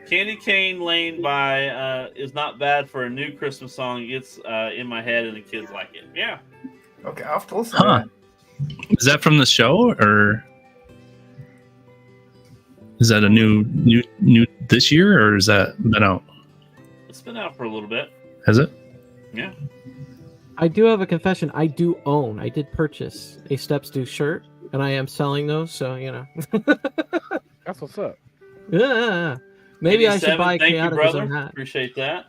[SPEAKER 1] Candy Cane Lane by is not bad for a new Christmas song. It gets in my head and the kids like it. Yeah.
[SPEAKER 4] Okay, I'll have to listen
[SPEAKER 3] Huh.
[SPEAKER 4] to
[SPEAKER 3] Is that from the show or is that a new this year or is that been out?
[SPEAKER 1] It's been out for a little bit.
[SPEAKER 3] Has it?
[SPEAKER 1] Yeah.
[SPEAKER 5] I do have a confession. I did purchase a Steps Do shirt, and I am selling those, so you know.
[SPEAKER 2] That's what's up.
[SPEAKER 5] Yeah. Maybe I should
[SPEAKER 1] 87,
[SPEAKER 5] buy
[SPEAKER 1] thank you,
[SPEAKER 5] Chaotic
[SPEAKER 1] brother.
[SPEAKER 5] own hat.
[SPEAKER 1] Appreciate that.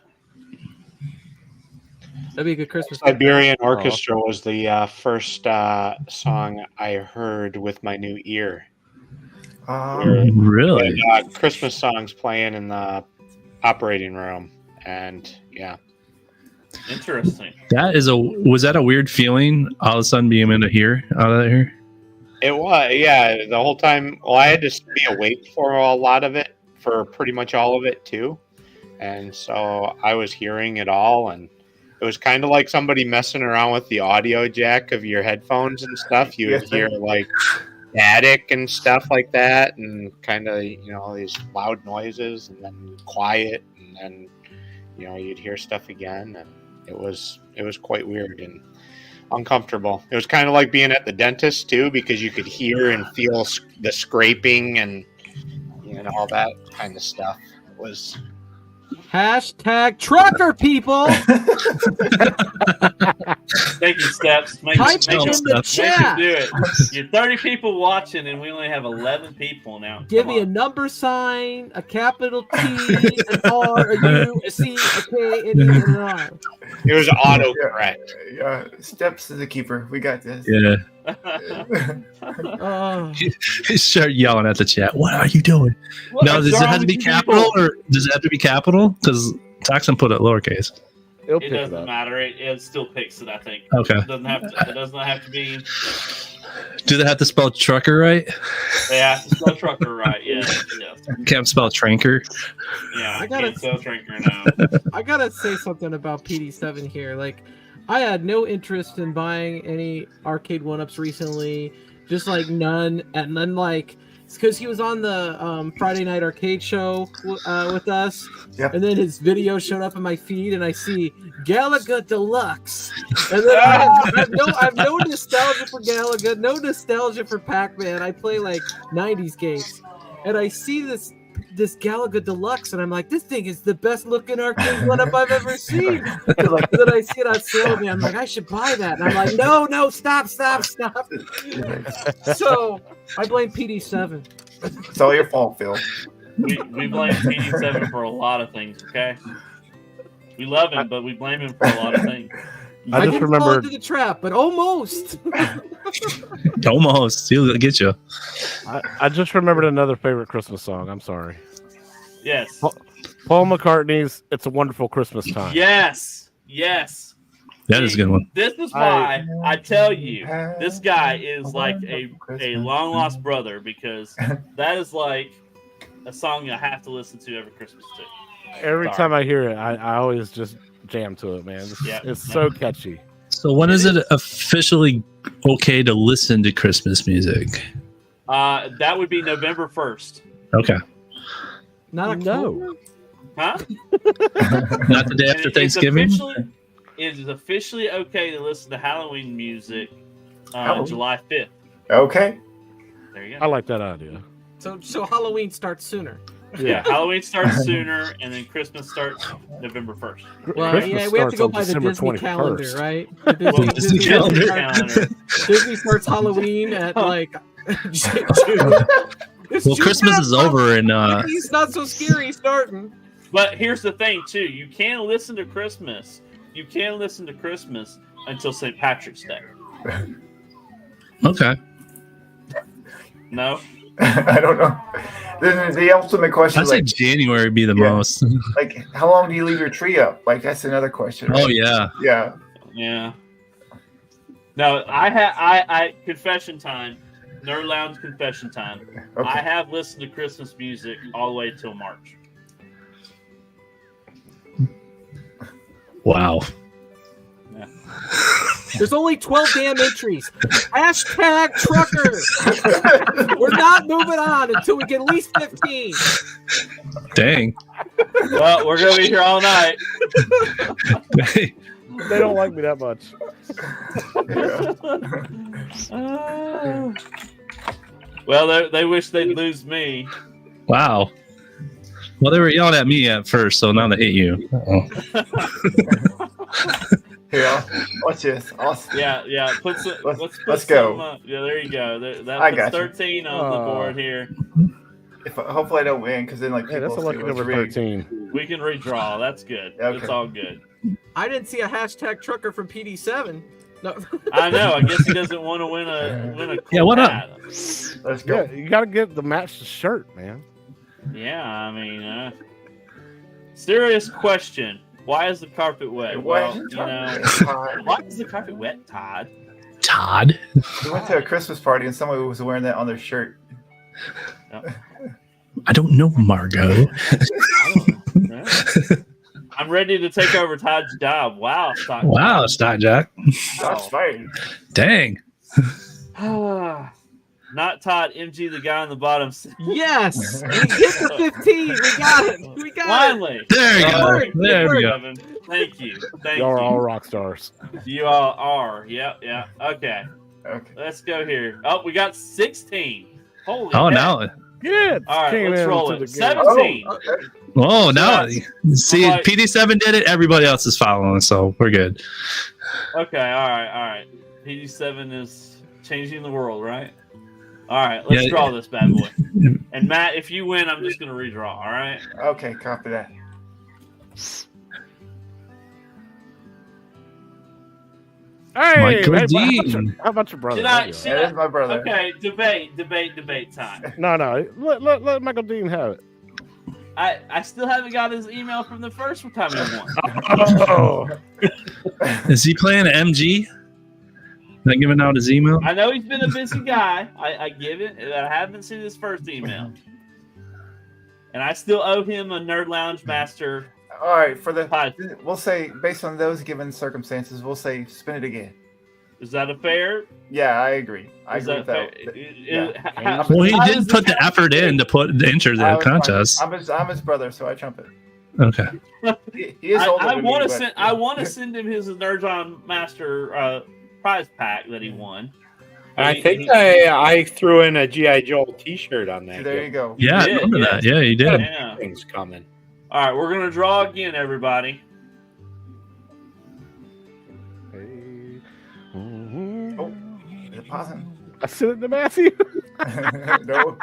[SPEAKER 5] That'd be a good Christmas gift.
[SPEAKER 6] Siberian Orchestra was the first song I heard with my new ear.
[SPEAKER 4] it.
[SPEAKER 3] Really?
[SPEAKER 6] Christmas songs playing in the operating room, and yeah,
[SPEAKER 1] Interesting.
[SPEAKER 3] Was that a weird feeling all of a sudden being able to hear out of here?
[SPEAKER 6] it was. Yeah, the whole time. Well, I had to be awake for a lot of it, for pretty much all of it too, and so I was hearing it all, and it was kind of like somebody messing around with the audio jack of your headphones and stuff. You would
[SPEAKER 4] Yes,
[SPEAKER 6] hear like static and stuff like that, and kind of these loud noises, and then quiet, and then you'd hear stuff again, and it was quite weird and uncomfortable. It was kind of like being at the dentist too, because you could hear and feel the scraping and all that kind of stuff. It was
[SPEAKER 5] Hashtag trucker people.
[SPEAKER 1] Thank you, Steps. Make
[SPEAKER 5] Type
[SPEAKER 1] it
[SPEAKER 5] it in the chat.
[SPEAKER 1] do it. You're 30 people watching, and we only have 11 people now.
[SPEAKER 5] Give
[SPEAKER 1] Come
[SPEAKER 5] me a
[SPEAKER 1] on.
[SPEAKER 5] number sign, a capital T, an R, a U, a C, a K, and an R.
[SPEAKER 6] it was autocorrect.
[SPEAKER 4] Yeah, Steps is a keeper. We got this.
[SPEAKER 3] Yeah.
[SPEAKER 5] Oh.
[SPEAKER 3] Start yelling at the chat. What are you doing?
[SPEAKER 1] What
[SPEAKER 3] Now,
[SPEAKER 1] is
[SPEAKER 3] does it
[SPEAKER 1] wrong
[SPEAKER 3] have to be
[SPEAKER 1] with you
[SPEAKER 3] capital
[SPEAKER 1] people?
[SPEAKER 3] or does it have to be capital? Because Toxin put it lowercase.
[SPEAKER 2] It'll
[SPEAKER 1] It
[SPEAKER 2] pick it
[SPEAKER 1] doesn't
[SPEAKER 2] up.
[SPEAKER 1] matter. It still picks it. I think.
[SPEAKER 3] Okay.
[SPEAKER 1] It doesn't have to be.
[SPEAKER 3] Do they have to spell trucker right?
[SPEAKER 1] They have to spell trucker right. Yeah.
[SPEAKER 3] Can't spell tranker.
[SPEAKER 1] Yeah.
[SPEAKER 5] I
[SPEAKER 1] I
[SPEAKER 5] gotta-
[SPEAKER 1] can't spell drinker now.
[SPEAKER 5] I gotta say something about PD7 here. Like, I had no interest in buying any arcade one-ups recently. Just like none, and then like because he was on the Friday Night Arcade show with us,
[SPEAKER 4] Yep.
[SPEAKER 5] and then his video showed up in my feed, and I see Galaga Deluxe And then I have no nostalgia for Galaga, no nostalgia for Pac-Man. I play like 90s games. And I see this Galaga Deluxe, and I'm like, this thing is the best looking arcade lineup I've ever seen. And then I see it on sale, man. I'm like, I should buy that. And I'm like, no, stop. So I blame PD7.
[SPEAKER 4] It's all your fault, Phil.
[SPEAKER 1] We blame PD7 for a lot of things, okay? We love him, but we blame him for a lot of things.
[SPEAKER 2] I just
[SPEAKER 5] didn't fall
[SPEAKER 2] remembered.
[SPEAKER 5] into the trap, but almost.
[SPEAKER 3] Almost. He'll get you.
[SPEAKER 2] I just remembered another favorite Christmas song. I'm sorry.
[SPEAKER 1] Yes.
[SPEAKER 2] Paul McCartney's "It's a Wonderful Christmas Time."
[SPEAKER 1] Yes.
[SPEAKER 3] That is a good one.
[SPEAKER 1] This is why I tell you, this guy is like a long lost brother, because that is like a song I have to listen to every Christmas too.
[SPEAKER 2] Every
[SPEAKER 1] Sorry.
[SPEAKER 2] time I hear it, I always just jam to it, man. It's so catchy.
[SPEAKER 3] So when is it officially okay to listen to Christmas music?
[SPEAKER 1] That would be November 1st.
[SPEAKER 3] Okay.
[SPEAKER 5] Not October?
[SPEAKER 1] Huh?
[SPEAKER 3] Not the day after Thanksgiving?
[SPEAKER 1] It is officially okay to listen to Halloween music
[SPEAKER 4] Halloween.
[SPEAKER 1] July 5th.
[SPEAKER 4] Okay.
[SPEAKER 1] There you
[SPEAKER 2] I
[SPEAKER 1] go.
[SPEAKER 2] like that idea.
[SPEAKER 5] So Halloween starts sooner.
[SPEAKER 1] Yeah, Halloween starts sooner, and then Christmas starts November 1st.
[SPEAKER 5] Well,
[SPEAKER 2] Christmas
[SPEAKER 5] we have to
[SPEAKER 2] starts
[SPEAKER 5] go
[SPEAKER 2] on
[SPEAKER 5] by the
[SPEAKER 2] December
[SPEAKER 5] Disney
[SPEAKER 2] 21st.
[SPEAKER 5] calendar, right?
[SPEAKER 1] Well,
[SPEAKER 3] Disney
[SPEAKER 1] calendar.
[SPEAKER 5] Disney starts Halloween at like June. It's
[SPEAKER 3] Well,
[SPEAKER 5] June
[SPEAKER 3] Christmas
[SPEAKER 5] now,
[SPEAKER 3] is over, and
[SPEAKER 5] He's not so scary starting.
[SPEAKER 1] But here's the thing, too. You can't listen to Christmas. You can't listen to Christmas until St. Patrick's Day.
[SPEAKER 3] okay.
[SPEAKER 1] No?
[SPEAKER 4] I don't know. The ultimate question
[SPEAKER 3] I'd
[SPEAKER 4] is
[SPEAKER 3] say
[SPEAKER 4] like,
[SPEAKER 3] January would be the
[SPEAKER 4] Yeah.
[SPEAKER 3] most.
[SPEAKER 4] like, how long do you leave your tree up? Like, that's another question. Right?
[SPEAKER 3] Oh yeah.
[SPEAKER 4] Yeah.
[SPEAKER 1] Yeah. No, I confession time. Nerd Lounge confession time.
[SPEAKER 4] Okay.
[SPEAKER 1] I have listened to Christmas music all the way till March.
[SPEAKER 3] Wow.
[SPEAKER 5] There's only 12 damn entries. Hashtag trucker. We're not moving on until we get at least 15.
[SPEAKER 3] Dang.
[SPEAKER 1] Well, we're gonna be here all night.
[SPEAKER 2] They don't like me that much.
[SPEAKER 1] Well, they wish they'd lose me.
[SPEAKER 3] Wow. Well, they were yelling at me at first, so now they hate you.
[SPEAKER 4] Yeah. Watch this. Awesome.
[SPEAKER 1] Yeah. Put some,
[SPEAKER 4] Let's go.
[SPEAKER 1] Yeah, there you go. That
[SPEAKER 4] I
[SPEAKER 1] puts
[SPEAKER 4] got you.
[SPEAKER 1] 13 on the board here.
[SPEAKER 4] Hopefully I don't win, because then like
[SPEAKER 2] Hey, that's a
[SPEAKER 4] people
[SPEAKER 2] lucky
[SPEAKER 4] see what's
[SPEAKER 2] number
[SPEAKER 4] rigged.
[SPEAKER 2] 13.
[SPEAKER 1] We can redraw. That's good.
[SPEAKER 4] Okay.
[SPEAKER 1] It's all good.
[SPEAKER 5] I didn't see a hashtag trucker from PD7. No.
[SPEAKER 1] I know. I guess he doesn't want to win a cool
[SPEAKER 3] Yeah, what up?
[SPEAKER 1] hat.
[SPEAKER 4] Let's go.
[SPEAKER 2] Yeah, you got to get the match the shirt, man.
[SPEAKER 1] Yeah, I mean, serious question. Why is the carpet wet? Well, you know, why is the carpet wet, Todd?
[SPEAKER 3] Todd.
[SPEAKER 4] We went to a Christmas party and somebody was wearing that on their shirt.
[SPEAKER 3] I don't know, Margot.
[SPEAKER 1] I'm ready to take over Todd's job. Wow, Stock.
[SPEAKER 3] Wow, Stock Jack.
[SPEAKER 4] Shots fired.
[SPEAKER 3] Dang.
[SPEAKER 1] Not Todd, MG, the guy on the bottom.
[SPEAKER 5] Yes. We hit the 15. We got it. We got it.
[SPEAKER 1] Finally.
[SPEAKER 3] There you go.
[SPEAKER 1] Good
[SPEAKER 3] There we
[SPEAKER 1] work,
[SPEAKER 3] go.
[SPEAKER 1] Evan. Thank you. Thank
[SPEAKER 2] Y'all are
[SPEAKER 1] you.
[SPEAKER 2] all rock stars.
[SPEAKER 1] You all are. Yep. Okay.
[SPEAKER 4] Okay.
[SPEAKER 1] Let's go here. Oh, we got 16. Holy
[SPEAKER 3] Oh,
[SPEAKER 1] heck.
[SPEAKER 3] now.
[SPEAKER 2] Yeah.
[SPEAKER 1] All right,
[SPEAKER 2] came
[SPEAKER 1] let's
[SPEAKER 2] in
[SPEAKER 1] roll
[SPEAKER 2] to
[SPEAKER 1] it.
[SPEAKER 2] the game.
[SPEAKER 1] 17.
[SPEAKER 4] Oh, okay.
[SPEAKER 3] Oh, now. See,
[SPEAKER 1] Like-
[SPEAKER 3] PD7 did it. Everybody else is following, so we're good.
[SPEAKER 1] Okay, all right. PD7 is changing the world, right? All right, let's
[SPEAKER 3] Yeah.
[SPEAKER 1] draw this bad boy. And Matt, if you win, I'm just going to redraw, all right?
[SPEAKER 4] Okay, copy that.
[SPEAKER 2] Hey,
[SPEAKER 3] Michael
[SPEAKER 2] hey,
[SPEAKER 3] Dean.
[SPEAKER 2] how about your brother?
[SPEAKER 1] Did I-
[SPEAKER 2] There you
[SPEAKER 1] see-
[SPEAKER 2] go.
[SPEAKER 4] That is my brother.
[SPEAKER 1] Okay, debate time.
[SPEAKER 2] No. Let Michael Dean have it.
[SPEAKER 1] I still haven't got his email from the first time he won.
[SPEAKER 2] Oh,
[SPEAKER 3] Is he playing an MG? Not giving out his email?
[SPEAKER 1] I know he's been a busy guy. I give it. I haven't seen his first email. And I still owe him a Nerd Lounge Master.
[SPEAKER 4] All right, for the
[SPEAKER 1] Hi.
[SPEAKER 4] we'll say based on those given circumstances, we'll say spin it again.
[SPEAKER 1] Is that a fair?
[SPEAKER 4] Yeah, I agree. I
[SPEAKER 1] Is
[SPEAKER 4] agree
[SPEAKER 1] that
[SPEAKER 4] with that.
[SPEAKER 1] fair?
[SPEAKER 4] Yeah.
[SPEAKER 1] How-
[SPEAKER 3] Well, he
[SPEAKER 1] how
[SPEAKER 3] did
[SPEAKER 1] does
[SPEAKER 3] put
[SPEAKER 1] it-
[SPEAKER 3] the effort in to enter
[SPEAKER 4] I
[SPEAKER 3] the
[SPEAKER 4] was
[SPEAKER 3] contest.
[SPEAKER 4] fine. I'm his brother, so I trump it.
[SPEAKER 3] Okay.
[SPEAKER 4] He is older
[SPEAKER 1] I
[SPEAKER 4] than
[SPEAKER 1] want
[SPEAKER 4] me,
[SPEAKER 1] to
[SPEAKER 4] but-
[SPEAKER 1] send. I want to send him his Nerdron Master prize pack that he won.
[SPEAKER 6] I think I threw in a GI Joe T-shirt on that.
[SPEAKER 4] There you go.
[SPEAKER 3] Yeah, I
[SPEAKER 1] did,
[SPEAKER 3] remember
[SPEAKER 1] yes.
[SPEAKER 3] that. Yeah, you did.
[SPEAKER 1] Yeah.
[SPEAKER 6] Things coming.
[SPEAKER 1] All right, we're gonna draw again, everybody.
[SPEAKER 4] Oh, is it pausing?
[SPEAKER 2] I sent it to Matthew.
[SPEAKER 4] No.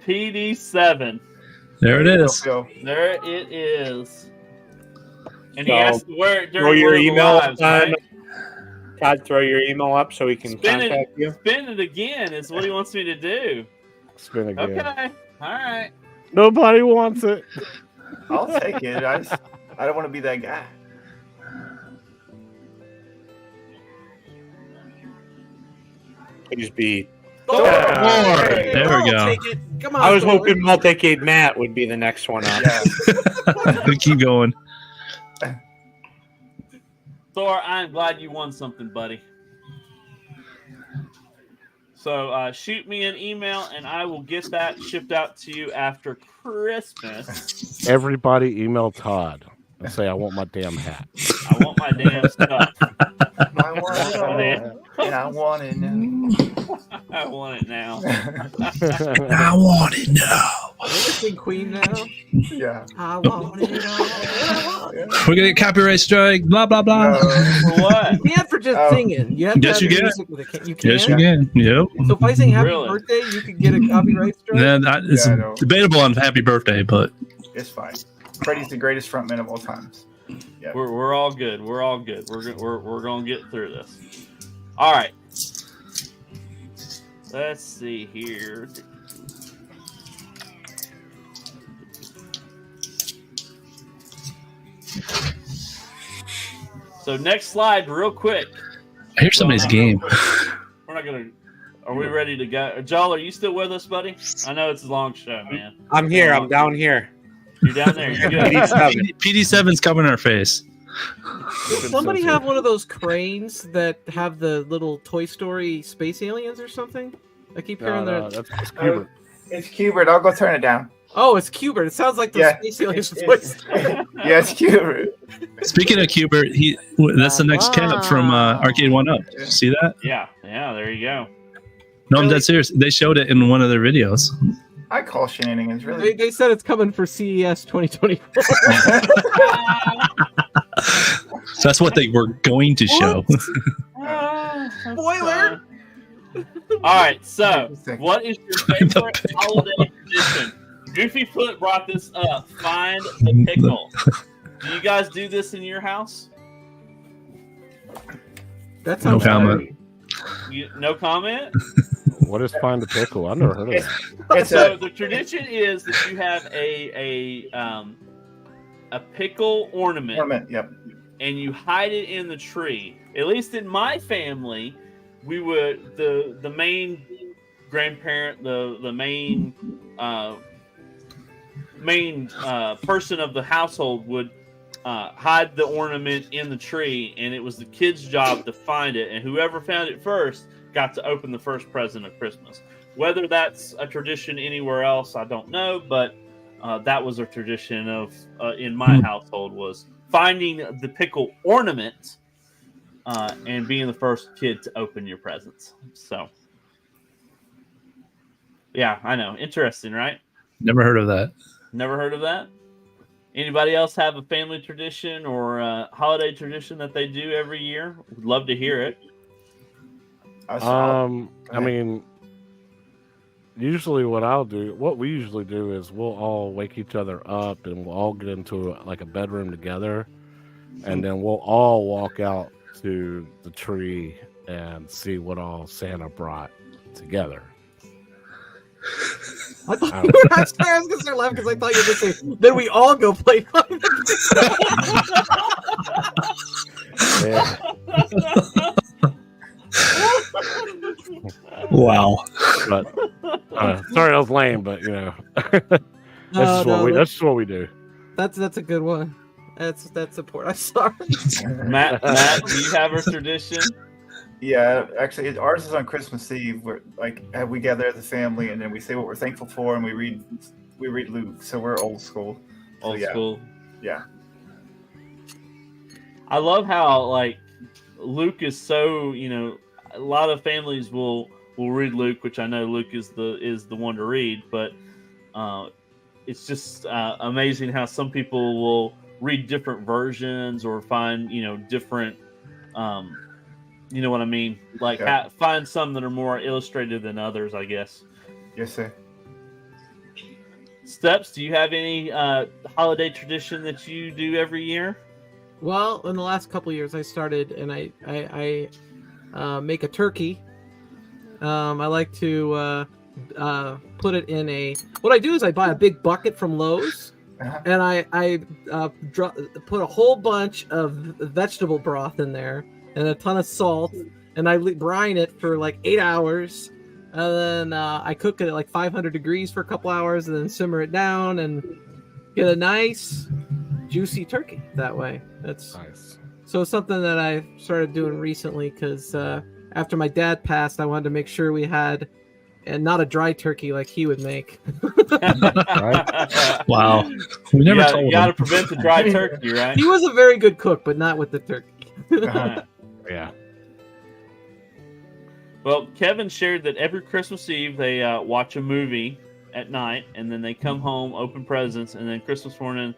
[SPEAKER 1] PD7.
[SPEAKER 3] There it is.
[SPEAKER 4] Go.
[SPEAKER 1] There it is. And he
[SPEAKER 6] So,
[SPEAKER 1] has to wear it
[SPEAKER 6] Throw
[SPEAKER 1] during
[SPEAKER 6] your
[SPEAKER 1] one of the
[SPEAKER 6] email
[SPEAKER 1] lives,
[SPEAKER 6] up,
[SPEAKER 1] right?
[SPEAKER 6] Todd. Throw your email up so we can
[SPEAKER 1] Spin
[SPEAKER 6] contact you.
[SPEAKER 1] Spin it again is what he wants me to do.
[SPEAKER 2] Spin again.
[SPEAKER 1] Okay. All right.
[SPEAKER 2] Nobody wants it.
[SPEAKER 4] I'll take it. I don't want to be that guy.
[SPEAKER 6] Please be.
[SPEAKER 1] Thor!
[SPEAKER 3] There we go.
[SPEAKER 5] Take it. Come on.
[SPEAKER 6] I was
[SPEAKER 5] Thor.
[SPEAKER 6] hoping Multicade Matt would be the next one up.
[SPEAKER 4] Yeah.
[SPEAKER 3] Keep going.
[SPEAKER 1] Thor, I'm glad you won something, buddy. So shoot me an email, and I will get that shipped out to you after Christmas.
[SPEAKER 2] Everybody email Todd and say I want my damn hat.
[SPEAKER 1] I want my damn stuff.
[SPEAKER 4] I want it all, and I want it now.
[SPEAKER 1] I want it now.
[SPEAKER 3] I want it now.
[SPEAKER 5] We're gonna sing Queen now.
[SPEAKER 4] Yeah.
[SPEAKER 5] I want it all.
[SPEAKER 3] We're gonna get copyright strike. Blah blah blah.
[SPEAKER 1] For what?
[SPEAKER 5] You can't for just
[SPEAKER 4] Oh.
[SPEAKER 5] singing. You have to
[SPEAKER 3] Yes,
[SPEAKER 5] have
[SPEAKER 3] you
[SPEAKER 5] your
[SPEAKER 3] can.
[SPEAKER 5] music with it. You can.
[SPEAKER 3] Yes, you can. Yep.
[SPEAKER 5] So if I sing Happy
[SPEAKER 1] Really?
[SPEAKER 5] Birthday, you could get a copyright strike.
[SPEAKER 3] It's
[SPEAKER 4] Yeah, I know.
[SPEAKER 3] debatable on Happy Birthday, but
[SPEAKER 4] It's fine. Freddie's the greatest frontman of all times.
[SPEAKER 1] We're all good. We're all good. We're gonna get through this. All right. Let's see here. So next slide, real quick.
[SPEAKER 3] I hear somebody's game.
[SPEAKER 1] We're not gonna. Are we ready to go? Joel, are you still with us, buddy? I know it's a long show, man.
[SPEAKER 6] I'm here. I'm down here.
[SPEAKER 1] You're down there. You're good.
[SPEAKER 6] PD7.
[SPEAKER 3] PD7's covering our face.
[SPEAKER 5] Does somebody have one of those cranes that have the little Toy Story space aliens or something? I keep hearing
[SPEAKER 2] No,
[SPEAKER 5] that.
[SPEAKER 2] that's Cuba.
[SPEAKER 4] It's Cubert. I'll go turn it down.
[SPEAKER 5] Oh, it's Cubert. It sounds like the
[SPEAKER 4] Yeah.
[SPEAKER 5] space aliens. from
[SPEAKER 4] It's-
[SPEAKER 5] Toy Story.
[SPEAKER 4] Yeah, it's Cubert.
[SPEAKER 3] Speaking of Cubert, that's the next cap from Arcade One Up. See that?
[SPEAKER 1] Yeah, there you go.
[SPEAKER 3] No, I'm dead serious. They showed it in one of their videos.
[SPEAKER 4] I call shenanigans,
[SPEAKER 5] They,
[SPEAKER 4] really.
[SPEAKER 5] they said it's coming for CES 2024.
[SPEAKER 3] So that's what they were going to show.
[SPEAKER 5] Spoiler!
[SPEAKER 1] All right, so
[SPEAKER 4] Interesting.
[SPEAKER 1] what is your
[SPEAKER 3] Find the
[SPEAKER 1] favorite
[SPEAKER 3] pickle.
[SPEAKER 1] holiday tradition? Goofy Foot brought this up. Find the pickle. Do you guys do this in your house?
[SPEAKER 5] That
[SPEAKER 3] No
[SPEAKER 5] sounds
[SPEAKER 3] comment.
[SPEAKER 1] No comment?
[SPEAKER 2] What is find the pickle? I've never heard of that.
[SPEAKER 4] It's
[SPEAKER 1] So
[SPEAKER 4] a
[SPEAKER 1] the tradition is that you have a pickle ornament,
[SPEAKER 4] ornament. Yep.
[SPEAKER 1] and you hide it in the tree. At least in my family, we would the main grandparent, the main person of the household would hide the ornament in the tree, and it was the kid's job to find it, and whoever found it first got to open the first present of Christmas. Whether that's a tradition anywhere else, I don't know, but that was a tradition of in my household, was finding the pickle ornament and being the first kid to open your presents. So, yeah, I know. Interesting, right?
[SPEAKER 3] Never heard of that.
[SPEAKER 1] Never heard of that? Anybody else have a family tradition or a holiday tradition that they do every year? Would love to hear it.
[SPEAKER 2] I mean, usually what we usually do is we'll all wake each other up and we'll all get into like a bedroom together, and then we'll all walk out to the tree and see what all Santa brought together.
[SPEAKER 5] I thought you were actually, I was going to start laughing because I thought you were going to say, then we all go play Find the
[SPEAKER 2] Yeah,
[SPEAKER 3] Wow.
[SPEAKER 2] but sorry, that was lame, but you know, that's just what we do.
[SPEAKER 5] That's a good one. That's support. I'm sorry.
[SPEAKER 1] Matt, do you have a tradition?
[SPEAKER 4] Yeah, actually, ours is on Christmas Eve. Where we gather as a family, and then we say what we're thankful for, and we read Luke. So we're old school. So,
[SPEAKER 1] Old
[SPEAKER 4] yeah.
[SPEAKER 1] school.
[SPEAKER 4] Yeah.
[SPEAKER 1] I love how like Luke is so, a lot of families will read Luke, which I know Luke is the one to read, but it's just amazing how some people will read different versions or find different you know what I mean, like
[SPEAKER 4] Yeah.
[SPEAKER 1] find some that are more illustrated than others, I guess.
[SPEAKER 4] Yes, sir.
[SPEAKER 1] Steps, do you have any holiday tradition that you do every year?
[SPEAKER 5] Well, in the last couple of years, I started and I make a turkey. I like to put it in a. What I do is I buy a big bucket from Lowe's,
[SPEAKER 4] Uh-huh.
[SPEAKER 5] and I put a whole bunch of vegetable broth in there and a ton of salt, and I brine it for like 8 hours, and then I cook it at like 500 degrees for a couple hours, and then simmer it down and get a nice juicy turkey that way. That's
[SPEAKER 2] Nice.
[SPEAKER 5] so something that I started doing recently because after my dad passed, I wanted to make sure we had, and not a dry turkey like he would make.
[SPEAKER 3] Wow. We never told
[SPEAKER 1] You got to
[SPEAKER 3] him.
[SPEAKER 1] prevent the dry turkey, right?
[SPEAKER 5] He was a very good cook, but not with the turkey.
[SPEAKER 1] Uh-huh.
[SPEAKER 2] Yeah.
[SPEAKER 1] Well, Kevin shared that every Christmas Eve they watch a movie at night, and then they come home, open presents, and then Christmas morning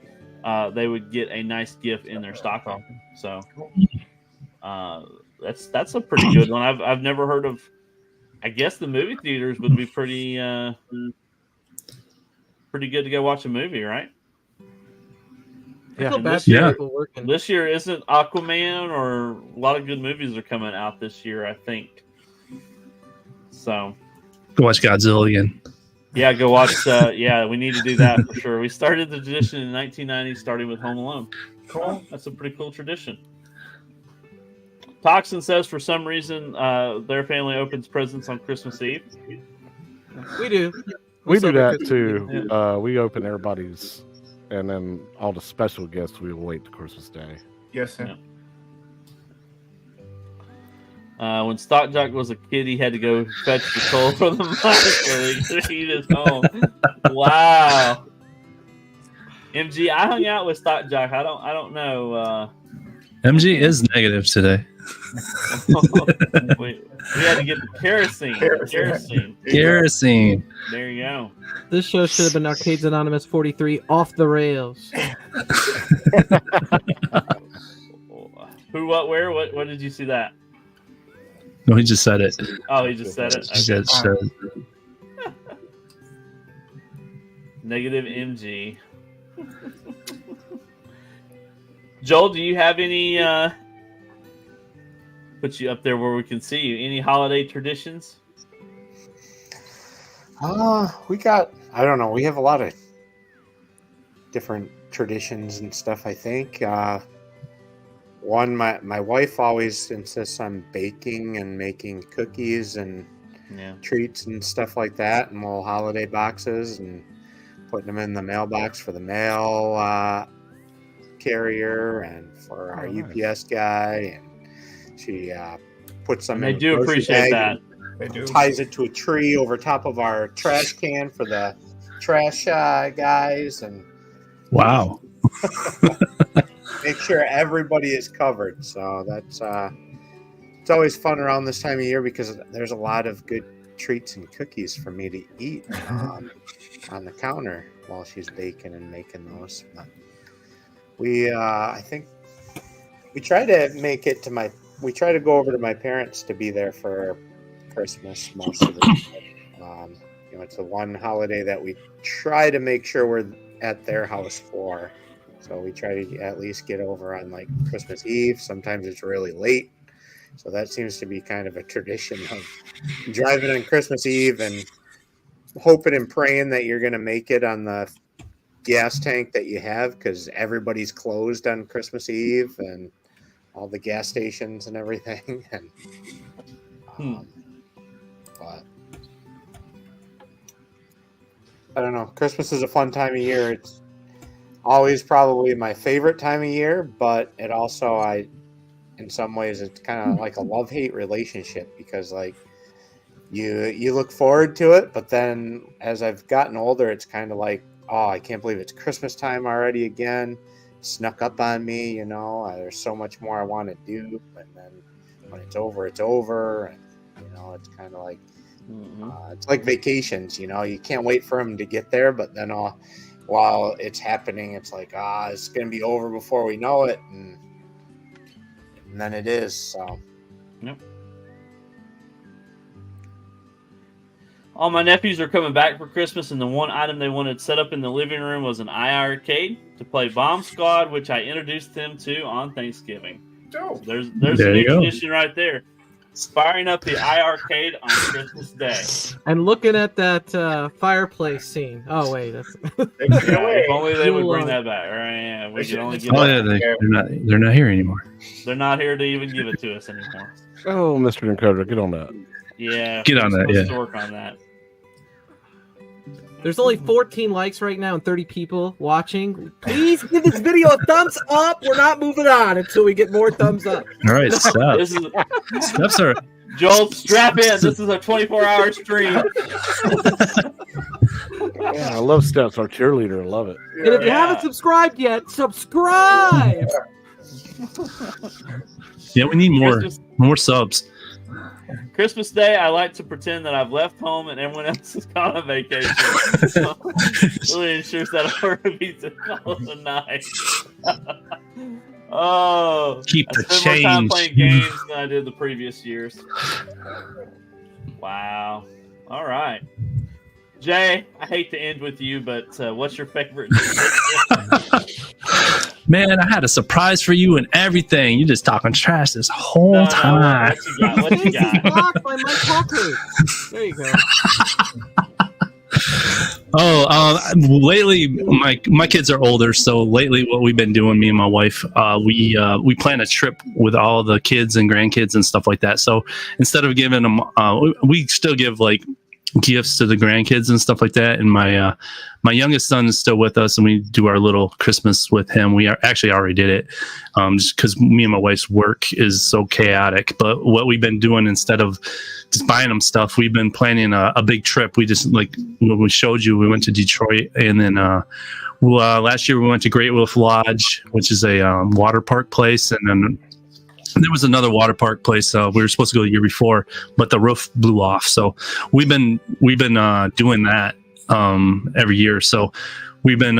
[SPEAKER 1] they would get a nice gift in their stocking. So that's a pretty good one. I've never heard of. I guess the movie theaters would be pretty good to go watch a movie, right?
[SPEAKER 5] I feel
[SPEAKER 1] And
[SPEAKER 5] bad
[SPEAKER 1] this
[SPEAKER 5] for
[SPEAKER 3] year-
[SPEAKER 5] people working.
[SPEAKER 1] This year isn't Aquaman, or a lot of good movies are coming out this year, I think. So
[SPEAKER 3] Go watch Godzilla again.
[SPEAKER 1] yeah, go watch. Yeah, we need to do that for sure. We started the tradition in 1990, starting with Home Alone.
[SPEAKER 4] Cool.
[SPEAKER 1] That's a pretty cool tradition. Toxin says for some reason their family opens presents on Christmas Eve.
[SPEAKER 5] We do.
[SPEAKER 2] We do that
[SPEAKER 5] Christmas
[SPEAKER 2] too. We open everybody's, and then all the special guests we will wait to Christmas Day.
[SPEAKER 4] Yes, sir.
[SPEAKER 1] Yeah. When Stock Jock was a kid, he had to go fetch the coal from the mine so he could eat his home. Wow. MG, I hung out with Stock Jock. I don't know.
[SPEAKER 3] MG is negative today.
[SPEAKER 1] we had to get the kerosene. Kerosene.
[SPEAKER 3] Kerosene.
[SPEAKER 1] There you go.
[SPEAKER 5] This show should have been Arcades Anonymous 43 off the rails.
[SPEAKER 1] Who, what, where? What did you see that?
[SPEAKER 3] No, he just said it.
[SPEAKER 1] Oh, he just said it.
[SPEAKER 3] He said it.
[SPEAKER 1] Negative MG. Joel, do you have any put you up there where we can see you? Any holiday traditions?
[SPEAKER 6] We got, I don't know, we have a lot of different traditions and stuff, I think. One, my wife always insists on baking and making cookies and
[SPEAKER 1] Yeah.
[SPEAKER 6] treats and stuff like that, and little holiday boxes, and putting them in the mailbox for the mail carrier and for our UPS guy, and she puts them
[SPEAKER 1] And they
[SPEAKER 6] in a
[SPEAKER 1] do
[SPEAKER 6] grocery
[SPEAKER 1] appreciate
[SPEAKER 6] bag
[SPEAKER 1] that.
[SPEAKER 6] and
[SPEAKER 4] They do.
[SPEAKER 6] ties it to a tree over top of our trash can for the trash guys, and
[SPEAKER 3] Wow.
[SPEAKER 6] make sure everybody is covered. So that's it's always fun around this time of year because there's a lot of good treats and cookies for me to eat on the counter while she's baking and making those. But we I think we try to make it to we try to go over to my parents to be there for Christmas most of the time. It's the one holiday that we try to make sure we're at their house for. So we try to at least get over on like Christmas Eve. Sometimes it's really late. So that seems to be kind of a tradition of driving on Christmas Eve and hoping and praying that you're going to make it on the gas tank that you have, because everybody's closed on Christmas Eve and all the gas stations and everything. And but I don't know. Christmas is a fun time of year. It's always probably my favorite time of year, but it also I in some ways it's kind of like a love-hate relationship, because like you look forward to it, but then as I've gotten older, it's kind of like, oh, I can't believe it's Christmas time already again. It snuck up on me, you know. There's so much more I want to do, and then when it's over, and you know, it's kind of like it's like vacations, you know. You can't wait for them to get there, but then while it's happening, it's like, it's going to be over before we know it, and then it is. So,
[SPEAKER 1] yep. All my nephews are coming back for Christmas, and the one item they wanted set up in the living room was an iArcade to play Bomb Squad, which I introduced them to on Thanksgiving.
[SPEAKER 4] Oh.
[SPEAKER 1] So there's a new tradition right there. Firing up the iArcade on Christmas Day.
[SPEAKER 5] And looking at that fireplace scene. Oh, wait. That's...
[SPEAKER 1] If only they would bring that back. Right? Yeah, we could only get
[SPEAKER 3] they're not here anymore.
[SPEAKER 1] They're not here to even give it to us anymore.
[SPEAKER 2] Oh, Mr. Encoder, get on that.
[SPEAKER 1] Yeah.
[SPEAKER 3] Get on that, yeah.
[SPEAKER 1] To work on that.
[SPEAKER 5] There's only 14 likes right now and 30 people watching. Please give this video a thumbs up. We're not moving on until we get more thumbs up.
[SPEAKER 3] All right, steps. Steps are...
[SPEAKER 1] Joel, strap in. This is a 24-hour stream.
[SPEAKER 2] Yeah, I love Steps, our cheerleader. I love it.
[SPEAKER 5] And if you haven't subscribed yet, subscribe.
[SPEAKER 3] Yeah, we need more subs.
[SPEAKER 1] Christmas Day, I like to pretend that I've left home and everyone else has gone on vacation. So, really ensures that I repeat the call of the night.
[SPEAKER 3] Keep
[SPEAKER 1] I
[SPEAKER 3] the
[SPEAKER 1] spent
[SPEAKER 3] change.
[SPEAKER 1] more time playing games than I did the previous years. Wow. All right. Jay, I hate to end with you, but what's your favorite?
[SPEAKER 3] Man, I had a surprise for you and everything. You're just talking trash this whole time.
[SPEAKER 1] What you got?
[SPEAKER 5] Blocked by my talker. There you go.
[SPEAKER 3] Lately my kids are older, so lately what we've been doing, me and my wife, we plan a trip with all the kids and grandkids and stuff like that. So instead of giving them, we still give like gifts to the grandkids and stuff like that. And my youngest son is still with us, and we do our little Christmas with him. We actually already did it, just because me and my wife's work is so chaotic. But what we've been doing, instead of just buying them stuff, we've been planning a big trip. We just, like when we showed you, we went to Detroit, and then last year we went to Great Wolf Lodge, which is a water park place, and then there was another water park place we were supposed to go the year before, but the roof blew off. So we've been doing that every year. So we've been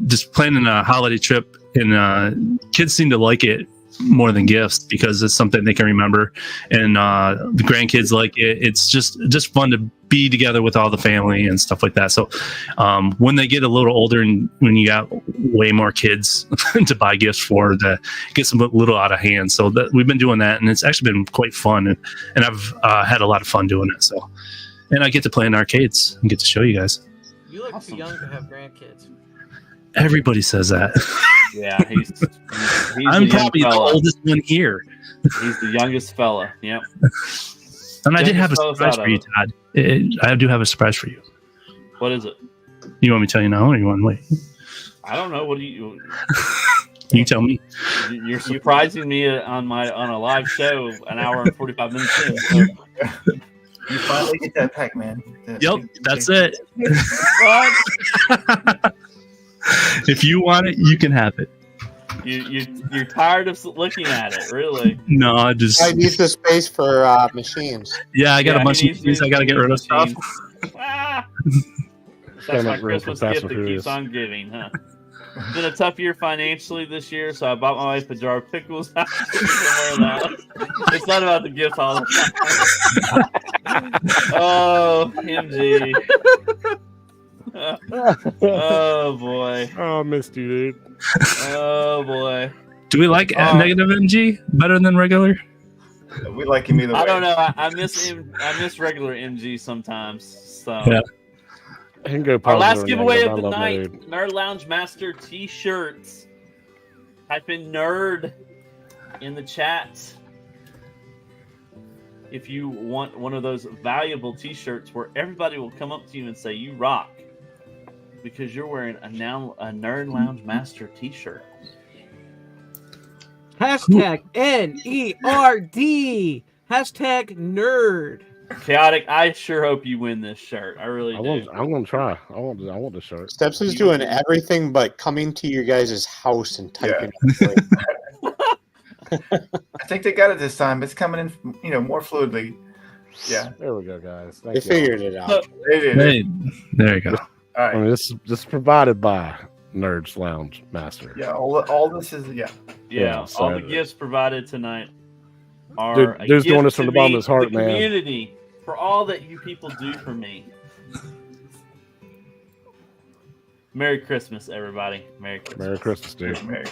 [SPEAKER 3] just planning a holiday trip, and kids seem to like it more than gifts because it's something they can remember, and the grandkids like it. It's just fun to be together with all the family and stuff like that. So when they get a little older, and when you got way more kids to buy gifts for, that gets a little out of hand. So we've been doing that, and it's actually been quite fun, and I've had a lot of fun doing it. So, and I get to play in arcades and get to show you guys.
[SPEAKER 5] You look too young to have grandkids.
[SPEAKER 3] Everybody says that.
[SPEAKER 1] Yeah, he's
[SPEAKER 3] I'm probably the oldest one here.
[SPEAKER 1] He's the youngest fella. Yep.
[SPEAKER 3] And I did have a surprise for you, Todd. I do have a surprise for you.
[SPEAKER 1] What is it?
[SPEAKER 3] You want me to tell you now, or you want to wait?
[SPEAKER 1] I don't know. What do you?
[SPEAKER 3] You tell me.
[SPEAKER 1] You're surprising me on a live show an hour and 45 minutes in. So.
[SPEAKER 4] You finally get that Pac-Man.
[SPEAKER 3] Yep, that's it.
[SPEAKER 1] What?
[SPEAKER 3] If you want it, you can have it.
[SPEAKER 1] You're tired of looking at it, really?
[SPEAKER 3] No, I
[SPEAKER 6] need the space for machines.
[SPEAKER 3] Yeah, I got a bunch of machines I got to get rid of stuff.
[SPEAKER 1] That's my Christmas gift that keeps on giving, huh? It's been a tough year financially this year, so I bought my wife a jar of pickles. It's not about the gifts all the time. Oh, MG. Oh boy.
[SPEAKER 2] Oh, I missed you, dude.
[SPEAKER 1] Oh boy.
[SPEAKER 3] Do we like negative MG better than regular?
[SPEAKER 4] We like him either way.
[SPEAKER 1] I don't know. I miss regular MG sometimes. So
[SPEAKER 3] yeah.
[SPEAKER 2] I can go
[SPEAKER 1] our last giveaway
[SPEAKER 2] negative.
[SPEAKER 1] of the night: Nerd Lounge Master T-shirts. Type in "nerd" in the chat if you want one of those valuable T-shirts where everybody will come up to you and say you rock because you're wearing a Nerd Lounge Master T-shirt.
[SPEAKER 5] Hashtag NERD. Hashtag nerd.
[SPEAKER 1] Chaotic, I sure hope you win this shirt. I really do.
[SPEAKER 2] I'm gonna try. I want the shirt.
[SPEAKER 6] Stepson's doing everything but coming to your guys' house and typing.
[SPEAKER 4] I think they got it this time. It's coming in, more fluidly. Yeah,
[SPEAKER 2] There we go, guys.
[SPEAKER 6] They figured it out.
[SPEAKER 4] they did.
[SPEAKER 3] Hey, there you go.
[SPEAKER 4] All right.
[SPEAKER 2] I mean, this is provided by Nerds Lounge Master.
[SPEAKER 4] Yeah, all this is
[SPEAKER 1] Yeah,
[SPEAKER 2] so-
[SPEAKER 1] all the gifts provided tonight are
[SPEAKER 2] Dude,
[SPEAKER 1] a
[SPEAKER 2] dude's
[SPEAKER 1] gift
[SPEAKER 2] doing this
[SPEAKER 1] to
[SPEAKER 2] from the bottom
[SPEAKER 1] me,
[SPEAKER 2] of his heart,
[SPEAKER 1] the
[SPEAKER 2] man.
[SPEAKER 1] community, for all that you people do for me. Merry Christmas, everybody. Merry Christmas.
[SPEAKER 2] Merry Christmas, dude.
[SPEAKER 4] Merry.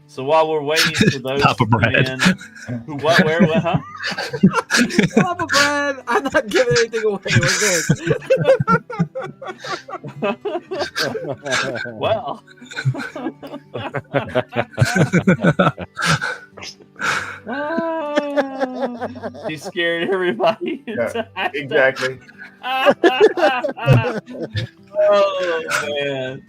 [SPEAKER 1] So while we're waiting for those
[SPEAKER 3] Papa
[SPEAKER 1] to come
[SPEAKER 3] Bread.
[SPEAKER 1] in, where, huh?
[SPEAKER 5] Papa Bread. I'm not giving anything away. We're good.
[SPEAKER 1] Well. He scared everybody.
[SPEAKER 4] Yeah, exactly.
[SPEAKER 1] Oh, man.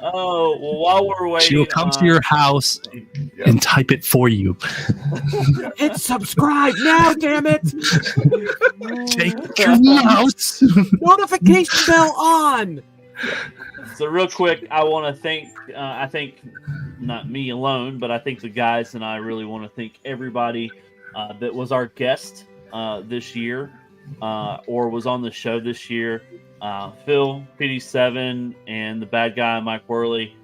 [SPEAKER 1] Oh, well, while we're waiting.
[SPEAKER 3] She will come to your house
[SPEAKER 4] Yeah.
[SPEAKER 3] and type it for you.
[SPEAKER 5] Hit subscribe now, damn it!
[SPEAKER 3] Take your mouse.
[SPEAKER 5] Notification bell on.
[SPEAKER 1] So real quick, I want to thank, I think not me alone, but I think the guys and I really want to thank everybody that was our guest this year or was on the show this year. Phil, PD7, and the bad guy, Mike Worley.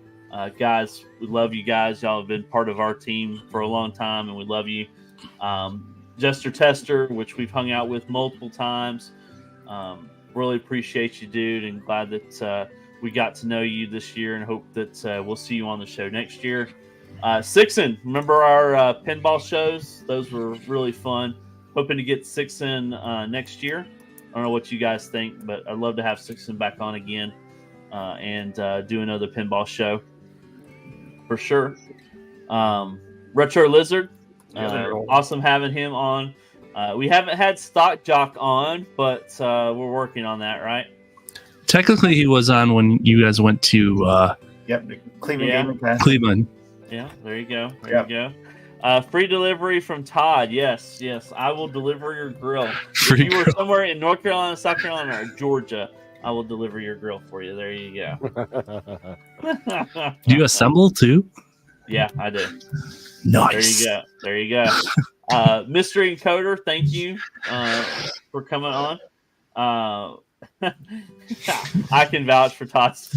[SPEAKER 1] Guys, we love you guys. Y'all have been part of our team for a long time, and we love you. Jester Tester, which we've hung out with multiple times. Really appreciate you, dude, and glad that we got to know you this year, and hope that we'll see you on the show next year. Sixen, remember our pinball shows? Those were really fun. Hoping to get Sixen next year. I don't know what you guys think, but I'd love to have Sixen back on again and do another pinball show for sure. Retro Lizard, awesome having him on. We haven't had Stock Jock on, but we're working on that, right?
[SPEAKER 3] Technically, he was on when you guys went to
[SPEAKER 4] Yep, the Cleveland
[SPEAKER 1] Yeah.
[SPEAKER 4] Gaming Pass.
[SPEAKER 3] Cleveland.
[SPEAKER 1] Yeah, there you go. There you go. Free delivery from Todd. Yes, I will deliver your grill.
[SPEAKER 3] Free
[SPEAKER 1] If you were
[SPEAKER 3] grill.
[SPEAKER 1] somewhere in North Carolina, South Carolina, or Georgia, I will deliver your grill for you. There you go.
[SPEAKER 3] Do you assemble too?
[SPEAKER 1] Yeah, I do.
[SPEAKER 3] Nice.
[SPEAKER 1] There you go. Mystery Encoder, thank you for coming on. I can vouch for Todd's.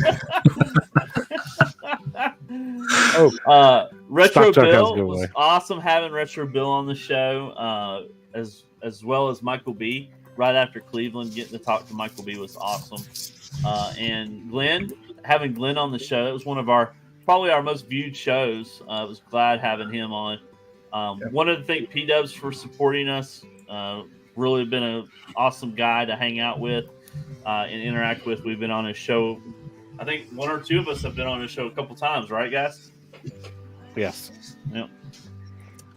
[SPEAKER 1] Retro
[SPEAKER 2] Stock Jock has a
[SPEAKER 1] Bill
[SPEAKER 2] good
[SPEAKER 1] was
[SPEAKER 2] way.
[SPEAKER 1] awesome having Retro Bill on the show, as well as Michael B. Right after Cleveland, getting to talk to Michael B. was awesome. And Glenn, having Glenn on the show, it was one of probably our most viewed shows. I was glad having him on. Wanted to thank P-Dubs for supporting us. Really been an awesome guy to hang out with and interact with. We've been on his show. I think one or two of us have been on his show a couple times, right, guys?
[SPEAKER 2] Yes.
[SPEAKER 1] Yep.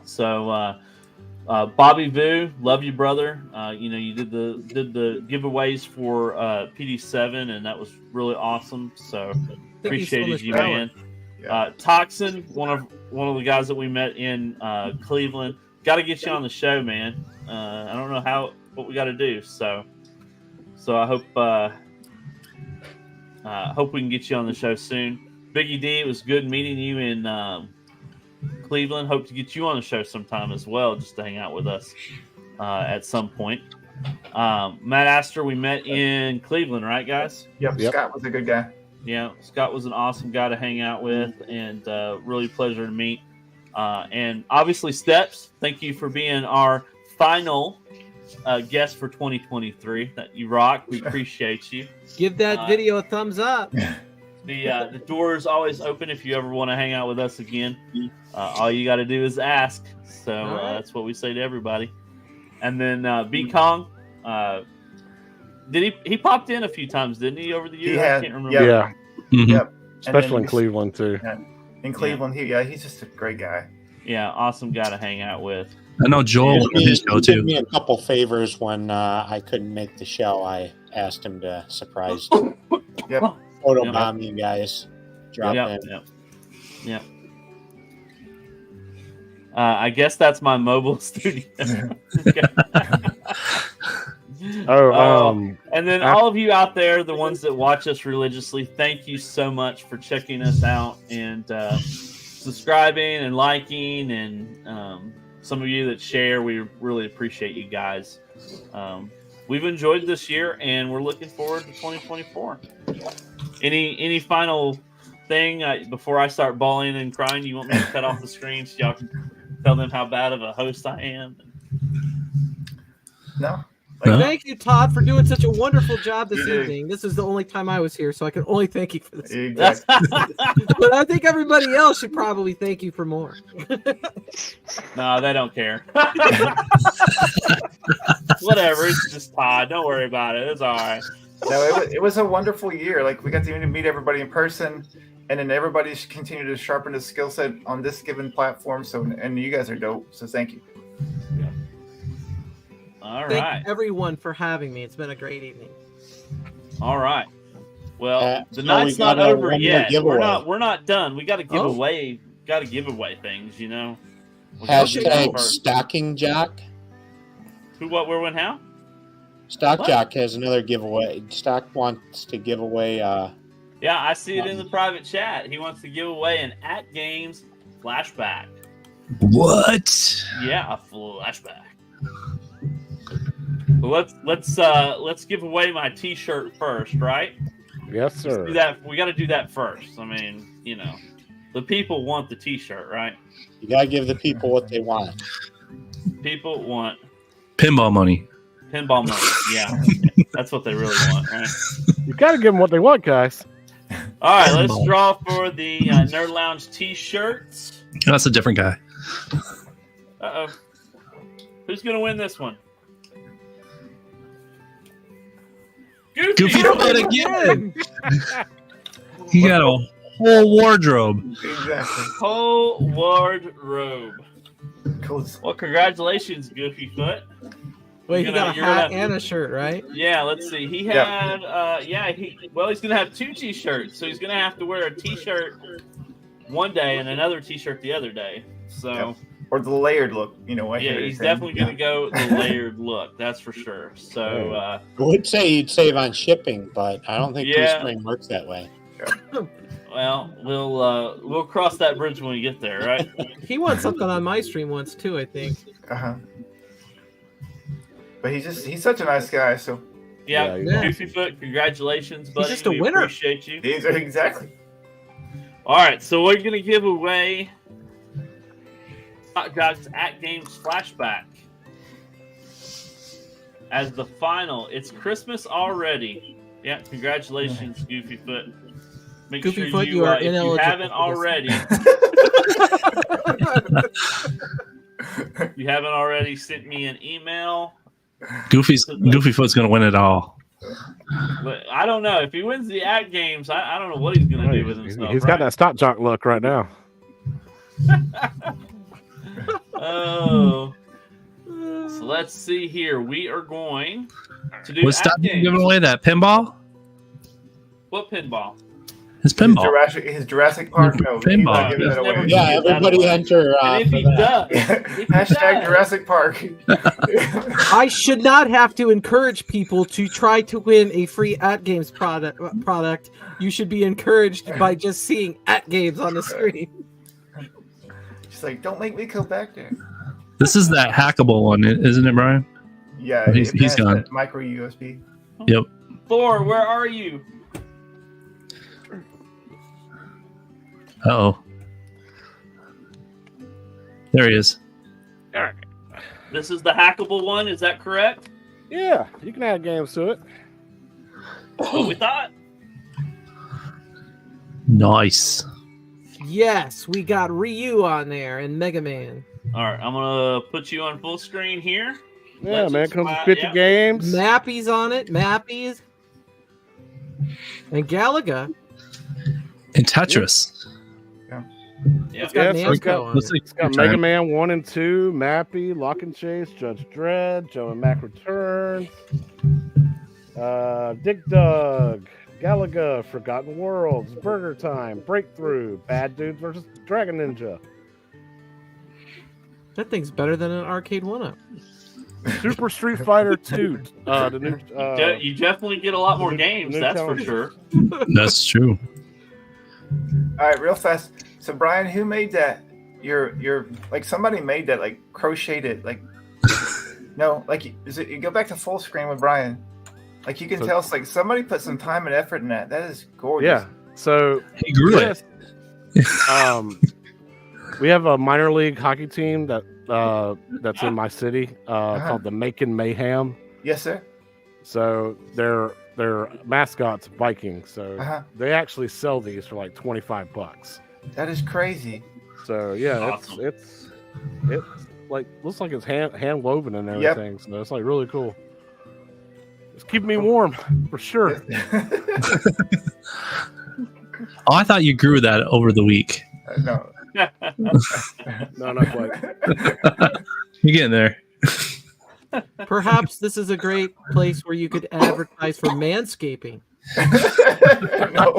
[SPEAKER 1] So, Bobby Vu, love you, brother. You did the giveaways for PD7, and that was really awesome. So appreciated you, man. Toxin, one of the guys that we met in Cleveland. Got to get you on the show, man. I don't know what we got to do. So I hope we can get you on the show soon. Biggie D, it was good meeting you in Cleveland. Hope to get you on the show sometime as well, just to hang out with us at some point. Matt Astor, we met in Cleveland, right, guys?
[SPEAKER 4] Yep, Scott was a good guy.
[SPEAKER 1] Yeah, Scott was an awesome guy to hang out with, and really pleasure to meet. And obviously, Steps, thank you for being our final guest for 2023. That you rock. We appreciate you.
[SPEAKER 5] Give that video a thumbs up.
[SPEAKER 1] The door is always open if you ever want to hang out with us again. All you got to do is ask. So that's what we say to everybody. And then B Kong, he popped in a few times, didn't he, over the years? I can't remember.
[SPEAKER 2] Yeah.
[SPEAKER 3] Mhm.
[SPEAKER 4] Yep.
[SPEAKER 2] Especially in Cleveland too.
[SPEAKER 4] In Cleveland, he's just a great guy.
[SPEAKER 1] Yeah, awesome guy to hang out with.
[SPEAKER 3] I know Joel on his show
[SPEAKER 6] He did
[SPEAKER 3] too.
[SPEAKER 6] me a couple favors when I couldn't make the show. I asked him to surprise.
[SPEAKER 4] Yep.
[SPEAKER 6] photobomb you guys. Drop in.
[SPEAKER 1] Yep. I guess that's my mobile studio. And then all of you out there, the ones that watch us religiously, thank you so much for checking us out and subscribing and liking, and some of you that share. We really appreciate you guys. We've enjoyed this year, and we're looking forward to 2024. Any final thing before I start bawling and crying? You want me to cut off the screen so y'all can tell them how bad of a host I am?
[SPEAKER 4] No.
[SPEAKER 5] Thank you, Todd, for doing such a wonderful job this evening. This is the only time I was here, so I can only thank you for this.
[SPEAKER 4] Exactly.
[SPEAKER 5] But I think everybody else should probably thank you for more.
[SPEAKER 1] No, they don't care. Whatever, it's just Todd. Don't worry about it. It's all right.
[SPEAKER 4] No, it was a wonderful year. Like, we got to meet everybody in person, and then everybody's continued to sharpen his skill set on this given platform. So, and you guys are dope. So thank you.
[SPEAKER 1] All
[SPEAKER 5] Thank
[SPEAKER 1] right.
[SPEAKER 5] everyone for having me. It's been a great evening.
[SPEAKER 1] All right. Well, the
[SPEAKER 6] so
[SPEAKER 1] night's
[SPEAKER 6] we
[SPEAKER 1] not
[SPEAKER 6] got
[SPEAKER 1] over
[SPEAKER 6] one more
[SPEAKER 1] yet.
[SPEAKER 6] giveaway.
[SPEAKER 1] We're not done. We got to give
[SPEAKER 5] Oh.
[SPEAKER 1] away. Got to give away things. We gotta do that
[SPEAKER 6] Hashtag
[SPEAKER 1] first.
[SPEAKER 6] Stocking Jock.
[SPEAKER 1] Who, what, where, when, how?
[SPEAKER 6] Stock
[SPEAKER 1] What?
[SPEAKER 6] Jock has another giveaway. Stock wants to give away.
[SPEAKER 1] Yeah, I see it in the private chat. He wants to give away an At Games flashback.
[SPEAKER 3] What?
[SPEAKER 1] Yeah, a flashback. Well, let's give away my T-shirt first, right?
[SPEAKER 2] Yes,
[SPEAKER 1] Let's
[SPEAKER 2] sir.
[SPEAKER 1] do that. We got to do that first. I mean, the people want the T-shirt, right?
[SPEAKER 6] You gotta give the people what they want.
[SPEAKER 1] People want
[SPEAKER 3] Pinball money.
[SPEAKER 1] pinball money. Yeah, that's what they really want, right?
[SPEAKER 2] You got to give them what they want, guys.
[SPEAKER 1] All right, let's draw for the Nerd Lounge T-shirts.
[SPEAKER 3] That's a different guy.
[SPEAKER 1] Uh-oh. Who's gonna win this one?
[SPEAKER 3] Goofy Foot again. He got a whole wardrobe.
[SPEAKER 4] Exactly.
[SPEAKER 1] Whole wardrobe.
[SPEAKER 4] Cool.
[SPEAKER 1] Well, congratulations, Goofy Foot.
[SPEAKER 5] Wait,
[SPEAKER 1] You're
[SPEAKER 5] he got a
[SPEAKER 1] gonna
[SPEAKER 5] hat
[SPEAKER 1] have-
[SPEAKER 5] and a shirt, right?
[SPEAKER 1] Yeah, let's see. He had, he's gonna have 2 T-shirts, so he's gonna have to wear a T-shirt one day and another T-shirt the other day. So,
[SPEAKER 4] Yep. Or the layered look, I
[SPEAKER 1] yeah,
[SPEAKER 4] hear
[SPEAKER 1] he's
[SPEAKER 4] it.
[SPEAKER 1] definitely gonna go the layered look. That's for sure. So,
[SPEAKER 6] I would say you'd save on shipping, but I don't think
[SPEAKER 1] Yeah.
[SPEAKER 6] Spring works that way.
[SPEAKER 1] well, we'll cross that bridge when we get there, right?
[SPEAKER 5] He won something on my stream once too, I think.
[SPEAKER 4] Uh-huh. But he's such a nice guy, so
[SPEAKER 1] Yeah,
[SPEAKER 2] Yeah,
[SPEAKER 1] Goofy Foot, congratulations, buddy.
[SPEAKER 5] just a
[SPEAKER 1] We
[SPEAKER 5] winner.
[SPEAKER 1] Appreciate you.
[SPEAKER 4] these are exactly.
[SPEAKER 1] All right, so we're gonna give away Hot Dogs At Games Flashback as the final. It's Christmas already. Yeah, congratulations, Goofy Foot. Make
[SPEAKER 5] Goofy
[SPEAKER 1] sure
[SPEAKER 5] Foot, you are
[SPEAKER 1] if you
[SPEAKER 5] ineligible
[SPEAKER 1] haven't
[SPEAKER 5] for this.
[SPEAKER 1] already, you haven't already sent me an email.
[SPEAKER 3] Goofy Foot's gonna win it all.
[SPEAKER 1] But I don't know if he wins the At Games. I don't know what he's gonna do with himself.
[SPEAKER 2] He's got that stock jock look right now.
[SPEAKER 1] Oh, so let's see here. We are going to do
[SPEAKER 3] What's
[SPEAKER 1] At
[SPEAKER 3] stopping you
[SPEAKER 1] Games.
[SPEAKER 3] giving away that pinball?
[SPEAKER 1] What pinball?
[SPEAKER 3] His pinball.
[SPEAKER 4] His Jurassic Park. No, he's
[SPEAKER 3] Pinball.
[SPEAKER 4] not giving that
[SPEAKER 1] He's never
[SPEAKER 4] away.
[SPEAKER 6] Yeah,
[SPEAKER 1] Give that
[SPEAKER 6] everybody
[SPEAKER 1] away.
[SPEAKER 6] enter.
[SPEAKER 1] And if
[SPEAKER 6] for
[SPEAKER 1] he
[SPEAKER 6] that.
[SPEAKER 1] does, if he
[SPEAKER 4] Hashtag
[SPEAKER 1] does,
[SPEAKER 4] Jurassic Park.
[SPEAKER 5] I should not have to encourage people to try to win a free At Games product. You should be encouraged by just seeing At Games on the screen.
[SPEAKER 4] She's like, don't make me go back there.
[SPEAKER 3] This is that hackable one, isn't it, Brian?
[SPEAKER 4] Yeah,
[SPEAKER 3] He's
[SPEAKER 4] it has
[SPEAKER 3] gone.
[SPEAKER 4] that micro USB.
[SPEAKER 3] Yep.
[SPEAKER 1] Thor, where are you?
[SPEAKER 3] Uh-oh. There he is.
[SPEAKER 1] This is the hackable one. Is that correct?
[SPEAKER 2] Yeah, you can add games to it.
[SPEAKER 1] What we thought?
[SPEAKER 3] Nice.
[SPEAKER 5] Yes, we got Ryu on there and Mega Man.
[SPEAKER 1] All right, I'm gonna put you on full screen here.
[SPEAKER 2] Yeah,
[SPEAKER 1] Legends
[SPEAKER 2] man, comes with
[SPEAKER 1] Flat,
[SPEAKER 2] 50
[SPEAKER 1] yeah.
[SPEAKER 2] games.
[SPEAKER 5] Mappy's on it. Mappies. And Galaga.
[SPEAKER 3] And Tetris.
[SPEAKER 1] Yeah.
[SPEAKER 5] It's got
[SPEAKER 2] Yes,
[SPEAKER 5] Namco
[SPEAKER 2] it's got-
[SPEAKER 5] on
[SPEAKER 3] Let's
[SPEAKER 5] it.
[SPEAKER 3] see.
[SPEAKER 2] It's got Mega Man 1 and 2, Mappy, Lock and Chase, Judge Dredd, Joe and Mac Returns, Dig Dug, Galaga, Forgotten Worlds, Burger Time, Breakthrough, Bad Dudes versus Dragon Ninja,
[SPEAKER 5] That thing's better than an arcade 1-up.
[SPEAKER 2] Super Street Fighter 2. The new,
[SPEAKER 1] You definitely get a lot more
[SPEAKER 2] new-
[SPEAKER 1] games,
[SPEAKER 2] new
[SPEAKER 1] that's for
[SPEAKER 2] challenges.
[SPEAKER 1] sure.
[SPEAKER 3] That's true.
[SPEAKER 4] All right, real fast. So Brian, who made that? Your like somebody made that, like crocheted, like no, like is it? You go back to full screen with Brian. Like you can tell, it's like somebody put some time and effort in that. That is gorgeous.
[SPEAKER 2] Yeah. So
[SPEAKER 3] He grew it.
[SPEAKER 2] we have a minor league hockey team that's in my city called the Macon Mayhem.
[SPEAKER 4] Yes, sir.
[SPEAKER 2] So their mascot's Viking. So
[SPEAKER 4] Uh-huh.
[SPEAKER 2] they actually sell these for like $25.
[SPEAKER 4] That is crazy.
[SPEAKER 2] So yeah,
[SPEAKER 1] Awesome.
[SPEAKER 2] it's like looks like it's hand woven and everything. So it's like really cool. It's keeping me warm for sure.
[SPEAKER 3] Oh, I thought you grew that over the week.
[SPEAKER 4] No.
[SPEAKER 2] No, not quite.
[SPEAKER 3] You're getting there.
[SPEAKER 5] Perhaps this is a great place where you could advertise for manscaping.
[SPEAKER 4] No.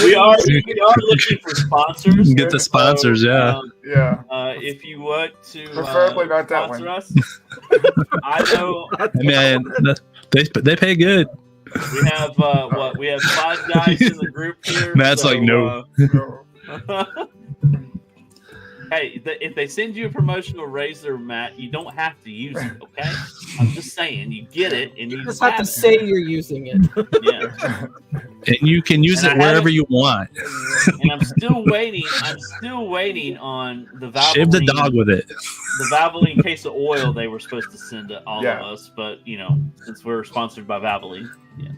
[SPEAKER 1] we are looking for sponsors.
[SPEAKER 3] Get the sponsors, yeah.
[SPEAKER 4] Yeah.
[SPEAKER 1] If you want to
[SPEAKER 4] Preferably not that
[SPEAKER 1] sponsor
[SPEAKER 4] one.
[SPEAKER 1] us, I know
[SPEAKER 3] Man, they pay good.
[SPEAKER 1] we have we have 5 guys in the group here.
[SPEAKER 3] Matt's like, no.
[SPEAKER 4] No.
[SPEAKER 1] Hey, if they send you a promotional razor, Matt, you don't have to use it. Okay, I'm just saying you get it, and you
[SPEAKER 5] You just have to say you're using it.
[SPEAKER 1] Yeah.
[SPEAKER 3] And you can use
[SPEAKER 1] And
[SPEAKER 3] it
[SPEAKER 1] I
[SPEAKER 3] wherever
[SPEAKER 1] haven't-
[SPEAKER 3] you want.
[SPEAKER 1] And I'm still waiting on the Valvoline.
[SPEAKER 3] Shave the dog with it.
[SPEAKER 1] The Valvoline case of oil they were supposed to send to all
[SPEAKER 4] Yeah.
[SPEAKER 1] of us, but since we're sponsored by Valvoline, yeah.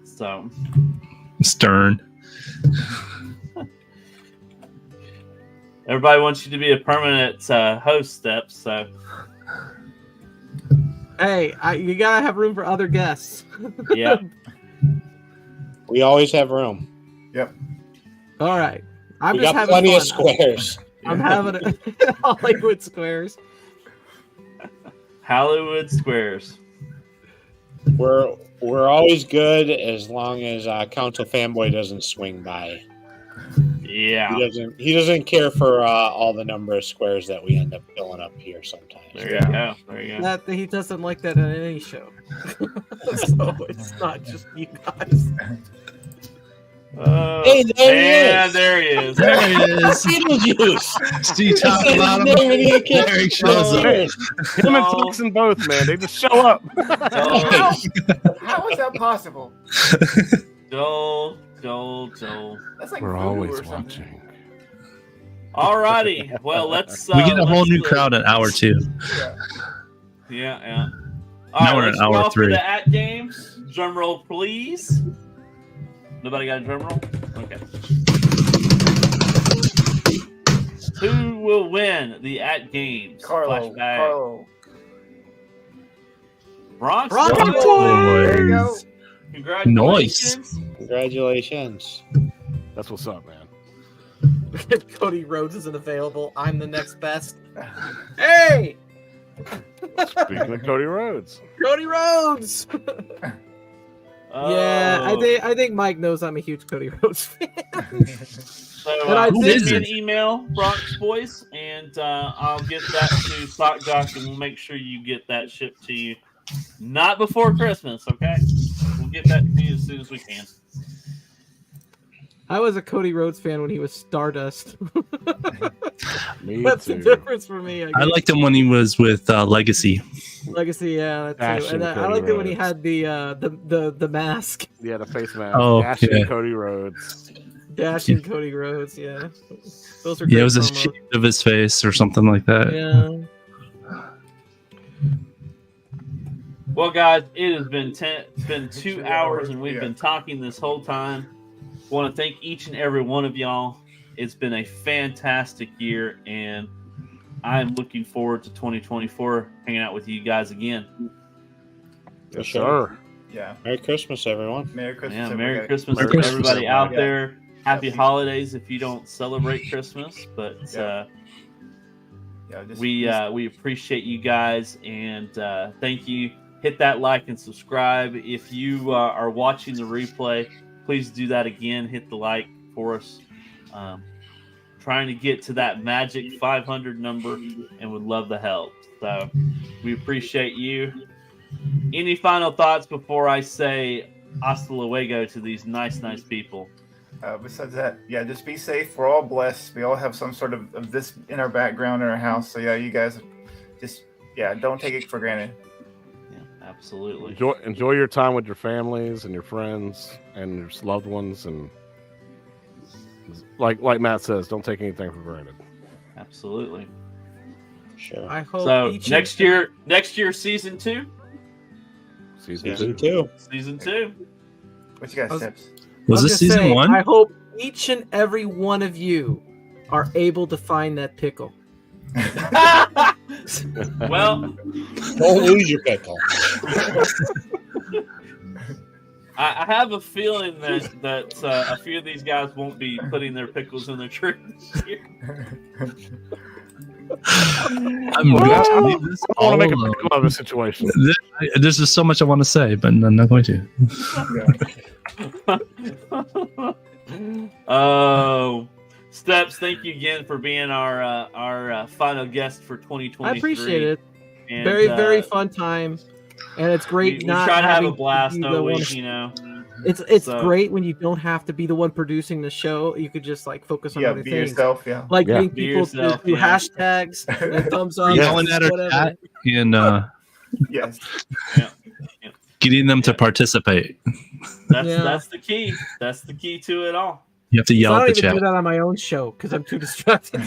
[SPEAKER 1] So
[SPEAKER 3] Stern.
[SPEAKER 1] everybody wants you to be a permanent host, Steps. So
[SPEAKER 5] Hey, you gotta have room for other guests.
[SPEAKER 1] yeah,
[SPEAKER 6] We always have room.
[SPEAKER 5] All right, I'm
[SPEAKER 6] We
[SPEAKER 5] just
[SPEAKER 6] got
[SPEAKER 5] having
[SPEAKER 6] plenty
[SPEAKER 5] fun.
[SPEAKER 6] of squares.
[SPEAKER 5] I'm having Hollywood squares.
[SPEAKER 1] Hollywood Squares.
[SPEAKER 6] We're always good as long as Council Fanboy doesn't swing by.
[SPEAKER 1] Yeah,
[SPEAKER 6] He doesn't care for all the number of squares that we end up filling up here sometimes.
[SPEAKER 1] there you go. There you go.
[SPEAKER 5] That he doesn't like that on any show. So it's not just you guys.
[SPEAKER 6] Hey, there he
[SPEAKER 1] and
[SPEAKER 6] is.
[SPEAKER 1] there he is.
[SPEAKER 3] There it is.
[SPEAKER 6] Beetlejuice.
[SPEAKER 3] Steve top and bottom. There he shows up.
[SPEAKER 2] Him and Tuxon both, man. They just show up.
[SPEAKER 1] Joel,
[SPEAKER 4] How is that possible?
[SPEAKER 1] Joel.
[SPEAKER 4] That's like
[SPEAKER 2] We're
[SPEAKER 4] voodoo
[SPEAKER 2] always
[SPEAKER 4] or something.
[SPEAKER 2] watching.
[SPEAKER 1] Alrighty. Well, let's.
[SPEAKER 3] We get a whole
[SPEAKER 1] let's
[SPEAKER 3] new
[SPEAKER 1] go.
[SPEAKER 3] crowd at hour 2.
[SPEAKER 4] Yeah.
[SPEAKER 1] Yeah. All
[SPEAKER 3] Now
[SPEAKER 1] right,
[SPEAKER 3] we're
[SPEAKER 1] let's
[SPEAKER 3] at
[SPEAKER 1] go
[SPEAKER 3] hour
[SPEAKER 1] off to
[SPEAKER 3] 3.
[SPEAKER 1] the at games. Drum roll, please. Nobody got a drum roll? Okay. Who will win the at games?
[SPEAKER 4] Carlo.
[SPEAKER 1] Flashback.
[SPEAKER 4] Carlo.
[SPEAKER 1] Bronx.
[SPEAKER 5] Bronx
[SPEAKER 1] Boys.
[SPEAKER 4] There you go.
[SPEAKER 1] Congratulations.
[SPEAKER 6] Congratulations.
[SPEAKER 2] That's what's up, man.
[SPEAKER 5] If Cody Rhodes isn't available, I'm the next best. Hey,
[SPEAKER 2] Speaking of Cody Rhodes.
[SPEAKER 5] Cody Rhodes. Yeah, I think Mike knows I'm a huge Cody Rhodes fan.
[SPEAKER 1] So
[SPEAKER 5] And I
[SPEAKER 1] send
[SPEAKER 5] did-
[SPEAKER 1] me an email, Bronx Boys, and I'll get that to Sock Jock, and we'll make sure you get that shipped to you. Not before Christmas, okay? We'll get that to you as soon as we can.
[SPEAKER 5] I was a Cody Rhodes fan when he was Stardust.
[SPEAKER 2] Me
[SPEAKER 5] That's the
[SPEAKER 2] too.
[SPEAKER 5] difference for me.
[SPEAKER 3] I liked him when he was with Legacy.
[SPEAKER 5] Legacy, yeah, that too.
[SPEAKER 2] Dashing
[SPEAKER 5] And I
[SPEAKER 2] Cody
[SPEAKER 5] liked it when he
[SPEAKER 2] Rhodes.
[SPEAKER 5] had the mask.
[SPEAKER 2] Yeah, the face mask.
[SPEAKER 3] Oh,
[SPEAKER 2] Dashing
[SPEAKER 3] yeah.
[SPEAKER 2] Cody Rhodes.
[SPEAKER 5] Dashing Cody Rhodes, yeah. Those are
[SPEAKER 3] Yeah,
[SPEAKER 5] great
[SPEAKER 3] it was a
[SPEAKER 5] promos.
[SPEAKER 3] shape of his face or something like that.
[SPEAKER 5] Yeah.
[SPEAKER 1] Well, guys, it has been 2 hours, and we've been talking this whole time. I want to thank each and every one of y'all. It's been a fantastic year, and I'm looking forward to 2024, hanging out with you guys again.
[SPEAKER 2] Yes,
[SPEAKER 6] Sure.
[SPEAKER 2] sir.
[SPEAKER 4] Yeah.
[SPEAKER 6] Merry Christmas, everyone.
[SPEAKER 4] Merry Christmas.
[SPEAKER 1] Yeah,
[SPEAKER 4] everybody.
[SPEAKER 1] Merry Christmas
[SPEAKER 3] Merry
[SPEAKER 1] to
[SPEAKER 3] Christmas,
[SPEAKER 1] everybody
[SPEAKER 3] everyone.
[SPEAKER 1] out there. Happy
[SPEAKER 4] Yeah.
[SPEAKER 1] holidays if you don't celebrate Christmas, but
[SPEAKER 4] Yeah. Yeah,
[SPEAKER 1] we appreciate you guys, and thank you hit that like and subscribe. If you are watching the replay, please do that again. Hit the like for us. Trying to get to that magic 500 number and would love the help. So we appreciate you. Any final thoughts before I say hasta luego to these nice people?
[SPEAKER 4] Besides that, yeah, just be safe. We're all blessed. We all have some sort of this in our background in our house. So yeah, you guys just don't take it for granted.
[SPEAKER 1] Yeah, absolutely.
[SPEAKER 2] Enjoy your time with your families and your friends and your loved ones, and like Matt says, don't take anything for granted.
[SPEAKER 1] Absolutely.
[SPEAKER 6] Sure.
[SPEAKER 5] I hope
[SPEAKER 1] So next year, season 2.
[SPEAKER 2] Season two.
[SPEAKER 1] Season 2.
[SPEAKER 4] What you guys tips?
[SPEAKER 3] Was this season 1?
[SPEAKER 5] I hope each and every one of you are able to find that pickle.
[SPEAKER 1] Well,
[SPEAKER 6] Don't lose your pickle.
[SPEAKER 1] I have a feeling that a few of these guys won't be putting their pickles in their tree this year.
[SPEAKER 3] I'm going to leave this
[SPEAKER 2] I want to make a
[SPEAKER 3] alone.
[SPEAKER 2] pickle of a situation.
[SPEAKER 3] There's just so much I want to say, but I'm not going to.
[SPEAKER 1] Oh, Steps, thank you again for being our final guest for 2023.
[SPEAKER 5] I appreciate it.
[SPEAKER 1] And,
[SPEAKER 5] Very fun time, and it's great.
[SPEAKER 1] We
[SPEAKER 5] not
[SPEAKER 1] try to have
[SPEAKER 5] having
[SPEAKER 1] a blast,
[SPEAKER 5] be the
[SPEAKER 1] don't we?
[SPEAKER 5] one-
[SPEAKER 1] You know,
[SPEAKER 5] It's
[SPEAKER 1] So-
[SPEAKER 5] great when you don't have to be the one producing the show. You could just like focus on
[SPEAKER 4] Yeah,
[SPEAKER 5] other
[SPEAKER 4] be
[SPEAKER 5] things,
[SPEAKER 4] yourself. Yeah.
[SPEAKER 5] like
[SPEAKER 2] Yeah.
[SPEAKER 5] getting
[SPEAKER 1] Be
[SPEAKER 5] people
[SPEAKER 1] yourself,
[SPEAKER 5] to do
[SPEAKER 1] yeah.
[SPEAKER 5] hashtags and thumbs up,
[SPEAKER 3] Yelling at our
[SPEAKER 5] whatever.
[SPEAKER 3] chat and
[SPEAKER 4] Yes.
[SPEAKER 3] getting them to participate.
[SPEAKER 1] that's the key. That's the key to it all.
[SPEAKER 3] You have to
[SPEAKER 5] So
[SPEAKER 3] yell
[SPEAKER 5] I
[SPEAKER 3] at
[SPEAKER 5] don't
[SPEAKER 3] the
[SPEAKER 5] even
[SPEAKER 3] chat.
[SPEAKER 5] do that on my own show because I'm too distracted.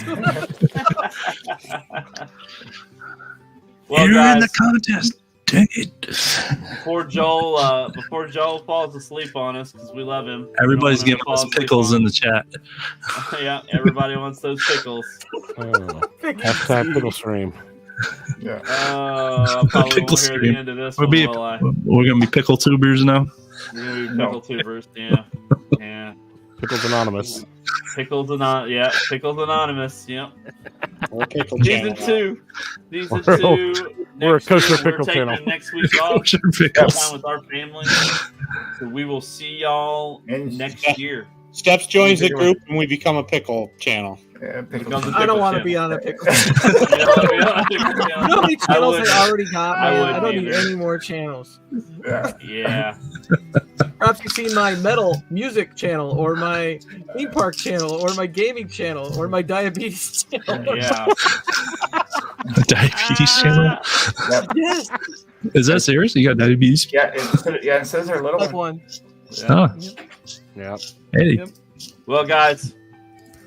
[SPEAKER 1] Well,
[SPEAKER 3] You're in
[SPEAKER 1] guys,
[SPEAKER 3] the contest. Dang it.
[SPEAKER 1] before Joel falls asleep on us, because we love him.
[SPEAKER 3] Everybody's
[SPEAKER 1] We don't
[SPEAKER 3] giving
[SPEAKER 1] want
[SPEAKER 3] us
[SPEAKER 1] him to fall
[SPEAKER 3] pickles in
[SPEAKER 1] asleep
[SPEAKER 3] the chat.
[SPEAKER 1] on- Yeah, everybody wants those pickles.
[SPEAKER 2] Hashtag pickle stream.
[SPEAKER 4] Yeah.
[SPEAKER 1] Oh, I probably
[SPEAKER 3] Pickle
[SPEAKER 1] won't hear
[SPEAKER 3] stream.
[SPEAKER 1] the end of this
[SPEAKER 3] We're
[SPEAKER 1] one, will I?
[SPEAKER 3] going to be pickle tubers now.
[SPEAKER 1] We're gonna be pickle tubers. Yeah, yeah.
[SPEAKER 2] Pickles Anonymous.
[SPEAKER 1] Pickles Anonymous. Yep.
[SPEAKER 6] Or pickle
[SPEAKER 1] Season
[SPEAKER 6] channel.
[SPEAKER 1] 2. Season
[SPEAKER 2] We're-
[SPEAKER 1] 2.
[SPEAKER 2] we're a
[SPEAKER 1] Next
[SPEAKER 2] kosher
[SPEAKER 1] year,
[SPEAKER 2] pickle
[SPEAKER 1] we're taking
[SPEAKER 2] channel.
[SPEAKER 1] next week off.
[SPEAKER 3] Kosher
[SPEAKER 1] Time
[SPEAKER 3] pickles.
[SPEAKER 1] with our family. So we will see y'all
[SPEAKER 4] And
[SPEAKER 1] next year.
[SPEAKER 6] Steps joins the group and we become a pickle channel.
[SPEAKER 4] Yeah, pickle
[SPEAKER 1] Becomes a
[SPEAKER 4] channel.
[SPEAKER 5] I don't
[SPEAKER 1] pickle
[SPEAKER 5] want to
[SPEAKER 1] channel.
[SPEAKER 5] be on a pickle.
[SPEAKER 1] You know
[SPEAKER 5] how many channels
[SPEAKER 1] wouldn't.
[SPEAKER 5] I already got,
[SPEAKER 1] I
[SPEAKER 5] man? I
[SPEAKER 1] wouldn't
[SPEAKER 5] don't need
[SPEAKER 1] either.
[SPEAKER 5] any more channels.
[SPEAKER 4] Yeah.
[SPEAKER 1] Yeah.
[SPEAKER 5] Perhaps you've seen my metal music channel, or my theme park channel, or my gaming channel, or my diabetes channel.
[SPEAKER 1] Yeah.
[SPEAKER 3] Diabetes channel.
[SPEAKER 4] Yep.
[SPEAKER 5] Yes,
[SPEAKER 3] Is that serious? You got diabetes?
[SPEAKER 4] Yeah. It says her little
[SPEAKER 5] like
[SPEAKER 4] one.
[SPEAKER 5] one.
[SPEAKER 3] Oh,
[SPEAKER 2] Yeah.
[SPEAKER 3] hey.
[SPEAKER 5] Yep.
[SPEAKER 1] Well, guys,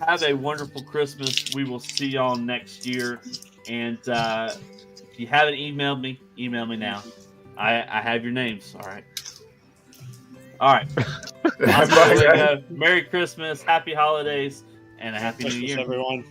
[SPEAKER 1] have a wonderful Christmas. We will see y'all next year. And if you haven't emailed me, email me now. I have your names. All right. All right.
[SPEAKER 4] Bye, guys.
[SPEAKER 1] Merry Christmas, happy holidays, and a happy New
[SPEAKER 6] Christmas,
[SPEAKER 1] Year.
[SPEAKER 6] everyone.